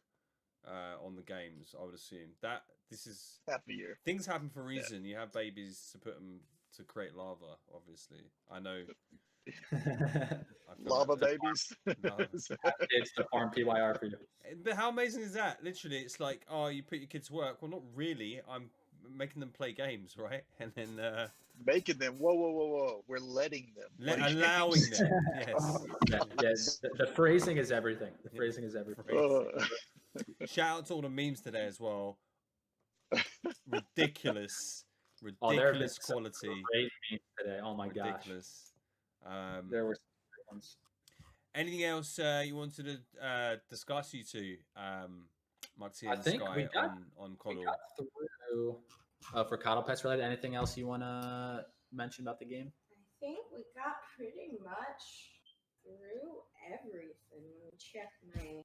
on the games. I would assume that this is half a year. Things happen for a reason. You have babies to put them to create lava. Obviously, I know. Lava babies. It's the farm PYR for you. But how amazing is that? Literally, it's like, oh, you put your kids to work. Well, not really. I'm making them play games, right? And then making them. Whoa! We're letting them. Allowing them. Yes. Yes. The phrasing is everything. The phrasing is everything. Shout out to all the memes today as well. Ridiculous quality. Great memes today. Oh my gosh. There were some ones. Anything else you wanted to discuss, you two, Maxi and Sky, on Coddle? We got through for CoddlePets related. Anything else you want to mention about the game? I think we got pretty much through everything. Let me check my.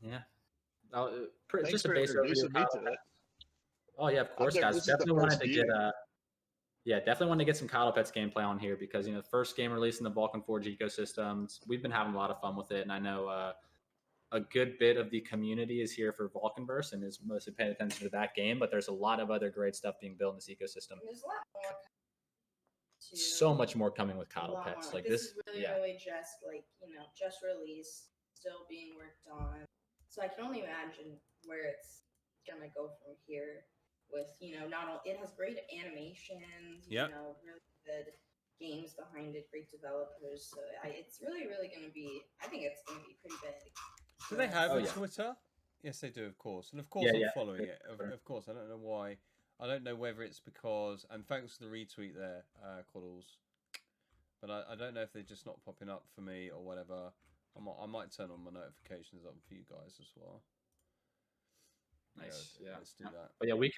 Yeah. Just a basic overview of CoddlePets. Oh yeah, of course, guys. Definitely wanted to get some CoddlePets gameplay on here because, you know, the first game released in the Vulcan Forged ecosystems. We've been having a lot of fun with it, and I know a good bit of the community is here for Vulcanverse and is mostly paying attention to that game. But there's a lot of other great stuff being built in this ecosystem. There's a lot more. So much more coming with CoddlePets. Like this is really just like, you know, just released, still being worked on. So I can only imagine where it's gonna go from here. With, you know, not only it has great animations, you know, really good games behind it, great developers. So it's really going to be. I think it's going to be pretty big. Do they have a Twitter? Yes, they do, of course, and of course I'm following it. Of course, I don't know why. I don't know whether it's because. And thanks for the retweet there, Coddles. But I don't know if they're just not popping up for me or whatever. I might turn on my notifications up for you guys as well. Nice. Yeah, let's do that. But yeah, we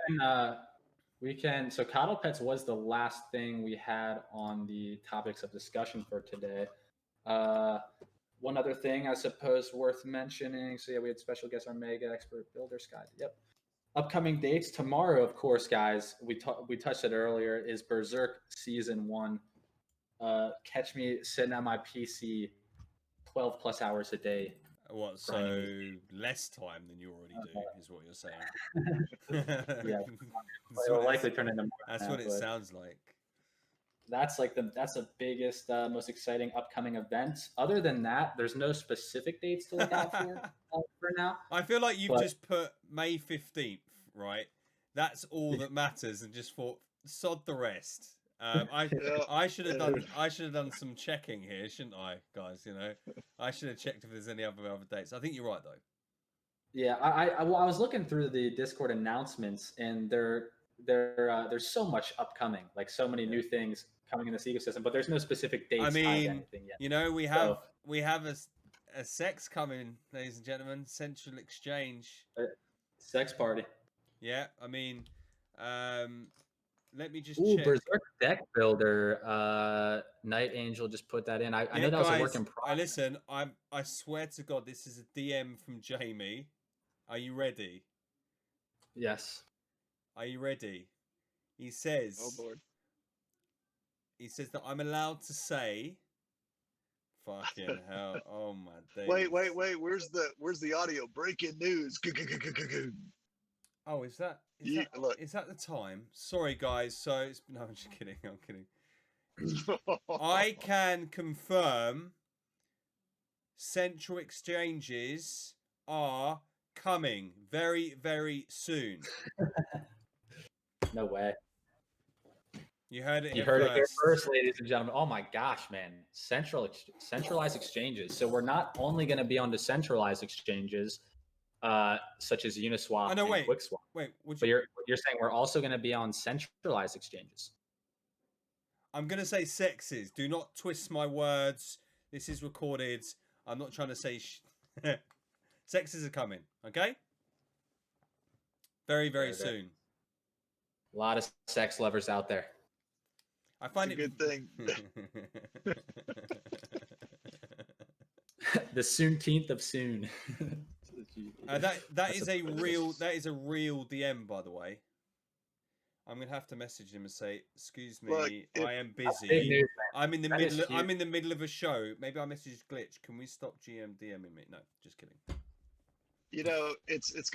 can. So CoddlePets was the last thing we had on the topics of discussion for today. One other thing I suppose worth mentioning. So yeah, we had special guest Armega, expert builder, Sky. Yep. Upcoming dates tomorrow, of course, guys. We touched it earlier. Is Berserk Season 1. Catch me sitting at my PC 12+ hours a day. What, so less time than you already do is what you're saying? Yeah, it'll likely turn into more. That's what it sounds like. That's like that's the biggest, most exciting upcoming event. Other than that, there's no specific dates to look out for now. I feel like you've just put May 15th, right? That's all that matters, and just thought, sod the rest. I should have done some checking here, shouldn't I, guys? You know, I should have checked if there's any other dates. I think you're right though. Yeah, I was looking through the Discord announcements, and there's so much upcoming, like so many new things coming in this ecosystem, but there's no specific dates. I mean, anything yet. You know, we have a sex coming, ladies and gentlemen. Central Exchange. Sex party. Yeah, I mean, let me just check. Berserk deck builder. Nightangel just put that in. I know that was a work in progress. Listen, I swear to God, this is a DM from Jamie. Are you ready? Yes. Are you ready? He says. Oh Lord. He says that I'm allowed to say. Fucking hell! Oh my days. Wait. Where's the audio? Breaking news. Oh, is that the time? Sorry, guys. So it's no, I'm just kidding. I'm kidding. I can confirm central exchanges are coming very, very soon. No way. You heard it. You heard it here first, ladies and gentlemen. Oh my gosh, man! Centralized exchanges. So we're not only going to be on decentralized exchanges, such as Uniswap and QuickSwap. Wait, but you're saying we're also going to be on centralized exchanges. I'm going to say sexes. Do not twist my words. This is recorded. I'm not trying to say sexes are coming. Okay. Very, very soon. A lot of sex lovers out there. I find it a good thing. The soon-teenth of soon. That is a real DM, by the way. I'm gonna have to message him and say, "Excuse me, I am busy. I'm in the middle of a show. Maybe I messaged Glitch. Can we stop DMing me?" No, just kidding. You know, it's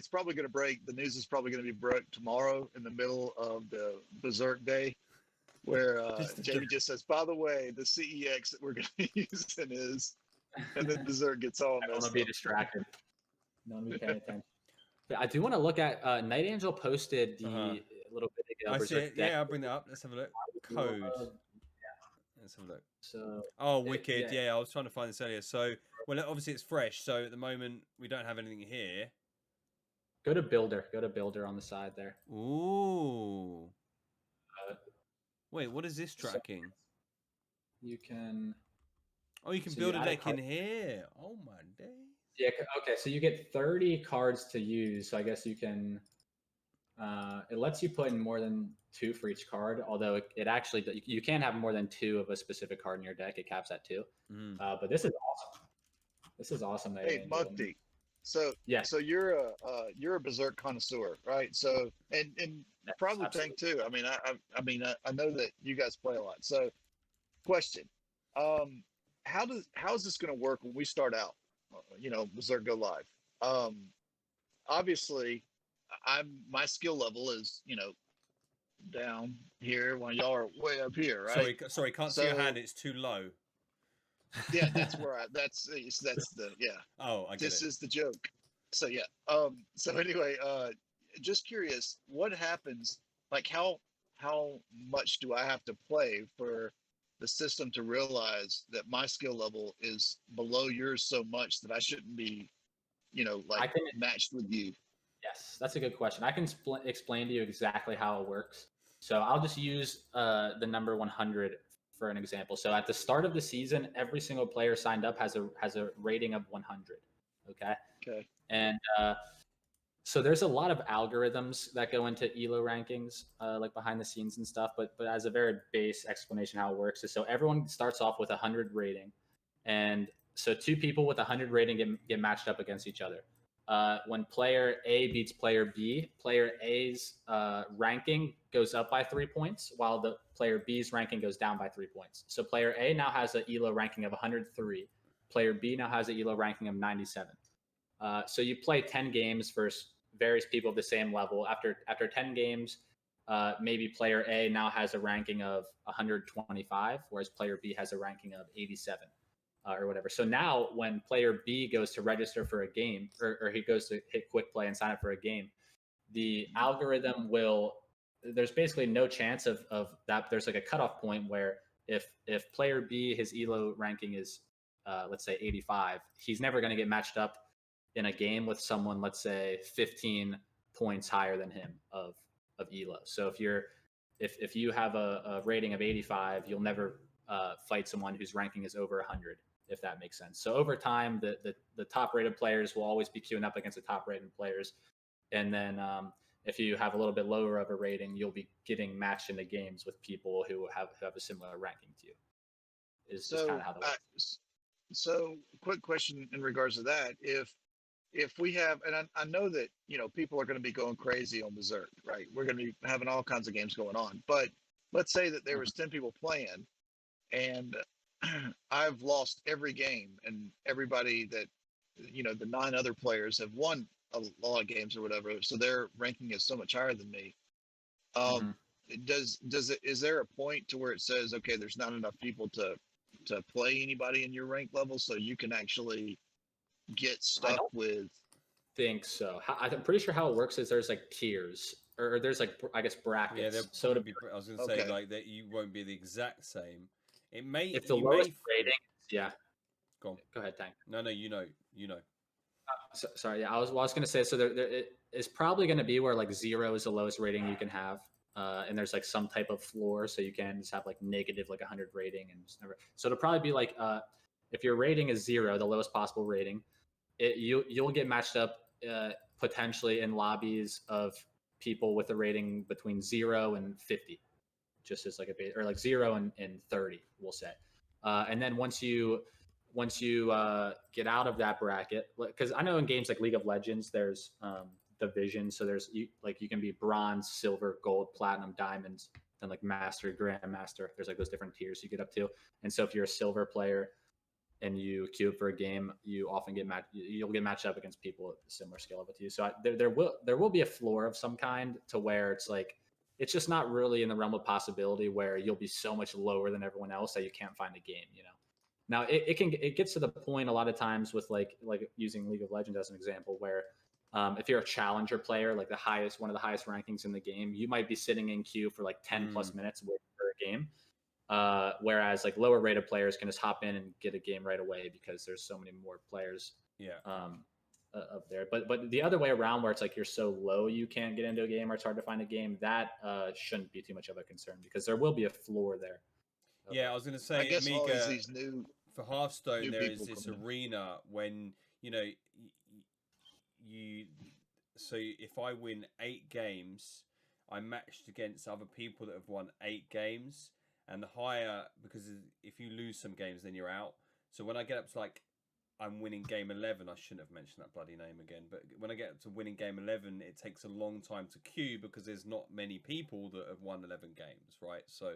probably gonna break. The news is probably gonna be broke tomorrow in the middle of the Berserk Day, where Jamie just says, "By the way, the CEX that we're gonna be using is," and then Berserk gets all messed up. I want to be distracted. No one be paying attention. But I do want to look at Nightangel posted the little bit ago. I see it. Yeah, I'll bring that up. Let's have a look. Code. Let's have a look. So. Oh, wicked! Yeah, I was trying to find this earlier. So, well, obviously it's fresh. So at the moment we don't have anything here. Go to Builder. Go to Builder on the side there. Ooh. Wait, what is this tracking? So you can. Oh, you can build a deck in here. Oh my days. Yeah. Okay. So you get 30 cards to use. So I guess you can. It lets you put in more than 2 for each card. Although it actually you can't have more than 2 of a specific card in your deck. It caps at 2. But this is awesome. This is awesome. Hey, Mufti. So yeah. So you're a Berserk connoisseur, right? So and probably Tank too. I mean I know that you guys play a lot. So question. How is this going to work when we start out? You know, Berserk Go Live. Obviously, my skill level is, you know, down here when y'all are way up here, right? Sorry, can't see your hand. It's too low. Yeah, that's where that's the yeah. Oh, I get this it. is the joke. So yeah. So anyway, just curious, what happens? Like, how much do I have to play for the system to realize that my skill level is below yours so much that I shouldn't be, you know, like matched with you? Yes, that's a good question. I can explain to you exactly how it works. So I'll just use the number 100 for an example. So at the start of the season, every single player signed up has a rating of 100. Okay. Okay. And so there's a lot of algorithms that go into ELO rankings, like behind the scenes and stuff. But as a very base explanation, how it works is so everyone starts off with 100 rating, and so 2 people with 100 rating get matched up against each other. When player A beats player B, player A's ranking goes up by 3 points, while the player B's ranking goes down by 3 points. So player A now has an ELO ranking of 103. Player B now has an ELO ranking of 97. So you play 10 games versus various people of the same level. After 10 games, maybe player A now has a ranking of 125, whereas player B has a ranking of 87. Or whatever. So now when player B goes to register for a game, or he goes to hit quick play and sign up for a game, the algorithm there's basically no chance of that. There's like a cutoff point where if player B, his ELO ranking is, let's say 85, he's never going to get matched up in a game with someone, let's say 15 points higher than him of ELO. So if you have a rating of 85, you'll never fight someone whose ranking is over 100. If that makes sense. So over time, the top rated players will always be queuing up against the top rated players. And then if you have a little bit lower of a rating, you'll be getting matched into games with people who have a similar ranking to you. Is kind of how that works. So quick question in regards to that. If we have, and I know that, you know, people are going to be going crazy on Berserk, right? We're going to be having all kinds of games going on. But let's say that there was 10 people playing, and I've lost every game, and everybody that, you know, the 9 other players have won a lot of games or whatever, so their ranking is so much higher than me. is there a point to where it says, okay, there's not enough people to play anybody in your rank level, so you can actually get stuck with? Think so. I'm pretty sure how it works is there's like tiers, or there's like, I guess, brackets. Yeah, so to be, I was going to say like that you won't be the exact same. It may if the lowest rating. Yeah. Go ahead, Tank. No, you know. Sorry. Yeah, I was going to say. So there it is probably going to be where like 0 is the lowest rating you can have, and there's like some type of floor, so you can just have like negative like 100 rating, and just never. So it'll probably be like if your rating is 0, the lowest possible rating, you'll get matched up potentially in lobbies of people with a rating between 0 and 50, just as like a base, or like 0 and 30, we'll say. And then once you get out of that bracket, because I know in games like League of Legends, there's division. So there's you can be bronze, silver, gold, platinum, diamonds, then like master, grandmaster. There's like those different tiers you get up to. And so if you're a silver player and you queue up for a game, you often you'll get matched up against people at a similar skill level to you. So there will be a floor of some kind to where it's like, it's just not really in the realm of possibility where you'll be so much lower than everyone else that you can't find a game, you know? Now it gets to the point a lot of times with like using League of Legends as an example, where if you're a challenger player, like one of the highest rankings in the game, you might be sitting in queue for like 10 plus minutes waiting for a game. Whereas like lower rated players can just hop in and get a game right away because there's so many more players up there. But the other way around, where it's like you're so low you can't get into a game or it's hard to find a game, that shouldn't be too much of a concern because there will be a floor there. Yeah, I was going to say, I guess Amiga, always these for Hearthstone, there is this arena when, you know, so if I win 8 games, I'm matched against other people that have won 8 games, and the higher, because if you lose some games, then you're out. So when I get up to like, I'm winning game 11, I shouldn't have mentioned that bloody name again, but when I get up to winning game 11, it takes a long time to queue because there's not many people that have won 11 games, right? So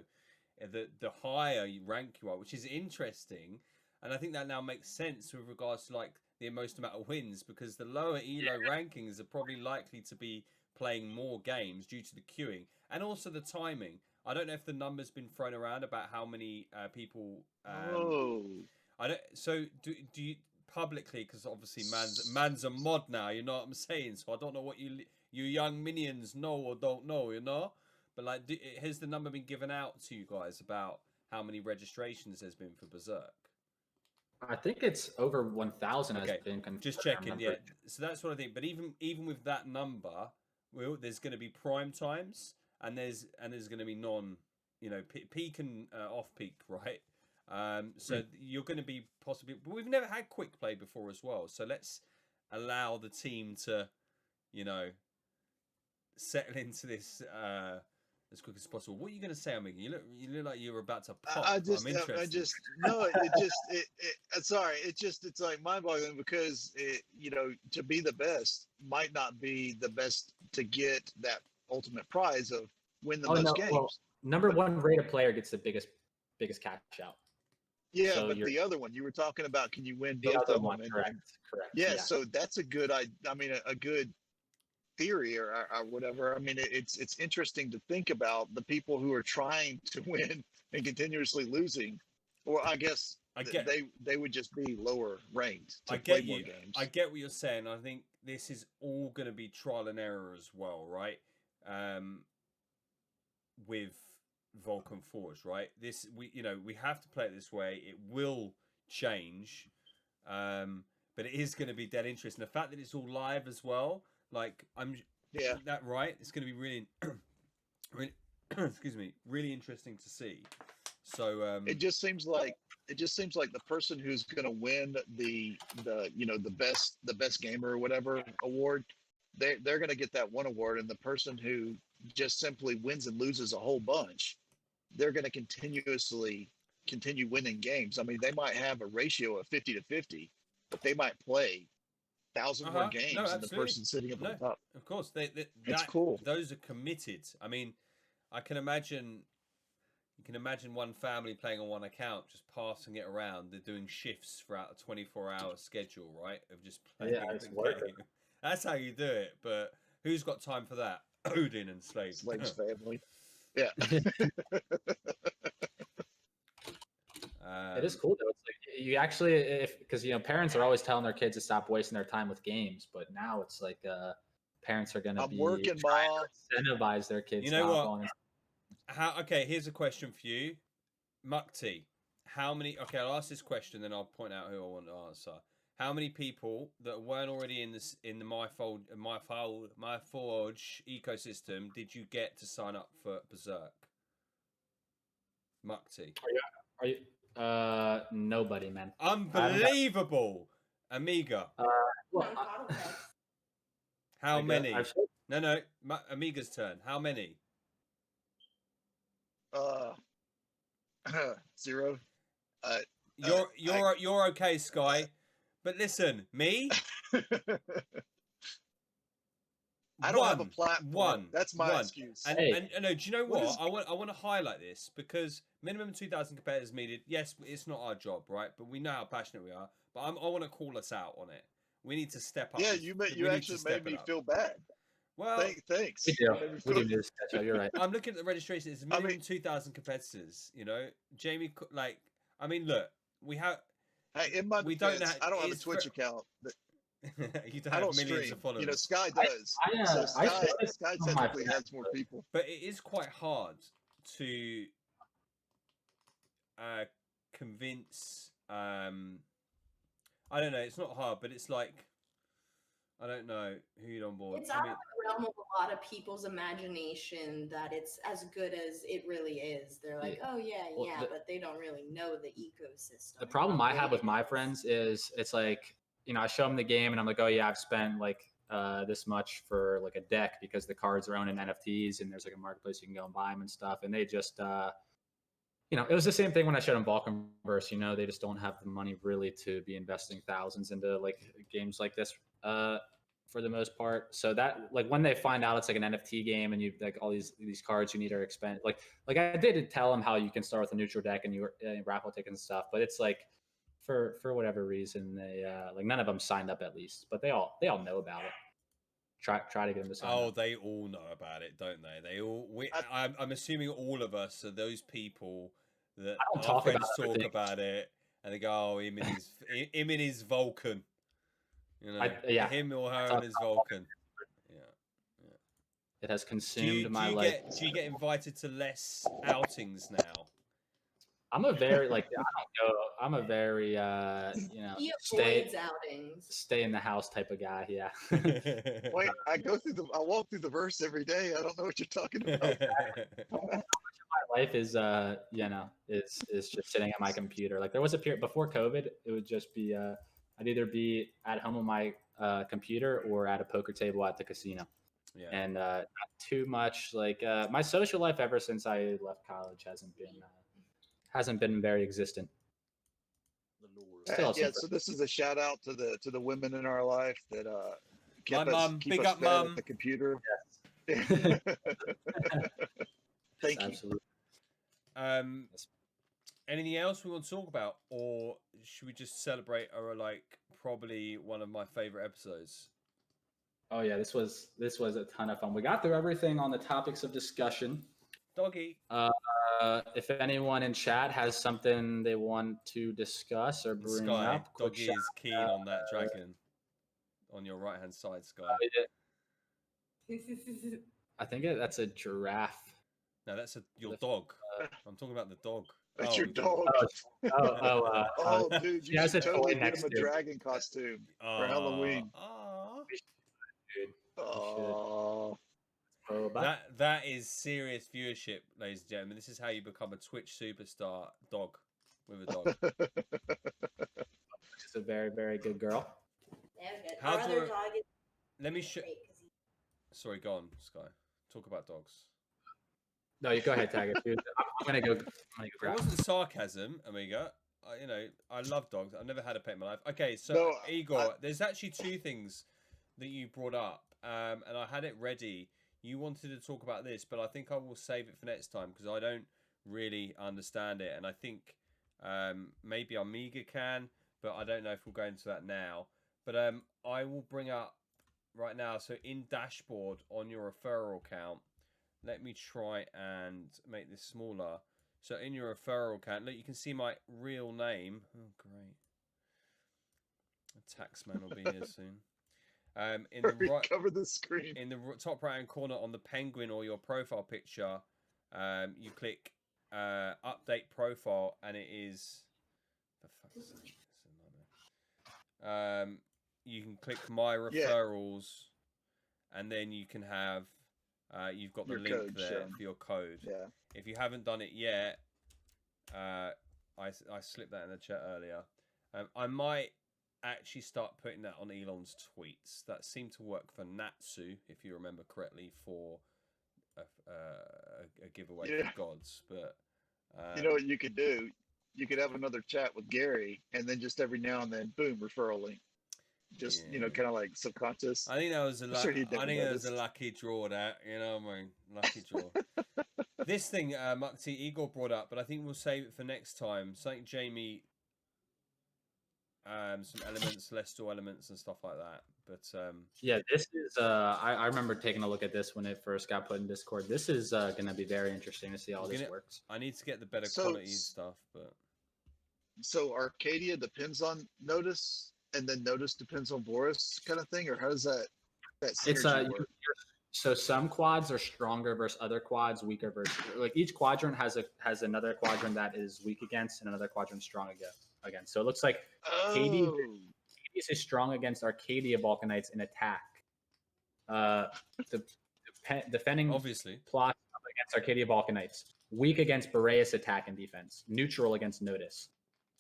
the higher you rank you are, which is interesting, and I think that now makes sense with regards to like the most amount of wins, because the lower elo rankings are probably likely to be playing more games due to the queuing and also the timing. I don't know if the number's been thrown around about how many people. I don't. So do you publicly? Because obviously man's a mod now. You know what I'm saying? So I don't know what you young minions know or don't know. You know, but like, has the number been given out to you guys about how many registrations there's been for Berserk? I think it's over 1,000 has been confirmed. Just checking, yeah. So that's what I think. But even with that number, there's going to be prime times, and there's going to be peak and off peak, right? So you're going to be possibly. But we've never had quick play before as well. So let's allow the team to, settle into this as quick as possible. What are you going to say, Amiga? You look like you were about to pop. Sorry. It's like mind-boggling because to be the best might not be the best to get that ultimate prize of win the most games. Well, number one rated player gets the biggest cash out. Yeah, so but the other one you were talking about, can you win both of them? Correct. Yeah, so that's a good. A good theory or whatever. I mean, it's interesting to think about the people who are trying to win and continuously losing, or I guess they would just be lower ranked to play more games. I get what you're saying. I think this is all going to be trial and error as well, right? With Vulcan Forged, right? We have to play it this way. It will change, but it is going to be dead interesting. The fact that it's all live as well. Like that right? It's going to be really, really interesting to see. So it just seems like the person who's going to win the best gamer or whatever award, they're going to get that one award, and the person who just simply wins and loses a whole bunch, they're going to continue winning games. I mean, they might have a ratio of 50-50, but they might play 1,000 more games than the person sitting up on top. Of course, it's cool. Those are committed. I mean, you can imagine one family playing on one account, just passing it around. They're doing shifts throughout a 24-hour schedule, right? Of just playing the game. That's how you do it. But who's got time for that? Odin and Slaves. Slaves family. Yeah. It is cool though. It's like you actually, if because parents are always telling their kids to stop wasting their time with games, but now it's like parents are gonna I'm be working, trying Ma. to incentivize their kids. You know not what? going Okay, here's a question for you, Mukti. How many? Okay, I'll ask this question, then I'll point out who I want to answer. How many people that weren't already in the My Forge ecosystem did you get to sign up for Berserk? Mukti. Are you? Nobody, man. Unbelievable, Amiga. Well, How many? No, Amiga's turn. How many? 0. You're okay, Sky. But listen, me. I don't have a platform. That's my excuse. And no, do you know what? I want to highlight this because minimum 2,000 competitors needed. Yes, it's not our job, right? But we know how passionate we are. But I want to call us out on it. We need to step up. Yeah, you actually made me feel bad. Well, thanks. We do need to catch up. You're right. I'm looking at the registration. It's minimum 2,000 competitors. Jamie. I mean, look, we have. Hey, in my defense, I don't have a Twitch account. You don't have millions of followers. Sky does. Sky technically has more people. But it is quite hard to convince. I don't know. It's not hard, but it's like I don't know who you'd on board. It's out of the realm of a lot of people's imagination that it's as good as it really is. They're like, oh yeah, but they don't really know the ecosystem. The problem I have with my friends is it's like, I show them the game and I'm like, oh yeah, I've spent like this much for like a deck because the cards are owned in NFTs and there's like a marketplace you can go and buy them and stuff. And they just, it was the same thing when I showed them Vulcanverse. They just don't have the money really to be investing thousands into like games like this for the most part. So that like when they find out it's like an NFT game and you like all these cards you need are expensive. Like I did tell them how you can start with a neutral deck and you raffle tickets and stuff, but it's like for whatever reason they like none of them signed up at least, but they all know about it. Try to get them to sign up. Oh, they all know about it, don't they? They all. I'm assuming all of us are those people that our friends talk about it, and they go, "Oh, him and his Vulcan." Him or her and his Vulcan. Yeah. It has consumed my life. Do you get invited to less outings now? I'm a very I don't go. I'm a very stay in the house type of guy. Yeah. Wait, I walk through the verse every day. I don't know what you're talking about. My life is is just sitting at my computer. Like there was a period before COVID, it would just be I'd either be at home on my computer or at a poker table at the casino. Yeah. And not too much like my social life ever since I left college hasn't been very existent. So this is a shout out to the women in our life that keep us big up, fed at the computer. Yes. Thank you. Absolutely. Anything else we want to talk about, or should we just celebrate our probably one of my favorite episodes? Oh yeah, this was a ton of fun. We got through everything on the topics of discussion. Doggy. If anyone in chat has something they want to discuss or bring up, Doggy is keen on that dragon on your right hand side, Sky. I think that's a giraffe. No, that's your dog. I'm talking about the dog. That's your dog. Dude, you should totally get him a dragon costume for Halloween. Dude. That is serious viewership, ladies and gentlemen. This is how you become a Twitch superstar. Dog with a dog. She's a very, very good girl. Let me show. Sorry, go on, Sky. Talk about dogs. No, you go ahead, Tag. I'm gonna go. It wasn't sarcasm, Amiga. I love dogs. I've never had a pet in my life. Okay, so Igor, there's actually two things that you brought up, and I had it ready. You wanted to talk about this, but I think I will save it for next time because I don't really understand it, and I think maybe Amiga can, but I don't know if we'll go into that now. But I will bring up right now. So in dashboard on your referral account, let me try and make this smaller. So in your referral account, look, you can see my real name. Oh, great. The taxman will be here soon. In the right, cover the screen. In the top right hand corner on the penguin or your profile picture, you click update profile, and it is. For fuck's sake, this is another. You can click my referrals, and then you can have. You've got the Your link code there shown. for your code. Yeah. If you haven't done it yet, I slipped that in the chat earlier. I might actually start putting that on Elon's tweets. That seemed to work for Natsu, if you remember correctly, for a giveaway for gods. But you know what you could do? You could have another chat with Gary, and then just every now and then, boom, referral link. Just kind of like subconscious. I think that was I think that was a lucky draw. That I mean, lucky draw. This thing, Mukti Igor brought up, but I think we'll save it for next time. Something Jamie, some elements, celestial elements, and stuff like that. But yeah, this is. I remember taking a look at this when it first got put in Discord. This is going to be very interesting to see how this works. I need to get the better quality stuff, but so Arcadia depends on Notice, and then Notice depends on Boris, kind of thing, or how does that synergy work? So some quads are stronger versus other quads, weaker versus like each quadrant has another quadrant that is weak against and another quadrant strong against. So it looks like Hades is strong against Arcadia Vulcanites in attack. Defending obviously plots against Arcadia Vulcanites, weak against Boreas attack and defense, neutral against Notice.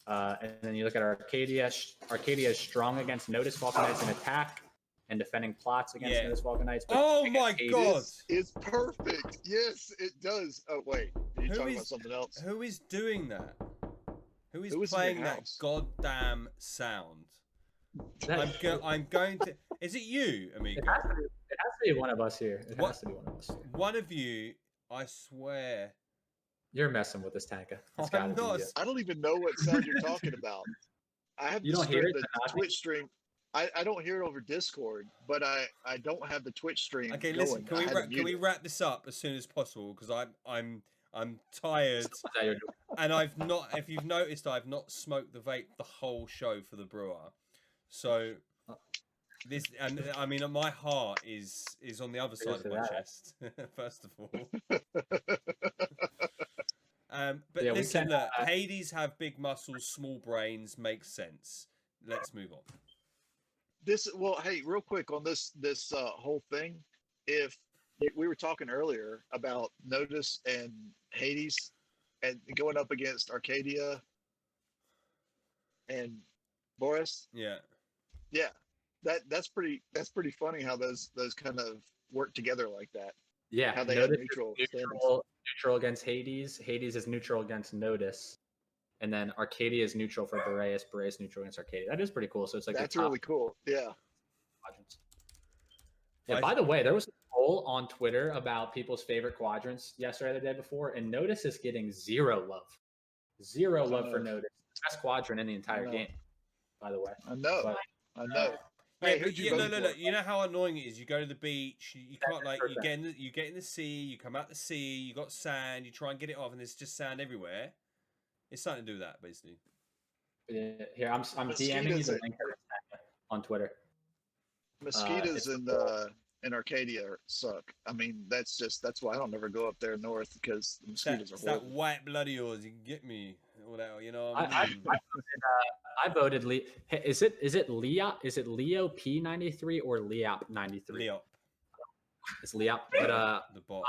And then you look at Arcadia. Arcadia is strong against Notice Vulcanites in attack and defending plots against Notice Vulcanites. Oh my god! It's perfect. Yes, it does. Oh wait, are you talking about something else? Who is doing that? Who is playing that goddamn sound? I'm going to. Is it you, Amigo? It has to be one of us here. It has to be one of us. Here. One of you, I swear. You're messing with this Tanka. I'm not. I don't even know what sound you're talking about. I have you don't hear it? The Twitch stream. I don't hear it over Discord, but I don't have the Twitch stream. Okay, listen. Can we wrap this up as soon as possible? Because I'm tired, and I've not. If you've noticed, I've not smoked the vape the whole show for the brewer. So this, and I mean, my heart is on the other side of my chest. First of all. But yeah, listen, look, Hades have big muscles, small brains, makes sense. Let's move on. Hey, real quick on this whole thing. If we were talking earlier about Notice and Hades and going up against Arcadia and Boris. Yeah. That's pretty funny how those kind of work together like that. Yeah, how they have neutral against Hades. Hades is neutral against Notice, and then Arcadia is neutral for Boreas. Boreas neutral against Arcadia. That is pretty cool. So it's like that's really cool. Yeah. Quadrants. Yeah. By the way, there was a poll on Twitter about people's favorite quadrants yesterday or the day before, and Notice is getting zero love. Zero love for Notice. Best quadrant in the entire game. By the way. I know. Hey, look. You know how annoying it is. You go to the beach. You can't you get in the sea. You come out the sea. You got sand. You try and get it off, and there's just sand everywhere. It's something to do with that, basically. Yeah, here I'm DMing you the link on Twitter. Mosquitoes in Arcadia suck. I mean, that's why I don't ever go up there north because the mosquitoes are horrible. That white blood of yours. You can get me. All that, you know. What I mean? I voted Lee. Is it Leo? Is it Leo P93 or Leop 93? Leop. It's Leop. But the bot.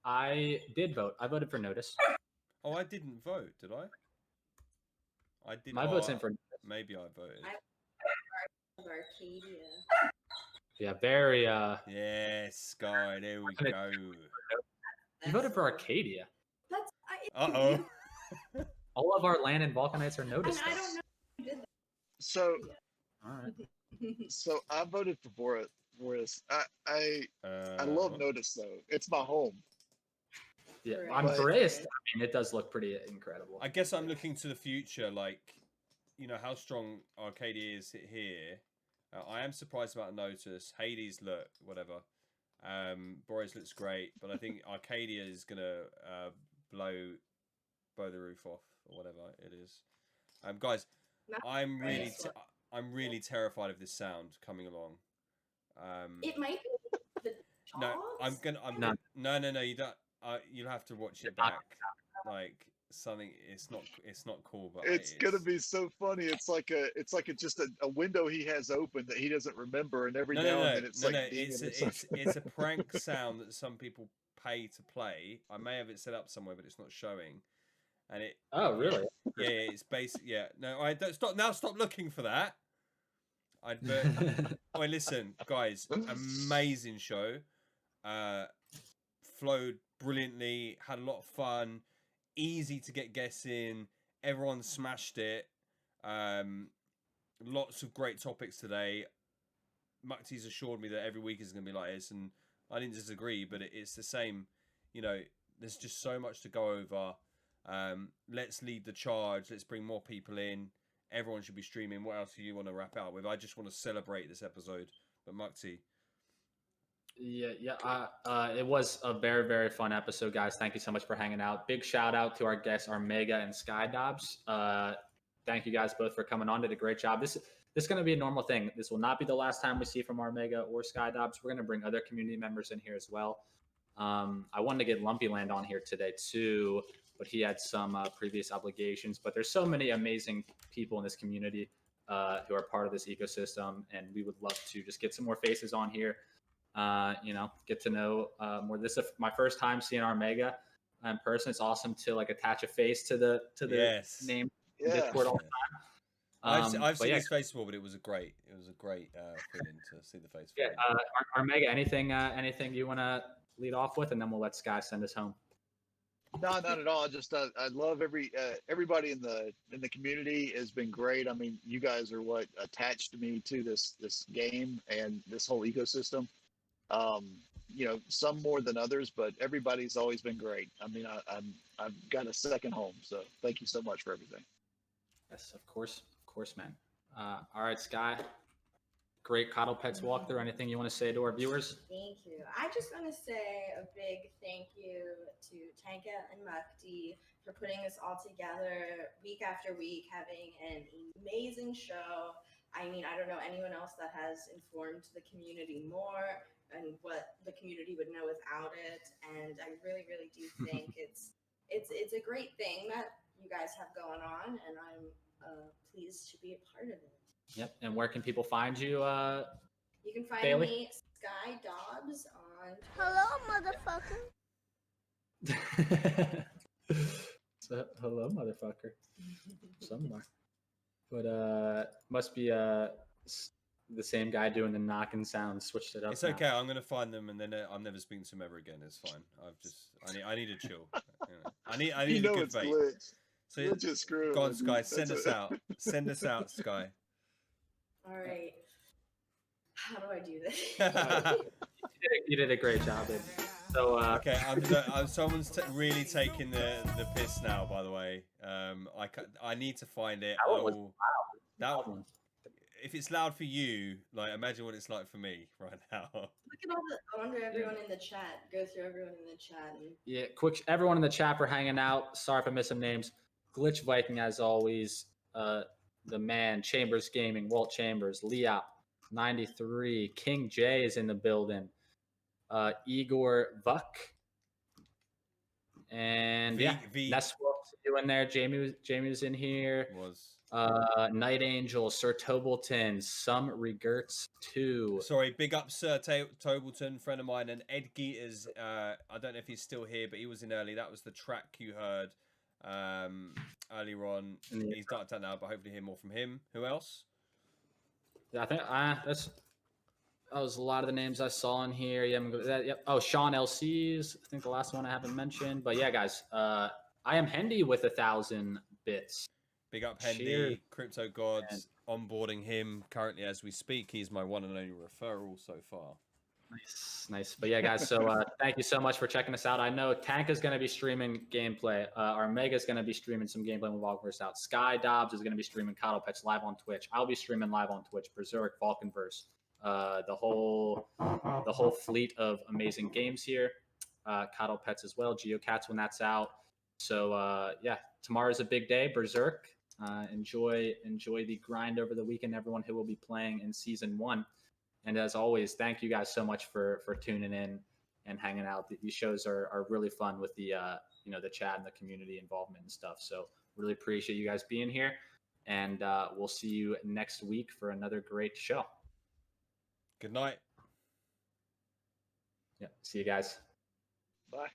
I did vote. I voted for Notice. Oh, I didn't vote, did I? I didn't. My vote's in for Notice. Maybe I voted. Arcadia. Yeah, very. Yes, Sky. There we go. You voted for Arcadia. Uh-oh. All of our land and Vulcanites are Notice. I don't know who did that. So, all right. So I voted for Boris. I love Notice though. It's my home. Yeah, I'm Boreas. I mean, it does look pretty incredible. I guess I'm looking to the future, like, you know, how strong Arcadia is here. I am surprised about Notice. Hades, look, whatever. Boris looks great, but I think Arcadia is gonna blow the roof off or whatever it is. Guys, I'm really terrified of this sound coming along. It might be the dogs. No. You don't. You'll have to watch it back. Like something. It's not cool, but it's gonna be so funny. It's like just a window he has open that he doesn't remember, and every now and then it's a prank sound that some people pay to play. I may have it set up somewhere, but it's not showing. And it. Oh, really? Yeah, it's basic. Yeah, no, I don't stop now. Stop looking for that. Wait, listen, guys, amazing show. Flowed brilliantly. Had a lot of fun. Easy to get guests in. Everyone smashed it. Lots of great topics today. Mukti's assured me that every week is going to be like this, and I didn't disagree. But it's the same. You know, there's just so much to go over. Let's lead the charge. Let's bring more people in. Everyone should be streaming. What else do you want to wrap out with? I just want to celebrate this episode. But Mukti. It was a very, very fun episode, guys. Thank you so much for hanging out. Big shout out to our guests, Armega and SkyDobs. Thank you guys both for coming on. Did a great job. This is going to be a normal thing. This will not be the last time we see from Armega or SkyDobs. We're going to bring other community members in here as well. I wanted to get Lumpyland on here today too, but he had some previous obligations. But there's so many amazing people in this community who are part of this ecosystem, and we would love to just get some more faces on here. Get to know more. This is my first time seeing Armega in person. It's awesome to like attach a face to the name Discord all the time. I've seen his face before, but it was a great feeling to see the face. Yeah, Armega, anything you want to lead off with, and then we'll let Sky send us home. No, not at all. Just I love everybody in the community has been great. I mean, you guys are what attached me to this game and this whole ecosystem. Some more than others, but everybody's always been great. I mean, I've got a second home, so thank you so much for everything. Yes, of course, man. All right, Sky. Great CoddlePets walkthrough. Anything you want to say to our viewers? Thank you. I just want to say a big thank you to Tanka and Mukti for putting this all together week after week, having an amazing show. I mean, I don't know anyone else that has informed the community more and what the community would know without it. And I really, really do think it's a great thing that you guys have going on, and I'm pleased to be a part of it. Yep. And where can people find you? You can find Bailey? me, SkyDobs, on Twitter. Hello, motherfucker. So, hello, motherfucker. Somewhere. But must be the same guy doing the knocking sound. Switched it up. It's okay. I'm gonna find them, and then I'm never speaking to them ever again. It's fine. I need a chill. I need a good it's bait. Glitch. So Glitch is screwed. go on, Sky. Send us out. Send us out, Sky. All right. How do I do this? You did a great job, babe. So okay, someone's really taking the piss now. By the way, I need to find it. That one was loud. That one. If it's loud for you, like imagine what it's like for me right now. Look at I wonder everyone in the chat. Go through everyone in the chat. Yeah, quick. Everyone in the chat for hanging out. Sorry if I missed some names. Glitch Viking, as always. The man, Chambers Gaming, Walt Chambers, Leop, 93, King J is in the building, Igor Vuck, and Ness you in there. Jamie was in here. Nightangel, Sir Tobleton, some Regurts 2. Sorry, big up Sir Tobleton, friend of mine, and Ed Geeters. I don't know if he's still here, but he was in early. That was the track you heard earlier on. He's ducked out now, but hopefully hear more from him. Who else? Yeah, I think that was a lot of the names I saw in here. Yep. Oh, Sean LC's, I think the last one I haven't mentioned. But yeah, guys, I am Hendy with 1,000 bits. Big up Hendy, Crypto Gods, onboarding him currently as we speak. He's my one and only referral so far. Nice. But yeah, guys, so thank you so much for checking us out. I know Tank is going to be streaming gameplay. Armega is going to be streaming some gameplay with Vulcanverse out. SkyDobs is going to be streaming CoddlePets live on Twitch. I'll be streaming live on Twitch. Berserk, Vulcanverse. the whole fleet of amazing games here. CoddlePets as well, GeoCats when that's out. So yeah, tomorrow's a big day. Berserk. Enjoy the grind over the weekend, everyone who will be playing in season 1. And as always, thank you guys so much for tuning in and hanging out. These shows are really fun with the the chat and the community involvement and stuff. So really appreciate you guys being here, and we'll see you next week for another great show. Good night. Yeah, see you guys. Bye.